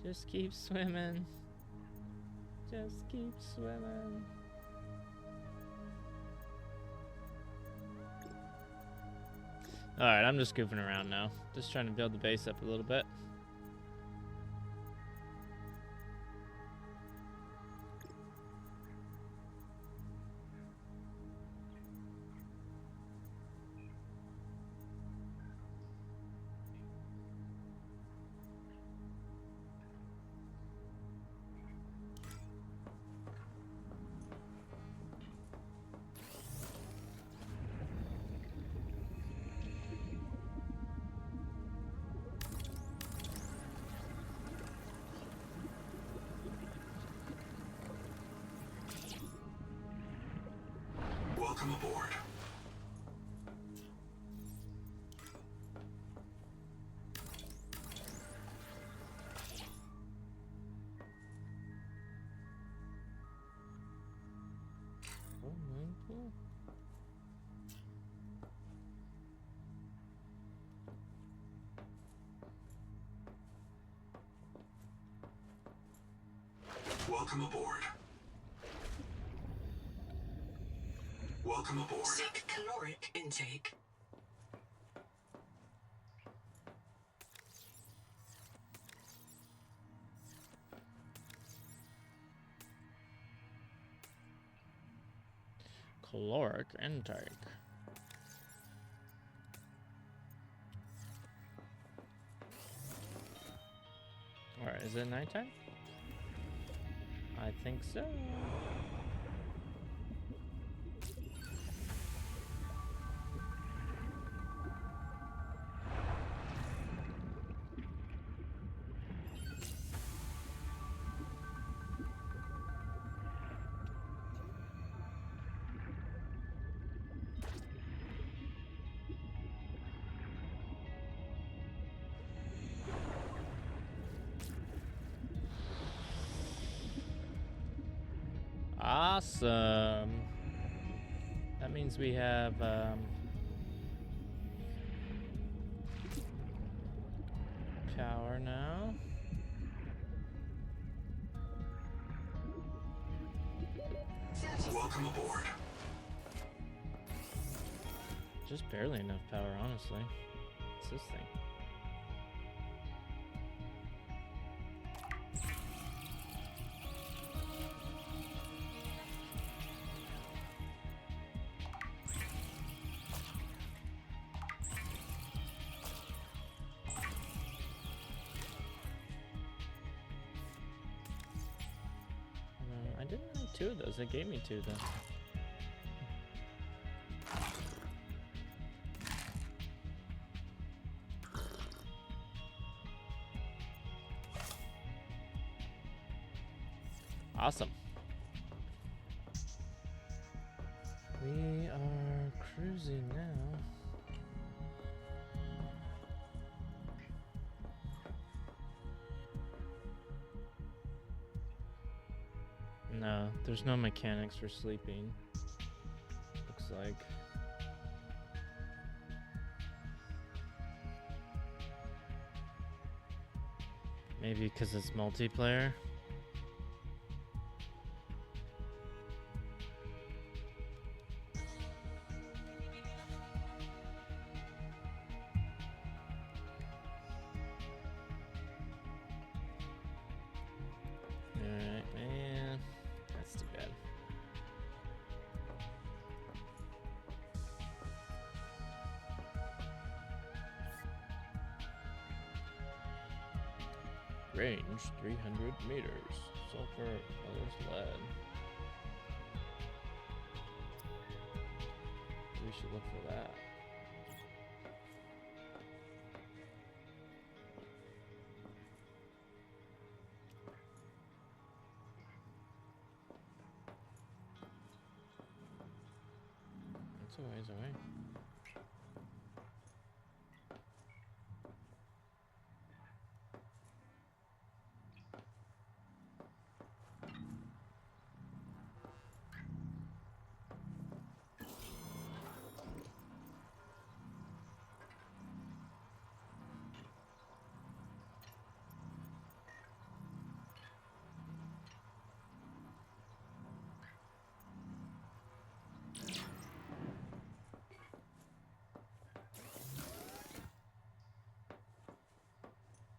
Just keep swimming. Just keep swimming. Alright, I'm just goofing around now. Just trying to build the base up a little bit. Welcome aboard. Welcome aboard. Welcome aboard. Seek caloric intake. Caloric intake. Alright, is it nighttime? I think so. Awesome. That means we have power now. Welcome aboard. Just barely enough power, honestly. What's this thing? I didn't need two of those. They gave me two, though. Awesome. No, there's no mechanics for sleeping. Looks like. Maybe because it's multiplayer. Alright, man. That's too bad. Range 300 meters. Sulfur, others lead. We should look for that. That's a ways away.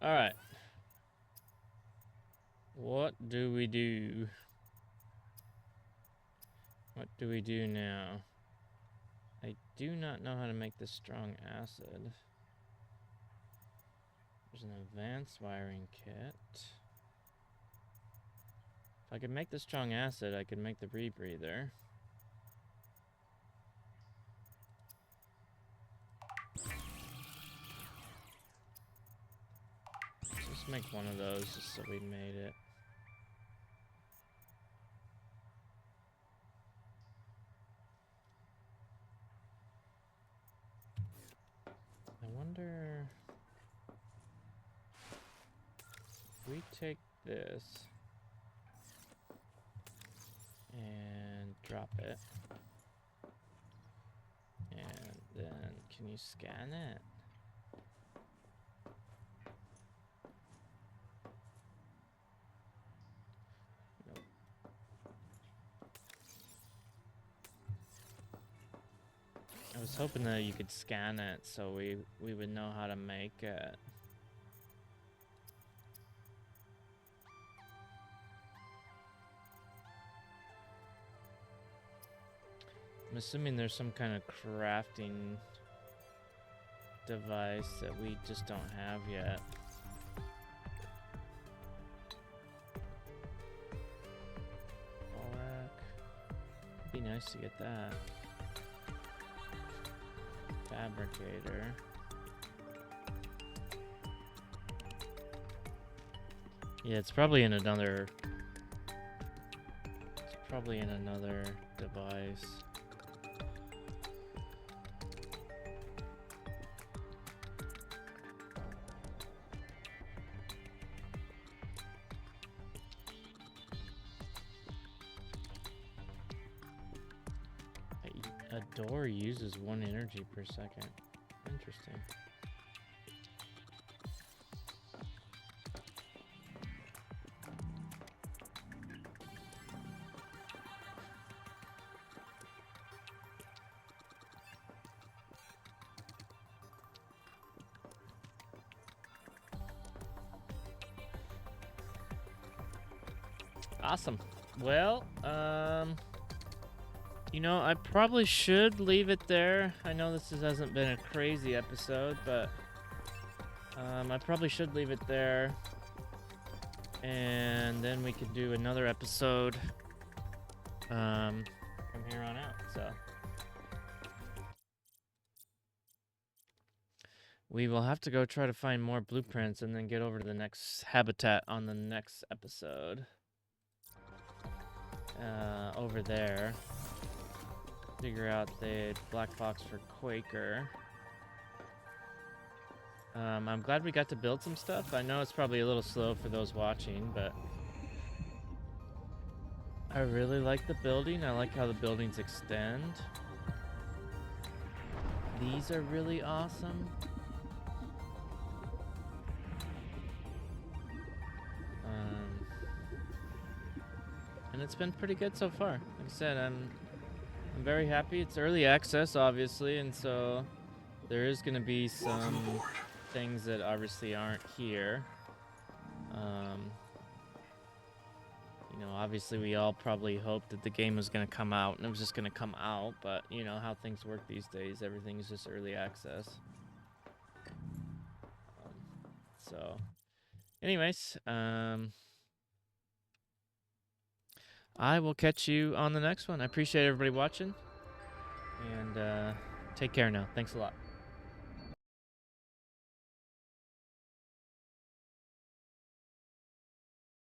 All right. What do we do? What do we do now? I do not know how to make this strong acid. There's an advanced wiring kit. If I could make the strong acid, I could make the rebreather. Let's make one of those just so we made it. I wonder if we take this and drop it, and then can you scan it? Nope. I was hoping that you could scan it so we would know how to make it. I'm assuming there's some kind of crafting device that we just don't have yet. It'd be nice to get that. Fabricator. Yeah, it's probably in another... It's probably in another device. A door uses 1 energy per second. Interesting. Awesome. Well, you know, I probably should leave it there. I know this hasn't been a crazy episode, but I probably should leave it there. And then we could do another episode from here on out. So we will have to go try to find more blueprints and then get over to the next habitat on the next episode. Over there. Figure out the black box for Quaker. I'm glad we got to build some stuff. I know it's probably a little slow for those watching, but I really like the building. I like how the buildings extend. These are really awesome. And it's been pretty good so far. Like I said, I'm very happy. It's early access, obviously, and so there is going to be some things that obviously aren't here. You know, obviously we all probably hoped that the game was going to come out and it was just going to come out, but you know how things work these days. Everything is just early access. So, anyways, I will catch you on the next one. I appreciate everybody watching, and take care now. Thanks a lot.